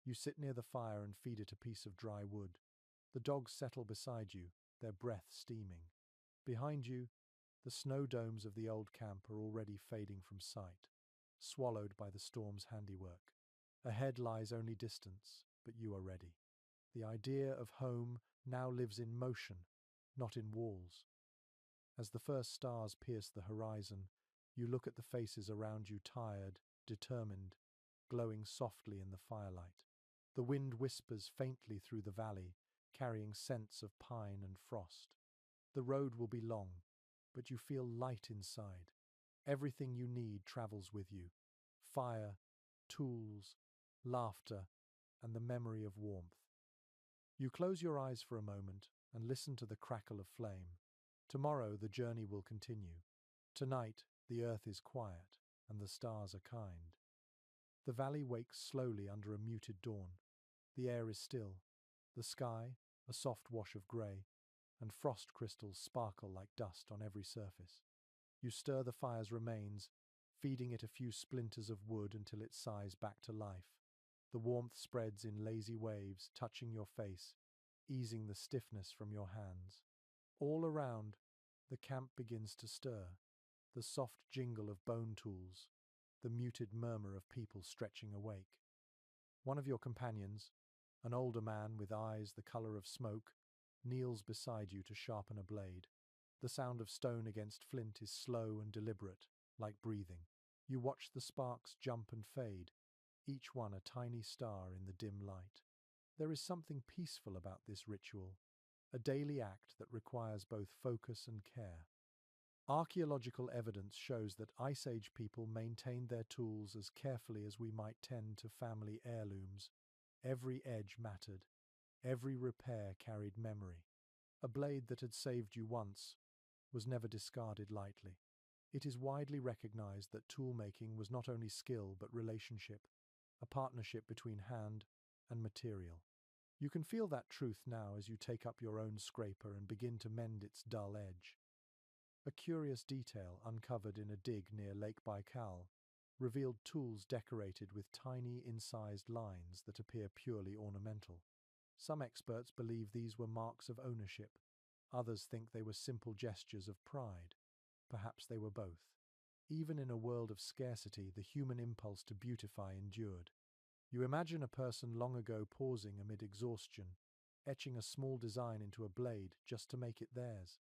You sit near the fire and feed it a piece of dry wood. The dogs settle beside you, their breath steaming. Behind you, the snow domes of the old camp are already fading from sight, swallowed by the storm's handiwork. Ahead lies only distance, but you are ready. The idea of home now lives in motion, not in walls. As the first stars pierce the horizon, you look at the faces around you, tired, determined, glowing softly in the firelight. The wind whispers faintly through the valley, carrying scents of pine and frost. The road will be long, but you feel light inside. Everything you need travels with you: fire, tools, laughter, and the memory of warmth. You close your eyes for a moment and listen to the crackle of flame. Tomorrow the journey will continue. Tonight the earth is quiet and the stars are kind. The valley wakes slowly under a muted dawn. The air is still. The sky, a soft wash of grey, and frost crystals sparkle like dust on every surface. You stir the fire's remains, feeding it a few splinters of wood until it sighs back to life. The warmth spreads in lazy waves, touching your face, easing the stiffness from your hands. All around, the camp begins to stir. The soft jingle of bone tools, the muted murmur of people stretching awake. One of your companions, an older man with eyes the color of smoke, kneels beside you to sharpen a blade. The sound of stone against flint is slow and deliberate, like breathing. You watch the sparks jump and fade, each one a tiny star in the dim light. There is something peaceful about this ritual, a daily act that requires both focus and care. Archaeological evidence shows that Ice Age people maintained their tools as carefully as we might tend to family heirlooms. Every edge mattered, every repair carried memory. A blade that had saved you once was never discarded lightly. It is widely recognized that tool-making was not only skill but relationship, a partnership between hand and material. You can feel that truth now as you take up your own scraper and begin to mend its dull edge. A curious detail uncovered in a dig near Lake Baikal revealed tools decorated with tiny incised lines that appear purely ornamental. Some experts believe these were marks of ownership. Others think they were simple gestures of pride. Perhaps they were both. Even in a world of scarcity, the human impulse to beautify endured. You imagine a person long ago pausing amid exhaustion, etching a small design into a blade just to make it theirs.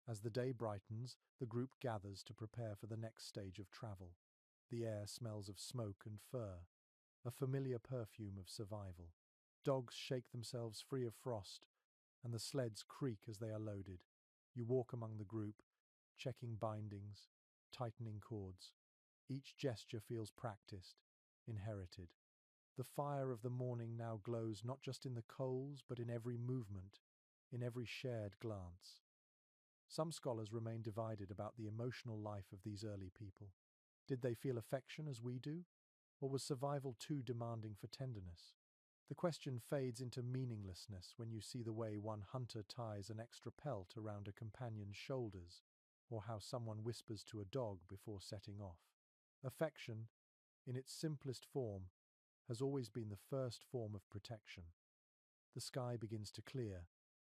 As the day brightens, the group gathers to prepare for the next stage of travel. The air smells of smoke and fur, a familiar perfume of survival. Dogs shake themselves free of frost, and the sleds creak as they are loaded. You walk among the group, checking bindings, tightening cords. Each gesture feels practiced, inherited. The fire of the morning now glows not just in the coals, but in every movement, in every shared glance. Some scholars remain divided about the emotional life of these early people. Did they feel affection as we do, or was survival too demanding for tenderness? The question fades into meaninglessness when you see the way one hunter ties an extra pelt around a companion's shoulders, or how someone whispers to a dog before setting off. Affection, in its simplest form, has always been the first form of protection. The sky begins to clear,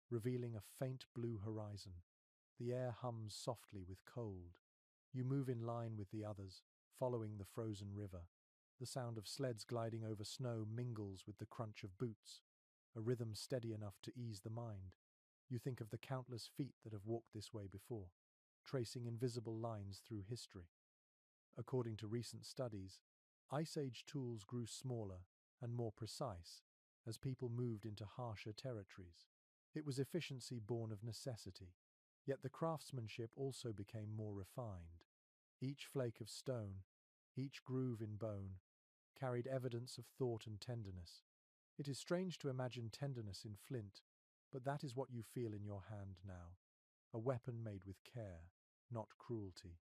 revealing a faint blue horizon. The air hums softly with cold. You move in line with the others, following the frozen river. The sound of sleds gliding over snow mingles with the crunch of boots, a rhythm steady enough to ease the mind. You think of the countless feet that have walked this way before, tracing invisible lines through history. According to recent studies, Ice Age tools grew smaller and more precise as people moved into harsher territories. It was efficiency born of necessity. Yet the craftsmanship also became more refined. Each flake of stone, each groove in bone, carried evidence of thought and tenderness. It is strange to imagine tenderness in flint, but that is what you feel in your hand now. A weapon made with care, not cruelty.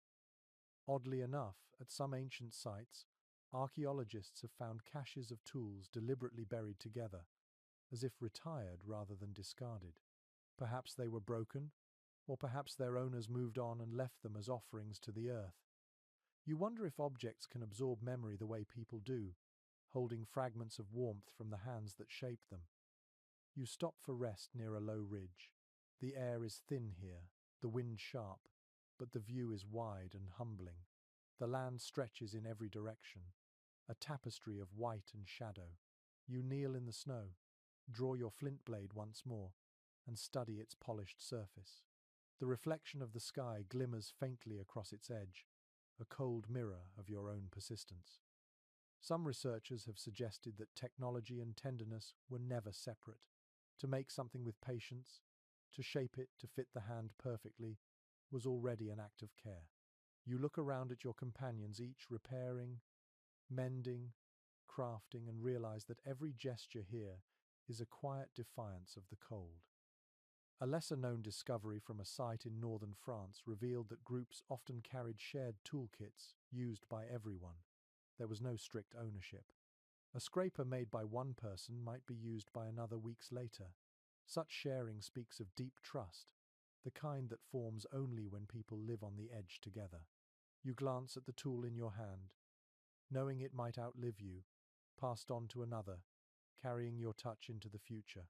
Oddly enough, at some ancient sites, archaeologists have found caches of tools deliberately buried together, as if retired rather than discarded. Perhaps they were broken, or perhaps their owners moved on and left them as offerings to the earth. You wonder if objects can absorb memory the way people do, holding fragments of warmth from the hands that shaped them. You stop for rest near a low ridge. The air is thin here, the wind sharp, but the view is wide and humbling. The land stretches in every direction, a tapestry of white and shadow. You kneel in the snow, draw your flint blade once more, and study its polished surface. The reflection of the sky glimmers faintly across its edge, a cold mirror of your own persistence. Some researchers have suggested that technology and tenderness were never separate. To make something with patience, to shape it to fit the hand perfectly, was already an act of care. You look around at your companions, each repairing, mending, crafting, and realize that every gesture here is a quiet defiance of the cold. A lesser-known discovery from a site in northern France revealed that groups often carried shared toolkits used by everyone. There was no strict ownership. A scraper made by one person might be used by another weeks later. Such sharing speaks of deep trust, the kind that forms only when people live on the edge together. You glance at the tool in your hand, knowing it might outlive you, passed on to another, carrying your touch into the future.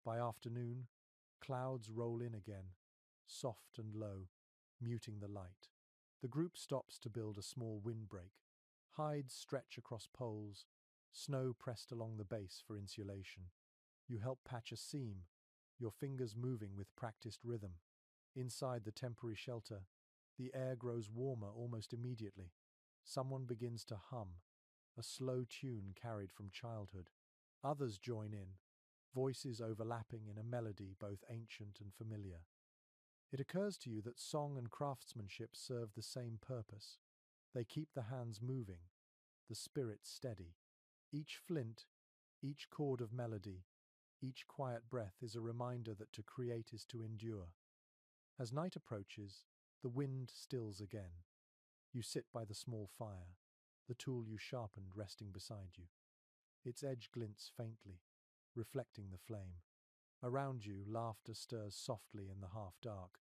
By afternoon, clouds roll in again, soft and low, muting the light. The group stops to build a small windbreak. Hides stretch across poles, snow pressed along the base for insulation. You help patch a seam, your fingers moving with practiced rhythm. Inside the temporary shelter, the air grows warmer almost immediately. Someone begins to hum, a slow tune carried from childhood. Others join in, voices overlapping in a melody both ancient and familiar. It occurs to you that song and craftsmanship serve the same purpose. They keep the hands moving, the spirit steady. Each flint, each chord of melody, each quiet breath is a reminder that to create is to endure. As night approaches, the wind stills again. You sit by the small fire, the tool you sharpened resting beside you. Its edge glints faintly, reflecting the flame. Around you, laughter stirs softly in the half-dark.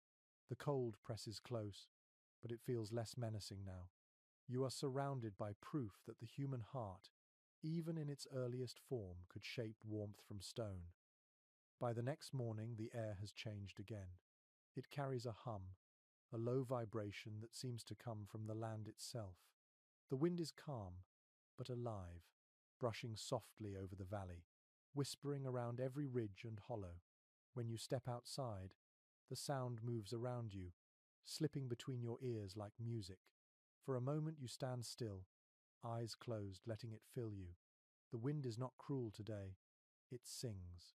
The cold presses close, but it feels less menacing now. You are surrounded by proof that the human heart, even in its earliest form, could shape warmth from stone. By the next morning, the air has changed again. It carries a hum, a low vibration that seems to come from the land itself. The wind is calm, but alive, brushing softly over the valley, whispering around every ridge and hollow. When you step outside, the sound moves around you, slipping between your ears like music. For a moment you stand still, eyes closed, letting it fill you. The wind is not cruel today, it sings.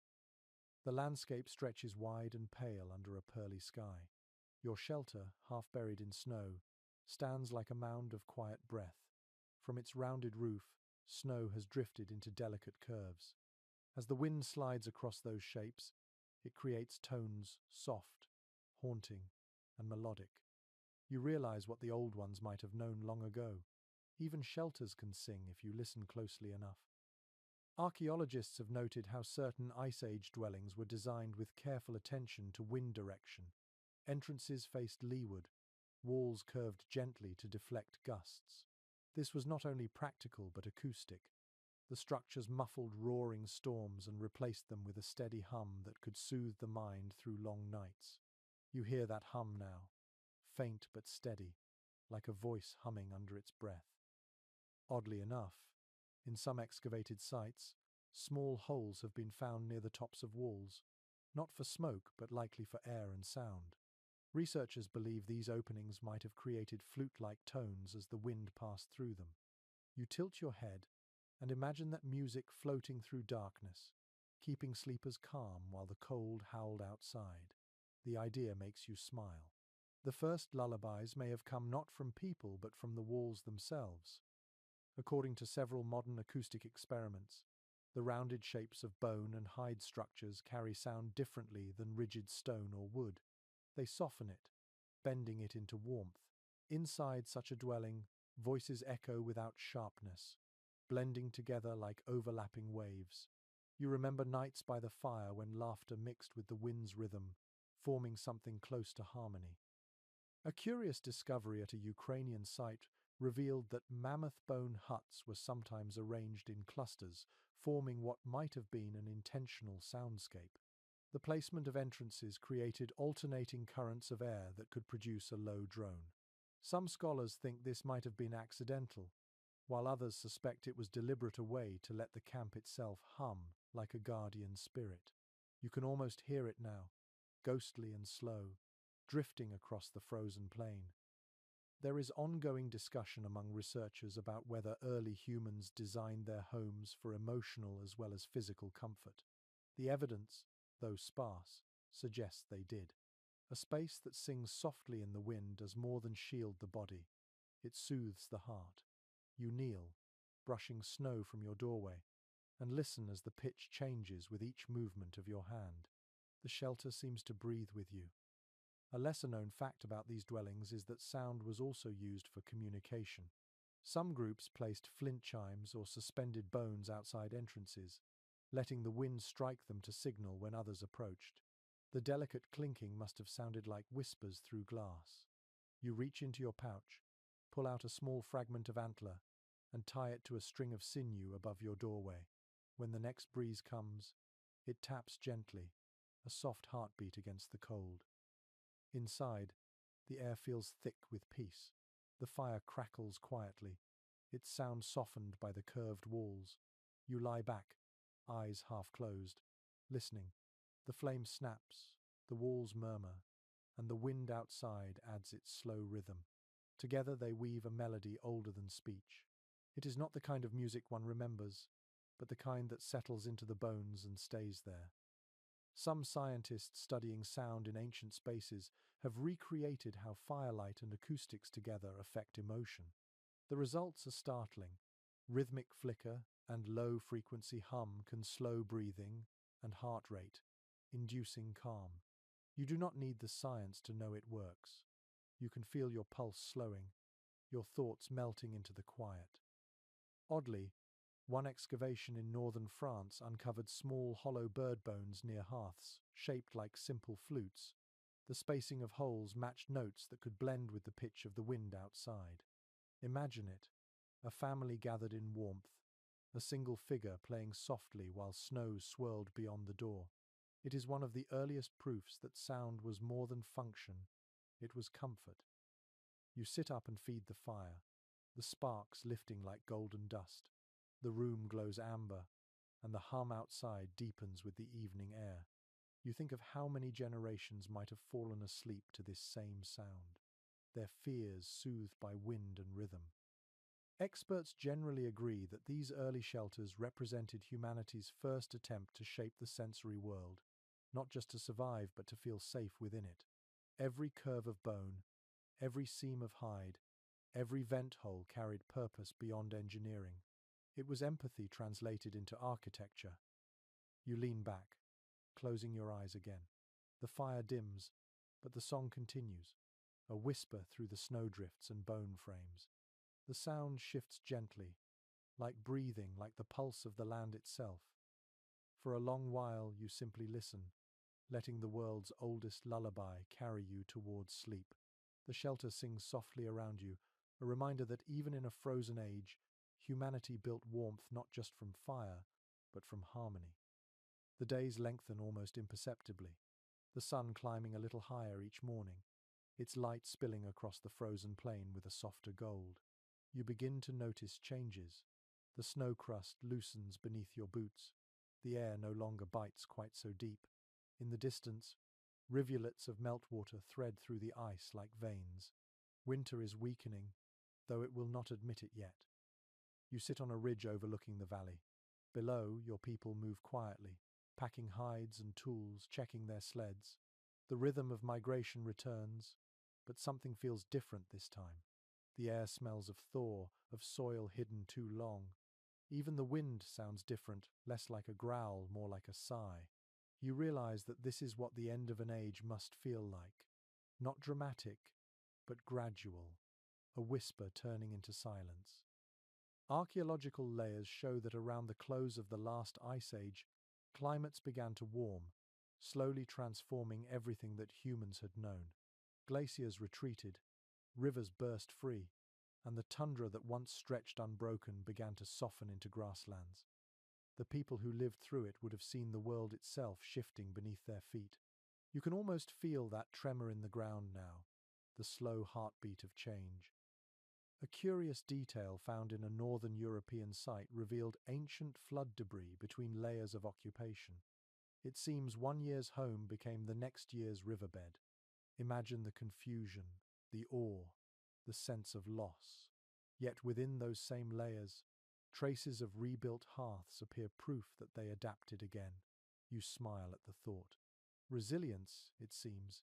The landscape stretches wide and pale under a pearly sky. Your shelter, half buried in snow, stands like a mound of quiet breath. From its rounded roof, snow has drifted into delicate curves. As the wind slides across those shapes, it creates tones soft, haunting, and melodic. You realize what the old ones might have known long ago. Even shelters can sing if you listen closely enough. Archaeologists have noted how certain Ice Age dwellings were designed with careful attention to wind direction. Entrances faced leeward, walls curved gently to deflect gusts. This was not only practical but acoustic. The structures muffled roaring storms and replaced them with a steady hum that could soothe the mind through long nights. You hear that hum now, faint but steady, like a voice humming under its breath. Oddly enough, in some excavated sites, small holes have been found near the tops of walls, not for smoke but likely for air and sound. Researchers believe these openings might have created flute-like tones as the wind passed through them. You tilt your head and imagine that music floating through darkness, keeping sleepers calm while the cold howled outside. The idea makes you smile. The first lullabies may have come not from people but from the walls themselves. According to several modern acoustic experiments, the rounded shapes of bone and hide structures carry sound differently than rigid stone or wood. They soften it, bending it into warmth. Inside such a dwelling, voices echo without sharpness, blending together like overlapping waves. You remember nights by the fire when laughter mixed with the wind's rhythm, forming something close to harmony. A curious discovery at a Ukrainian site revealed that mammoth bone huts were sometimes arranged in clusters, forming what might have been an intentional soundscape. The placement of entrances created alternating currents of air that could produce a low drone. Some scholars think this might have been accidental, while others suspect it was deliberate, a way to let the camp itself hum like a guardian spirit. You can almost hear it now, ghostly and slow, drifting across the frozen plain. There is ongoing discussion among researchers about whether early humans designed their homes for emotional as well as physical comfort. The evidence, though sparse, suggests they did. A space that sings softly in the wind does more than shield the body. It soothes the heart. You kneel, brushing snow from your doorway, and listen as the pitch changes with each movement of your hand. The shelter seems to breathe with you. A lesser-known fact about these dwellings is that sound was also used for communication. Some groups placed flint chimes or suspended bones outside entrances, letting the wind strike them to signal when others approached. The delicate clinking must have sounded like whispers through glass. You reach into your pouch, pull out a small fragment of antler, and tie it to a string of sinew above your doorway. When the next breeze comes, it taps gently, a soft heartbeat against the cold. Inside, the air feels thick with peace. The fire crackles quietly, its sound softened by the curved walls. You lie back, eyes half closed, listening. The flame snaps, the walls murmur, and the wind outside adds its slow rhythm. Together they weave a melody older than speech. It is not the kind of music one remembers, but the kind that settles into the bones and stays there. Some scientists studying sound in ancient spaces have recreated how firelight and acoustics together affect emotion. The results are startling. Rhythmic flicker and low-frequency hum can slow breathing and heart rate, inducing calm. You do not need the science to know it works. You can feel your pulse slowing, your thoughts melting into the quiet. Oddly, one excavation in northern France uncovered small hollow bird bones near hearths, shaped like simple flutes. The spacing of holes matched notes that could blend with the pitch of the wind outside. Imagine it, a family gathered in warmth, a single figure playing softly while snow swirled beyond the door. It is one of the earliest proofs that sound was more than function, it was comfort. You sit up and feed the fire, the sparks lifting like golden dust. The room glows amber, and the hum outside deepens with the evening air. You think of how many generations might have fallen asleep to this same sound, their fears soothed by wind and rhythm. Experts generally agree that these early shelters represented humanity's first attempt to shape the sensory world, not just to survive but to feel safe within it. Every curve of bone, every seam of hide, every vent hole carried purpose beyond engineering. It was empathy translated into architecture. You lean back, closing your eyes again. The fire dims, but the song continues, a whisper through the snowdrifts and bone frames. The sound shifts gently, like breathing, like the pulse of the land itself. For a long while you simply listen, letting the world's oldest lullaby carry you towards sleep. The shelter sings softly around you, a reminder that even in a frozen age, humanity built warmth not just from fire, but from harmony. The days lengthen almost imperceptibly, the sun climbing a little higher each morning, its light spilling across the frozen plain with a softer gold. You begin to notice changes. The snow crust loosens beneath your boots. The air no longer bites quite so deep. In the distance, rivulets of meltwater thread through the ice like veins. Winter is weakening, though it will not admit it yet. You sit on a ridge overlooking the valley. Below, your people move quietly, packing hides and tools, checking their sleds. The rhythm of migration returns, but something feels different this time. The air smells of thaw, of soil hidden too long. Even the wind sounds different, less like a growl, more like a sigh. You realize that this is what the end of an age must feel like. Not dramatic, but gradual, a whisper turning into silence. Archaeological layers show that around the close of the last ice age, climates began to warm, slowly transforming everything that humans had known. Glaciers retreated, rivers burst free, and the tundra that once stretched unbroken began to soften into grasslands. The people who lived through it would have seen the world itself shifting beneath their feet. You can almost feel that tremor in the ground now, the slow heartbeat of change. A curious detail found in a northern European site revealed ancient flood debris between layers of occupation. It seems one year's home became the next year's riverbed. Imagine the confusion, the awe, the sense of loss. Yet within those same layers, traces of rebuilt hearths appear proof that they adapted again. You smile at the thought. Resilience, it seems,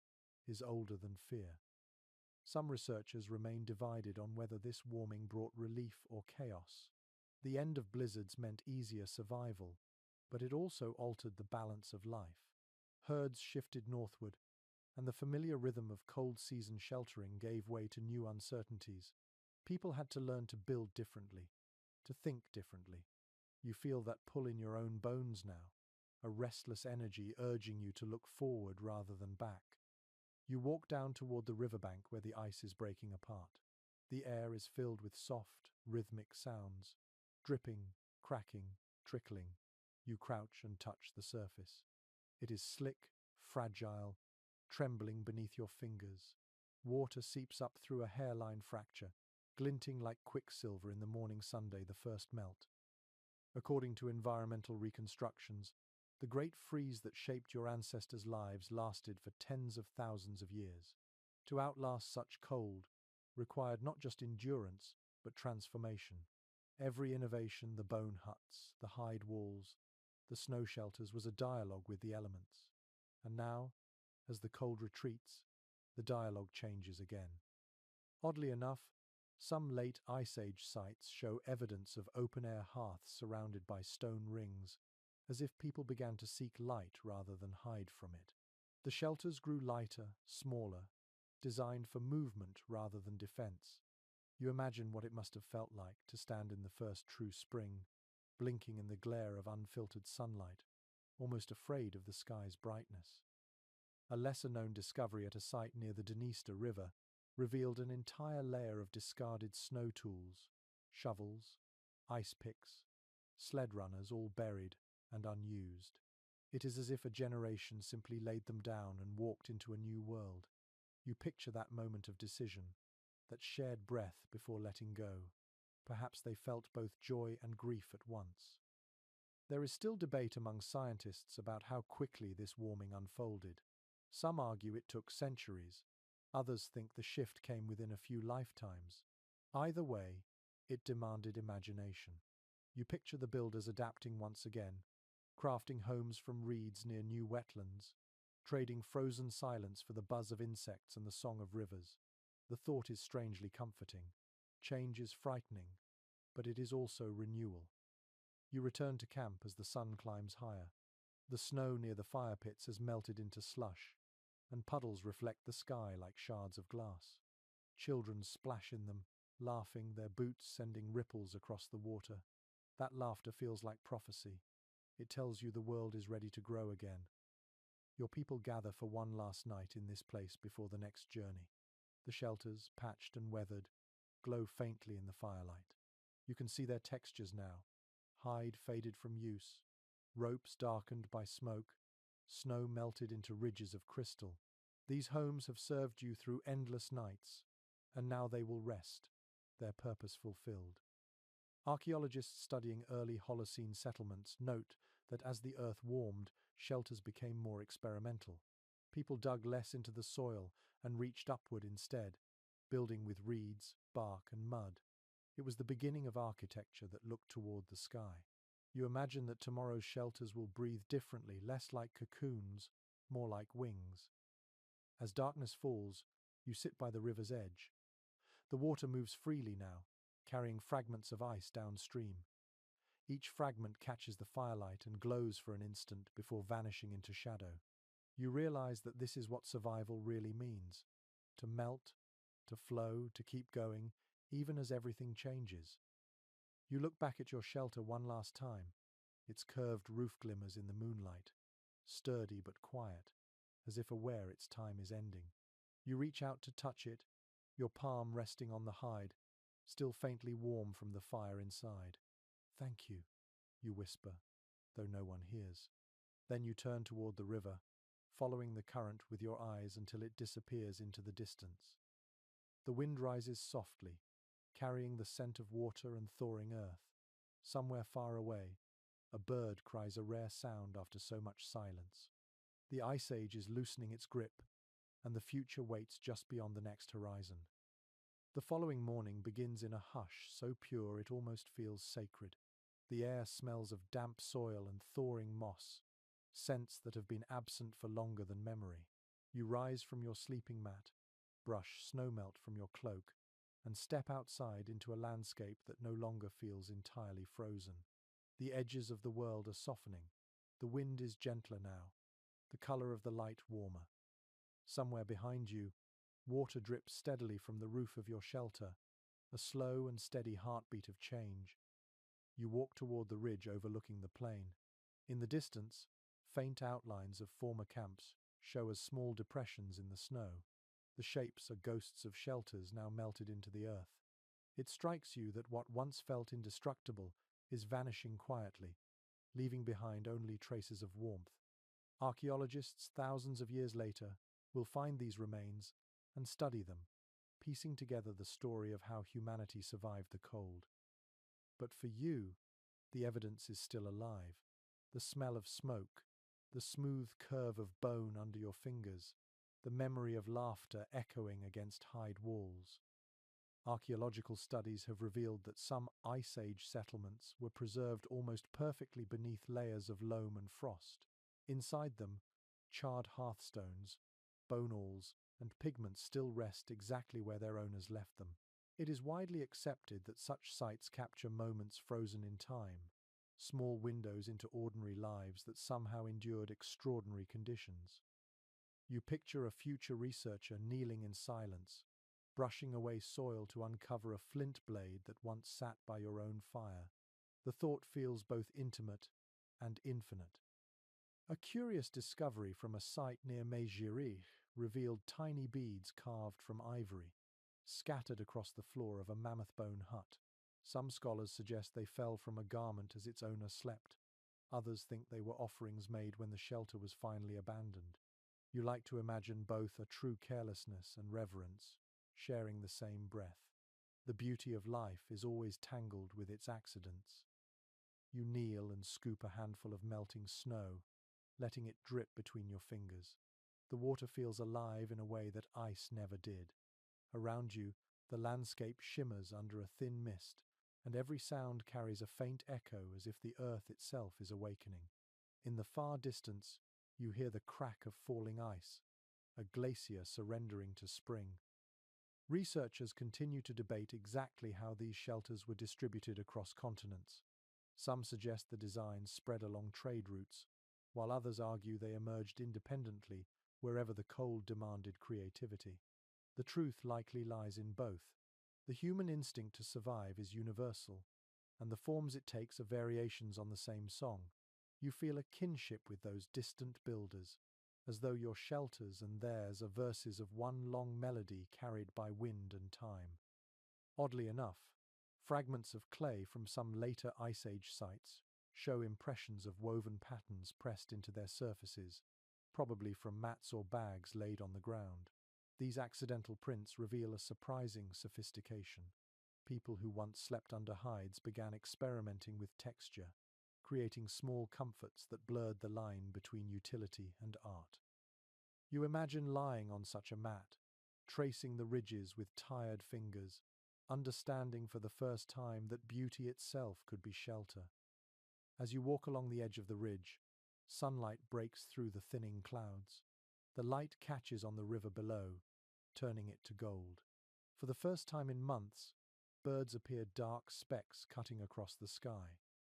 is older than fear. Some researchers remain divided on whether this warming brought relief or chaos. The end of blizzards meant easier survival, but it also altered the balance of life. Herds shifted northward, and the familiar rhythm of cold season sheltering gave way to new uncertainties. People had to learn to build differently, to think differently. You feel that pull in your own bones now, a restless energy urging you to look forward rather than back. You walk down toward the riverbank where the ice is breaking apart. The air is filled with soft, rhythmic sounds, dripping, cracking, trickling. You crouch and touch the surface. It is slick, fragile, trembling beneath your fingers. Water seeps up through a hairline fracture, glinting like quicksilver in the morning sunday, the first melt. According to environmental reconstructions, the great freeze that shaped your ancestors' lives lasted for tens of thousands of years. To outlast such cold required not just endurance, but transformation. Every innovation, the bone huts, the hide walls, the snow shelters, was a dialogue with the elements. And now, as the cold retreats, the dialogue changes again. Oddly enough, some late Ice Age sites show evidence of open-air hearths surrounded by stone rings, as if people began to seek light rather than hide from it. The shelters grew lighter, smaller, designed for movement rather than defense. You imagine what it must have felt like to stand in the first true spring, blinking in the glare of unfiltered sunlight, almost afraid of the sky's brightness. A lesser-known discovery at a site near the Dniester River revealed an entire layer of discarded snow tools, shovels, ice picks, sled runners, all buried and unused. It is as if a generation simply laid them down and walked into a new world. You picture that moment of decision, that shared breath before letting go. Perhaps they felt both joy and grief at once. There is still debate among scientists about how quickly this warming unfolded. Some argue it took centuries. Others think the shift came within a few lifetimes. Either way, it demanded imagination. You picture the builders adapting once again, crafting homes from reeds near new wetlands, trading frozen silence for the buzz of insects and the song of rivers. The thought is strangely comforting. Change is frightening, but it is also renewal. You return to camp as the sun climbs higher. The snow near the fire pits has melted into slush, and puddles reflect the sky like shards of glass. Children splash in them, laughing, their boots sending ripples across the water. That laughter feels like prophecy. It tells you the world is ready to grow again. Your people gather for one last night in this place before the next journey. The shelters, patched and weathered, glow faintly in the firelight. You can see their textures now. Hide faded from use, ropes darkened by smoke, snow melted into ridges of crystal. These homes have served you through endless nights, and now they will rest, their purpose fulfilled. Archaeologists studying early Holocene settlements note that as the earth warmed, shelters became more experimental. People dug less into the soil and reached upward instead, building with reeds, bark, and mud. It was the beginning of architecture that looked toward the sky. You imagine that tomorrow's shelters will breathe differently, less like cocoons, more like wings. As darkness falls, you sit by the river's edge. The water moves freely now, carrying fragments of ice downstream. Each fragment catches the firelight and glows for an instant before vanishing into shadow. You realize that this is what survival really means: to melt, to flow, to keep going, even as everything changes. You look back at your shelter one last time. Its curved roof glimmers in the moonlight, sturdy but quiet, as if aware its time is ending. You reach out to touch it, your palm resting on the hide, still faintly warm from the fire inside. "Thank you," you whisper, though no one hears. Then you turn toward the river, following the current with your eyes until it disappears into the distance. The wind rises softly, carrying the scent of water and thawing earth. Somewhere far away, a bird cries a rare sound after so much silence. The ice age is loosening its grip, and the future waits just beyond the next horizon. The following morning begins in a hush so pure it almost feels sacred. The air smells of damp soil and thawing moss, scents that have been absent for longer than memory. You rise from your sleeping mat, brush snowmelt from your cloak, and step outside into a landscape that no longer feels entirely frozen. The edges of the world are softening. The wind is gentler now, the color of the light warmer. Somewhere behind you, water drips steadily from the roof of your shelter, a slow and steady heartbeat of change. You walk toward the ridge overlooking the plain. In the distance, faint outlines of former camps show as small depressions in the snow. The shapes are ghosts of shelters now melted into the earth. It strikes you that what once felt indestructible is vanishing quietly, leaving behind only traces of warmth. Archaeologists, thousands of years later, will find these remains and study them, piecing together the story of how humanity survived the cold. But for you, the evidence is still alive. The smell of smoke, the smooth curve of bone under your fingers, the memory of laughter echoing against hide walls. Archaeological studies have revealed that some Ice Age settlements were preserved almost perfectly beneath layers of loam and frost. Inside them, charred hearthstones, bone awls, and pigments still rest exactly where their owners left them. It is widely accepted that such sites capture moments frozen in time, small windows into ordinary lives that somehow endured extraordinary conditions. You picture a future researcher kneeling in silence, brushing away soil to uncover a flint blade that once sat by your own fire. The thought feels both intimate and infinite. A curious discovery from a site near Megiri revealed tiny beads carved from ivory, scattered across the floor of a mammoth bone hut. Some scholars suggest they fell from a garment as its owner slept. Others think they were offerings made when the shelter was finally abandoned. You like to imagine both a true carelessness and reverence, sharing the same breath. The beauty of life is always tangled with its accidents. You kneel and scoop a handful of melting snow, letting it drip between your fingers. The water feels alive in a way that ice never did. Around you, the landscape shimmers under a thin mist, and every sound carries a faint echo as if the earth itself is awakening. In the far distance, you hear the crack of falling ice, a glacier surrendering to spring. Researchers continue to debate exactly how these shelters were distributed across continents. Some suggest the designs spread along trade routes, while others argue they emerged independently wherever the cold demanded creativity. The truth likely lies in both. The human instinct to survive is universal, and the forms it takes are variations on the same song. You feel a kinship with those distant builders, as though your shelters and theirs are verses of one long melody carried by wind and time. Oddly enough, fragments of clay from some later Ice Age sites show impressions of woven patterns pressed into their surfaces, probably from mats or bags laid on the ground. These accidental prints reveal a surprising sophistication. People who once slept under hides began experimenting with texture, creating small comforts that blurred the line between utility and art. You imagine lying on such a mat, tracing the ridges with tired fingers, understanding for the first time that beauty itself could be shelter. As you walk along the edge of the ridge, sunlight breaks through the thinning clouds. The light catches on the river below, turning it to gold. For the first time in months, birds appear dark specks cutting across the sky.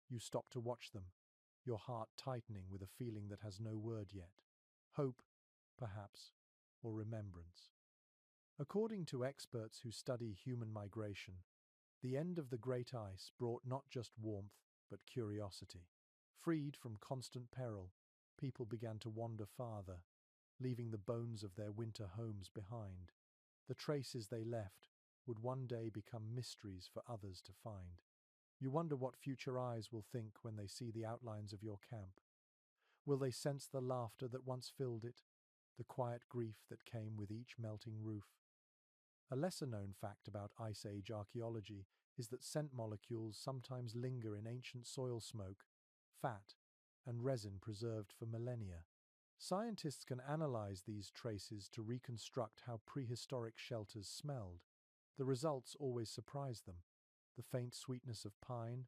You stop to watch them, your heart tightening with a feeling that has no word yet. Hope, perhaps, or remembrance. According to experts who study human migration, the end of the great ice brought not just warmth, but curiosity. Freed from constant peril, people began to wander farther, leaving the bones of their winter homes behind. The traces they left would one day become mysteries for others to find. You wonder what future eyes will think when they see the outlines of your camp. Will they sense the laughter that once filled it, the quiet grief that came with each melting roof? A lesser-known fact about Ice Age archaeology is that scent molecules sometimes linger in ancient soil smoke, fat, and resin preserved for millennia. Scientists can analyze these traces to reconstruct how prehistoric shelters smelled. The results always surprise them. The faint sweetness of pine,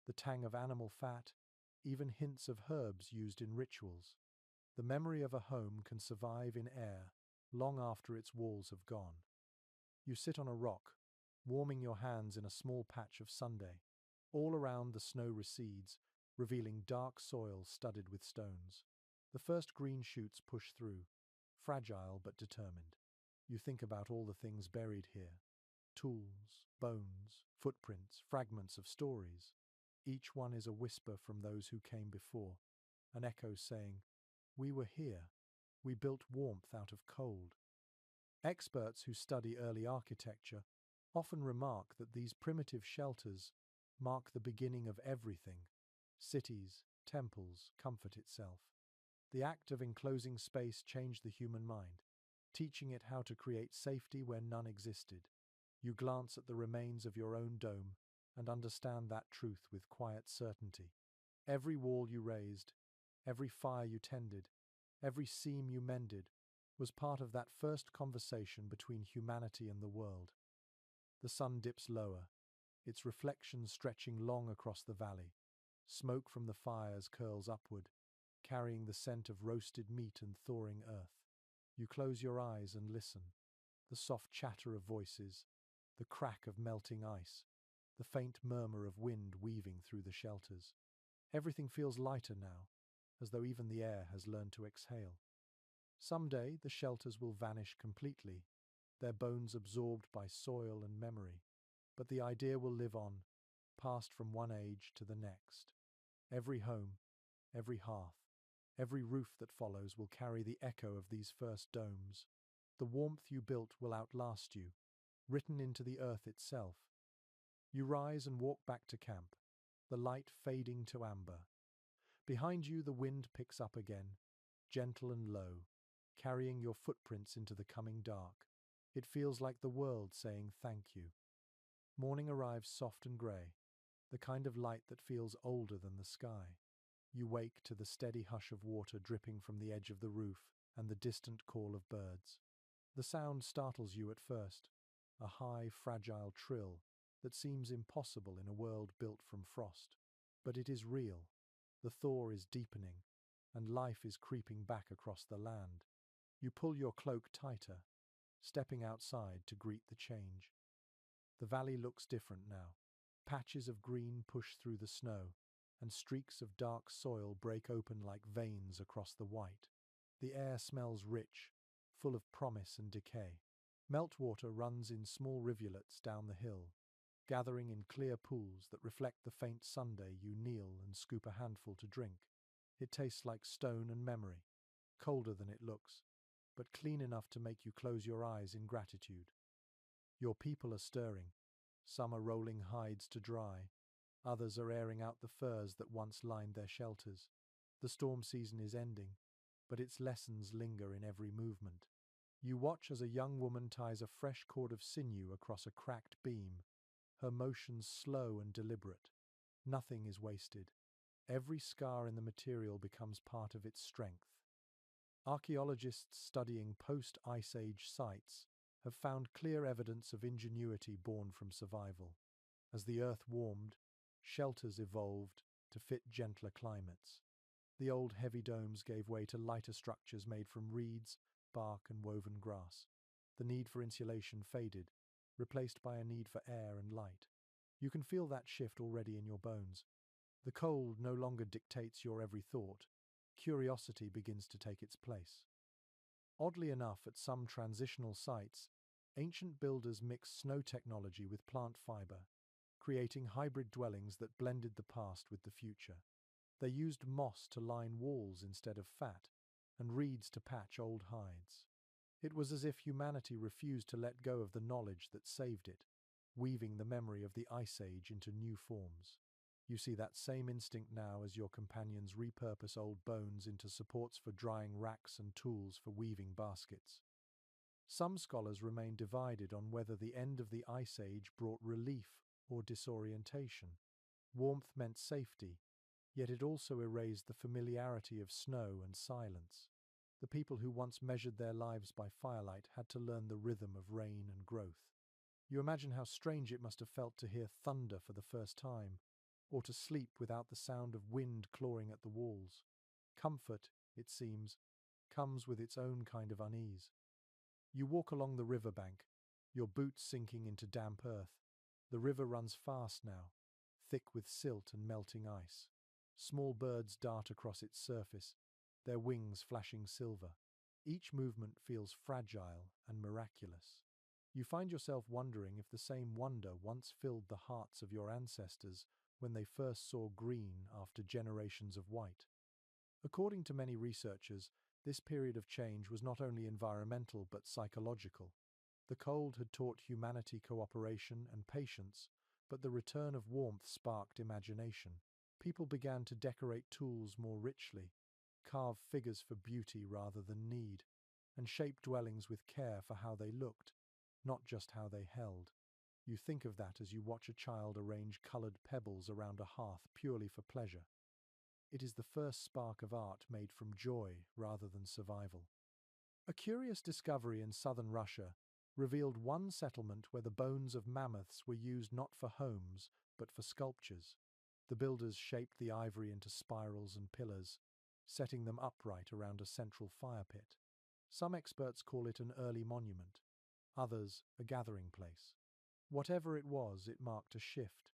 the tang of animal fat, even hints of herbs used in rituals. The memory of a home can survive in air long after its walls have gone. You sit on a rock, warming your hands in a small patch of Sunday. All around the snow recedes, revealing dark soil studded with stones. The first green shoots push through, fragile but determined. You think about all the things buried here. Tools, bones, footprints, fragments of stories. Each one is a whisper from those who came before, an echo saying, "We were here. We built warmth out of cold." Experts who study early architecture often remark that these primitive shelters mark the beginning of everything: cities, temples, comfort itself. The act of enclosing space changed the human mind, teaching it how to create safety where none existed. You glance at the remains of your own dome and understand that truth with quiet certainty. Every wall you raised, every fire you tended, every seam you mended was part of that first conversation between humanity and the world. The sun dips lower, its reflection stretching long across the valley. Smoke from the fires curls upward, carrying the scent of roasted meat and thawing earth. You close your eyes and listen. The soft chatter of voices, the crack of melting ice, the faint murmur of wind weaving through the shelters. Everything feels lighter now, as though even the air has learned to exhale. Someday the shelters will vanish completely, their bones absorbed by soil and memory. But the idea will live on, passed from one age to the next. Every home, every hearth, every roof that follows will carry the echo of these first domes. The warmth you built will outlast you, written into the earth itself. You rise and walk back to camp, the light fading to amber. Behind you the wind picks up again, gentle and low, carrying your footprints into the coming dark. It feels like the world saying thank you. Morning arrives soft and grey, the kind of light that feels older than the sky. You wake to the steady hush of water dripping from the edge of the roof and the distant call of birds. The sound startles you at first, a high, fragile trill that seems impossible in a world built from frost. But it is real. The thaw is deepening, and life is creeping back across the land. You pull your cloak tighter, stepping outside to greet the change. The valley looks different now. Patches of green push through the snow, and streaks of dark soil break open like veins across the white. The air smells rich, full of promise and decay. Meltwater runs in small rivulets down the hill, gathering in clear pools that reflect the faint Sunday. You kneel and scoop a handful to drink. It tastes like stone and memory, colder than it looks, but clean enough to make you close your eyes in gratitude. Your people are stirring. Some are rolling hides to dry. Others are airing out the furs that once lined their shelters. The storm season is ending, but its lessons linger in every movement. You watch as a young woman ties a fresh cord of sinew across a cracked beam, her motions slow and deliberate. Nothing is wasted. Every scar in the material becomes part of its strength. Archaeologists studying post-Ice Age sites have found clear evidence of ingenuity born from survival. As the earth warmed, shelters evolved to fit gentler climates. The old heavy domes gave way to lighter structures made from reeds, bark, and woven grass. The need for insulation faded, replaced by a need for air and light. You can feel that shift already in your bones. The cold no longer dictates your every thought. Curiosity begins to take its place. Oddly enough, at some transitional sites, ancient builders mixed snow technology with plant fiber, creating hybrid dwellings that blended the past with the future. They used moss to line walls instead of fat, and reeds to patch old hides. It was as if humanity refused to let go of the knowledge that saved it, weaving the memory of the Ice Age into new forms. You see that same instinct now as your companions repurpose old bones into supports for drying racks and tools for weaving baskets. Some scholars remain divided on whether the end of the Ice Age brought relief or disorientation. Warmth meant safety, yet it also erased the familiarity of snow and silence. The people who once measured their lives by firelight had to learn the rhythm of rain and growth. You imagine how strange it must have felt to hear thunder for the first time, or to sleep without the sound of wind clawing at the walls. Comfort, it seems, comes with its own kind of unease. You walk along the riverbank, your boots sinking into damp earth. The river runs fast now, thick with silt and melting ice. Small birds dart across its surface, their wings flashing silver. Each movement feels fragile and miraculous. You find yourself wondering if the same wonder once filled the hearts of your ancestors when they first saw green after generations of white. According to many researchers, this period of change was not only environmental but psychological. The cold had taught humanity cooperation and patience, but the return of warmth sparked imagination. People began to decorate tools more richly, carve figures for beauty rather than need, and shape dwellings with care for how they looked, not just how they held. You think of that as you watch a child arrange colored pebbles around a hearth purely for pleasure. It is the first spark of art made from joy rather than survival. A curious discovery in southern Russia revealed one settlement where the bones of mammoths were used not for homes, but for sculptures. The builders shaped the ivory into spirals and pillars, setting them upright around a central fire pit. Some experts call it an early monument, others a gathering place. Whatever it was, it marked a shift.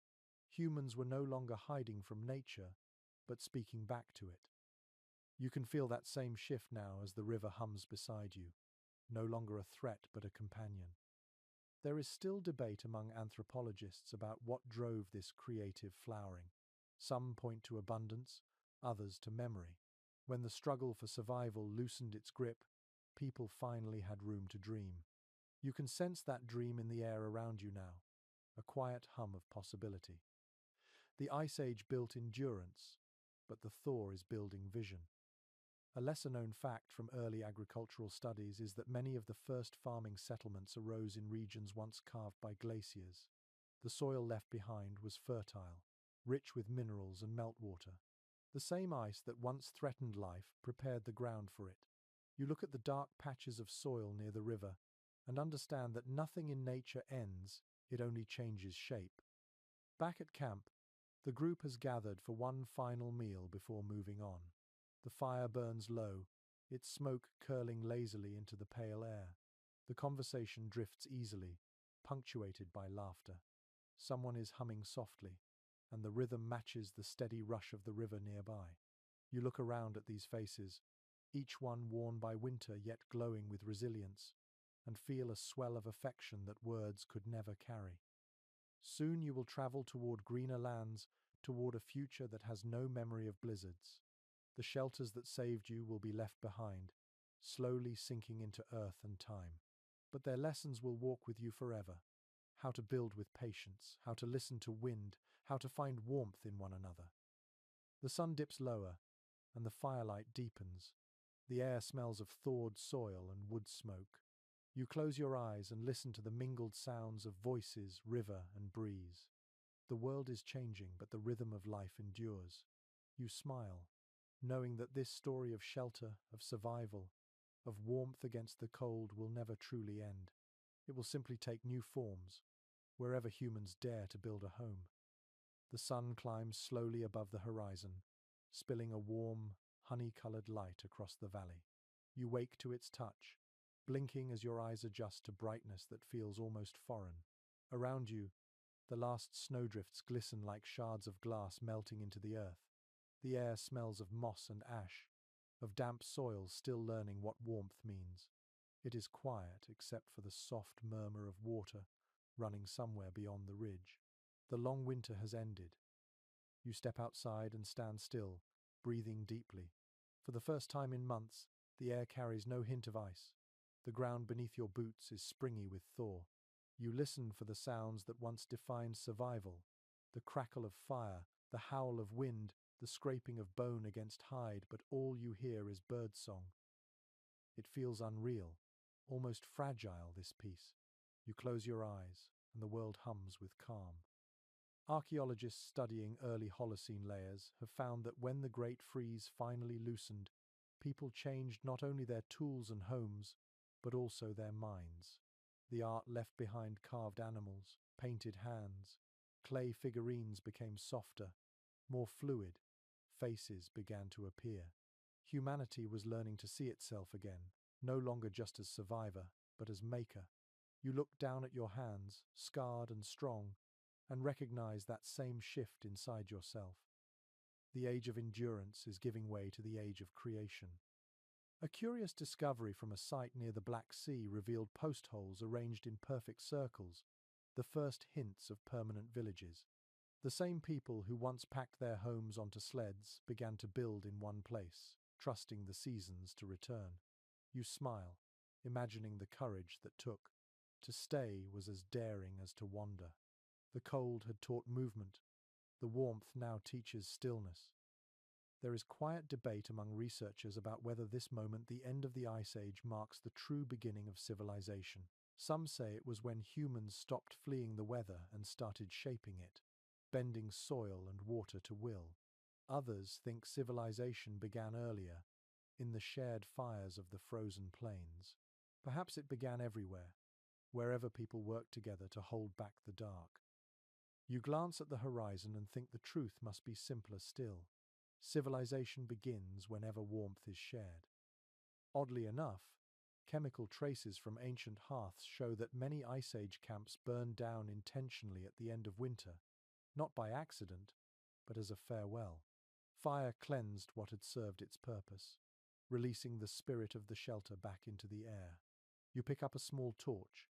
Humans were no longer hiding from nature, but speaking back to it. You can feel that same shift now as the river hums beside you, no longer a threat but a companion. There is still debate among anthropologists about what drove this creative flowering. Some point to abundance, others to memory. When the struggle for survival loosened its grip, people finally had room to dream. You can sense that dream in the air around you now, a quiet hum of possibility. The Ice Age built endurance, but the thaw is building vision. A lesser-known fact from early agricultural studies is that many of the first farming settlements arose in regions once carved by glaciers. The soil left behind was fertile, rich with minerals and meltwater. The same ice that once threatened life prepared the ground for it. You look at the dark patches of soil near the river and understand that nothing in nature ends, it only changes shape. Back at camp, the group has gathered for one final meal before moving on. The fire burns low, its smoke curling lazily into the pale air. The conversation drifts easily, punctuated by laughter. Someone is humming softly, and the rhythm matches the steady rush of the river nearby. You look around at these faces, each one worn by winter yet glowing with resilience, and feel a swell of affection that words could never carry. Soon you will travel toward greener lands, toward a future that has no memory of blizzards. The shelters that saved you will be left behind, slowly sinking into earth and time. But their lessons will walk with you forever. How to build with patience, how to listen to wind, how to find warmth in one another. The sun dips lower, and the firelight deepens. The air smells of thawed soil and wood smoke. You close your eyes and listen to the mingled sounds of voices, river, and breeze. The world is changing, but the rhythm of life endures. You smile, knowing that this story of shelter, of survival, of warmth against the cold will never truly end. It will simply take new forms, wherever humans dare to build a home. The sun climbs slowly above the horizon, spilling a warm, honey-colored light across the valley. You wake to its touch, blinking as your eyes adjust to brightness that feels almost foreign. Around you, the last snowdrifts glisten like shards of glass melting into the earth. The air smells of moss and ash, of damp soil still learning what warmth means. It is quiet except for the soft murmur of water running somewhere beyond the ridge. The long winter has ended. You step outside and stand still, breathing deeply. For the first time in months, the air carries no hint of ice. The ground beneath your boots is springy with thaw. You listen for the sounds that once defined survival: the crackle of fire, the howl of wind, the scraping of bone against hide, but all you hear is birdsong. It feels unreal, almost fragile, this peace. You close your eyes, and the world hums with calm. Archaeologists studying early Holocene layers have found that when the Great Freeze finally loosened, people changed not only their tools and homes, but also their minds. The art left behind: carved animals, painted hands, clay figurines became softer, more fluid, faces began to appear. Humanity was learning to see itself again, no longer just as survivor, but as maker. You look down at your hands, scarred and strong, and recognize that same shift inside yourself. The age of endurance is giving way to the age of creation. A curious discovery from a site near the Black Sea revealed post holes arranged in perfect circles, the first hints of permanent villages. The same people who once packed their homes onto sleds began to build in one place, trusting the seasons to return. You smile, imagining the courage that took. To stay was as daring as to wander. The cold had taught movement. The warmth now teaches stillness. There is quiet debate among researchers about whether this moment, the end of the Ice Age, marks the true beginning of civilization. Some say it was when humans stopped fleeing the weather and started shaping it, bending soil and water to will. Others think civilization began earlier, in the shared fires of the frozen plains. Perhaps it began everywhere, wherever people worked together to hold back the dark. You glance at the horizon and think the truth must be simpler still. Civilization begins whenever warmth is shared. Oddly enough, chemical traces from ancient hearths show that many Ice Age camps burned down intentionally at the end of winter, not by accident, but as a farewell. Fire cleansed what had served its purpose, releasing the spirit of the shelter back into the air. You pick up a small torch,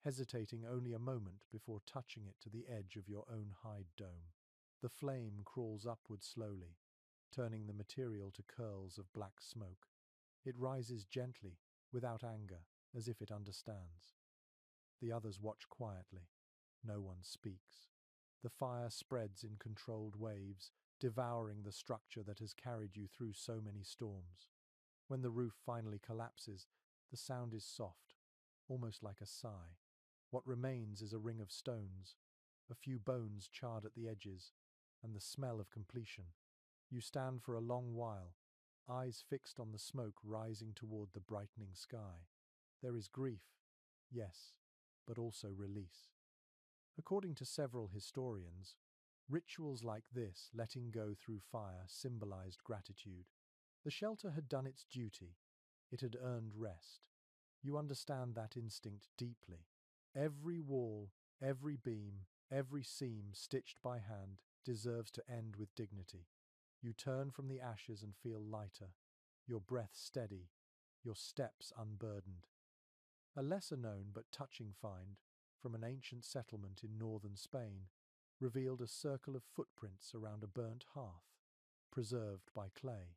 hesitating only a moment before touching it to the edge of your own hide dome. The flame crawls upward slowly, turning the material to curls of black smoke. It rises gently, without anger, as if it understands. The others watch quietly. No one speaks. The fire spreads in controlled waves, devouring the structure that has carried you through so many storms. When the roof finally collapses, the sound is soft, almost like a sigh. What remains is a ring of stones, a few bones charred at the edges, and the smell of completion. You stand for a long while, eyes fixed on the smoke rising toward the brightening sky. There is grief, yes, but also release. According to several historians, rituals like this, letting go through fire, symbolized gratitude. The shelter had done its duty. It had earned rest. You understand that instinct deeply. Every wall, every beam, every seam stitched by hand deserves to end with dignity. You turn from the ashes and feel lighter, your breath steady, your steps unburdened. A lesser-known but touching find, from an ancient settlement in northern Spain, revealed a circle of footprints around a burnt hearth, preserved by clay.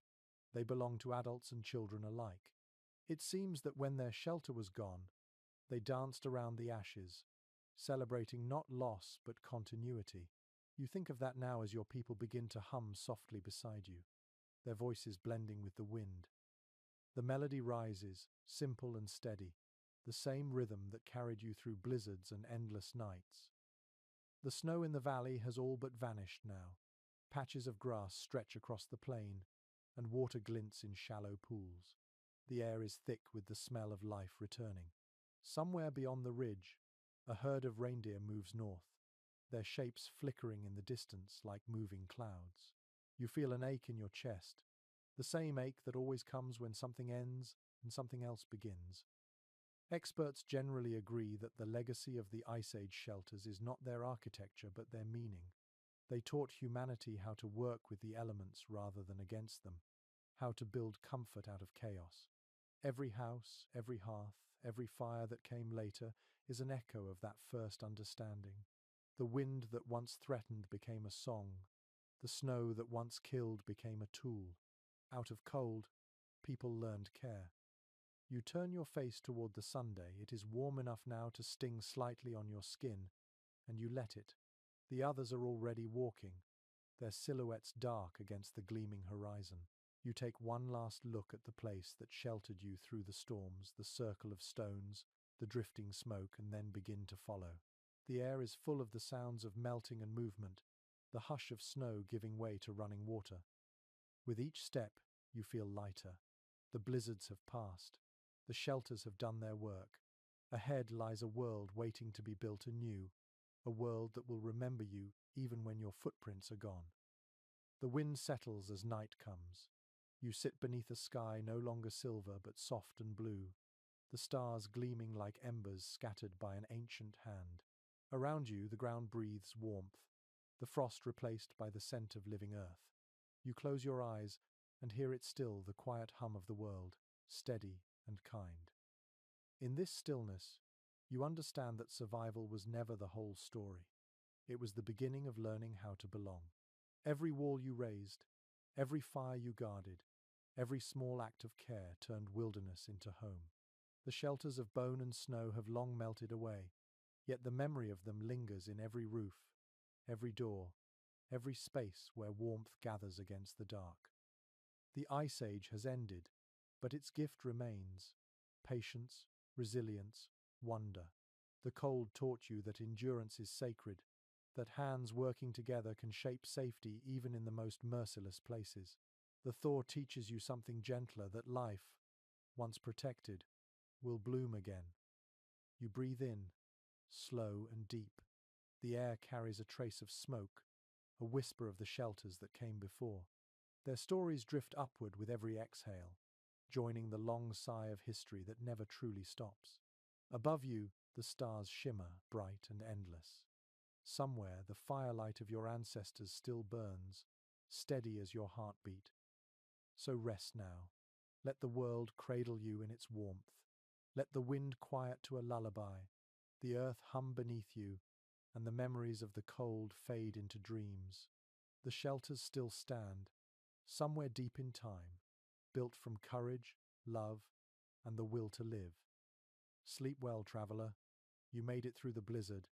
They belonged to adults and children alike. It seems that when their shelter was gone, they danced around the ashes, celebrating not loss but continuity. You think of that now as your people begin to hum softly beside you, their voices blending with the wind. The melody rises, simple and steady, the same rhythm that carried you through blizzards and endless nights. The snow in the valley has all but vanished now. Patches of grass stretch across the plain, and water glints in shallow pools. The air is thick with the smell of life returning. Somewhere beyond the ridge, a herd of reindeer moves north, their shapes flickering in the distance like moving clouds. You feel an ache in your chest, the same ache that always comes when something ends and something else begins. Experts generally agree that the legacy of the Ice Age shelters is not their architecture but their meaning. They taught humanity how to work with the elements rather than against them, how to build comfort out of chaos. Every house, every hearth, every fire that came later is an echo of that first understanding. The wind that once threatened became a song. The snow that once killed became a tool. Out of cold, people learned care. You turn your face toward the Sunday. It is warm enough now to sting slightly on your skin, and you let it. The others are already walking, their silhouettes dark against the gleaming horizon. You take one last look at the place that sheltered you through the storms, the circle of stones, the drifting smoke, and then begin to follow. The air is full of the sounds of melting and movement, the hush of snow giving way to running water. With each step, you feel lighter. The blizzards have passed. The shelters have done their work. Ahead lies a world waiting to be built anew, a world that will remember you even when your footprints are gone. The wind settles as night comes. You sit beneath a sky no longer silver but soft and blue, the stars gleaming like embers scattered by an ancient hand. Around you, the ground breathes warmth, the frost replaced by the scent of living earth. You close your eyes and hear it still, the quiet hum of the world, steady and kind. In this stillness, you understand that survival was never the whole story. It was the beginning of learning how to belong. Every wall you raised, every fire you guarded, every small act of care turned wilderness into home. The shelters of bone and snow have long melted away, yet the memory of them lingers in every roof, every door, every space where warmth gathers against the dark. The Ice Age has ended, but its gift remains: patience, resilience, wonder. The cold taught you that endurance is sacred, that hands working together can shape safety even in the most merciless places. The thaw teaches you something gentler, that life, once protected, will bloom again. You breathe in, slow and deep. The air carries a trace of smoke, a whisper of the shelters that came before. Their stories drift upward with every exhale, joining the long sigh of history that never truly stops. Above you, the stars shimmer, bright and endless. Somewhere, the firelight of your ancestors still burns, steady as your heartbeat. So rest now. Let the world cradle you in its warmth. Let the wind quiet to a lullaby, the earth hum beneath you, and the memories of the cold fade into dreams. The shelters still stand, somewhere deep in time, built from courage, love, and the will to live. Sleep well, traveler. You made it through the blizzard,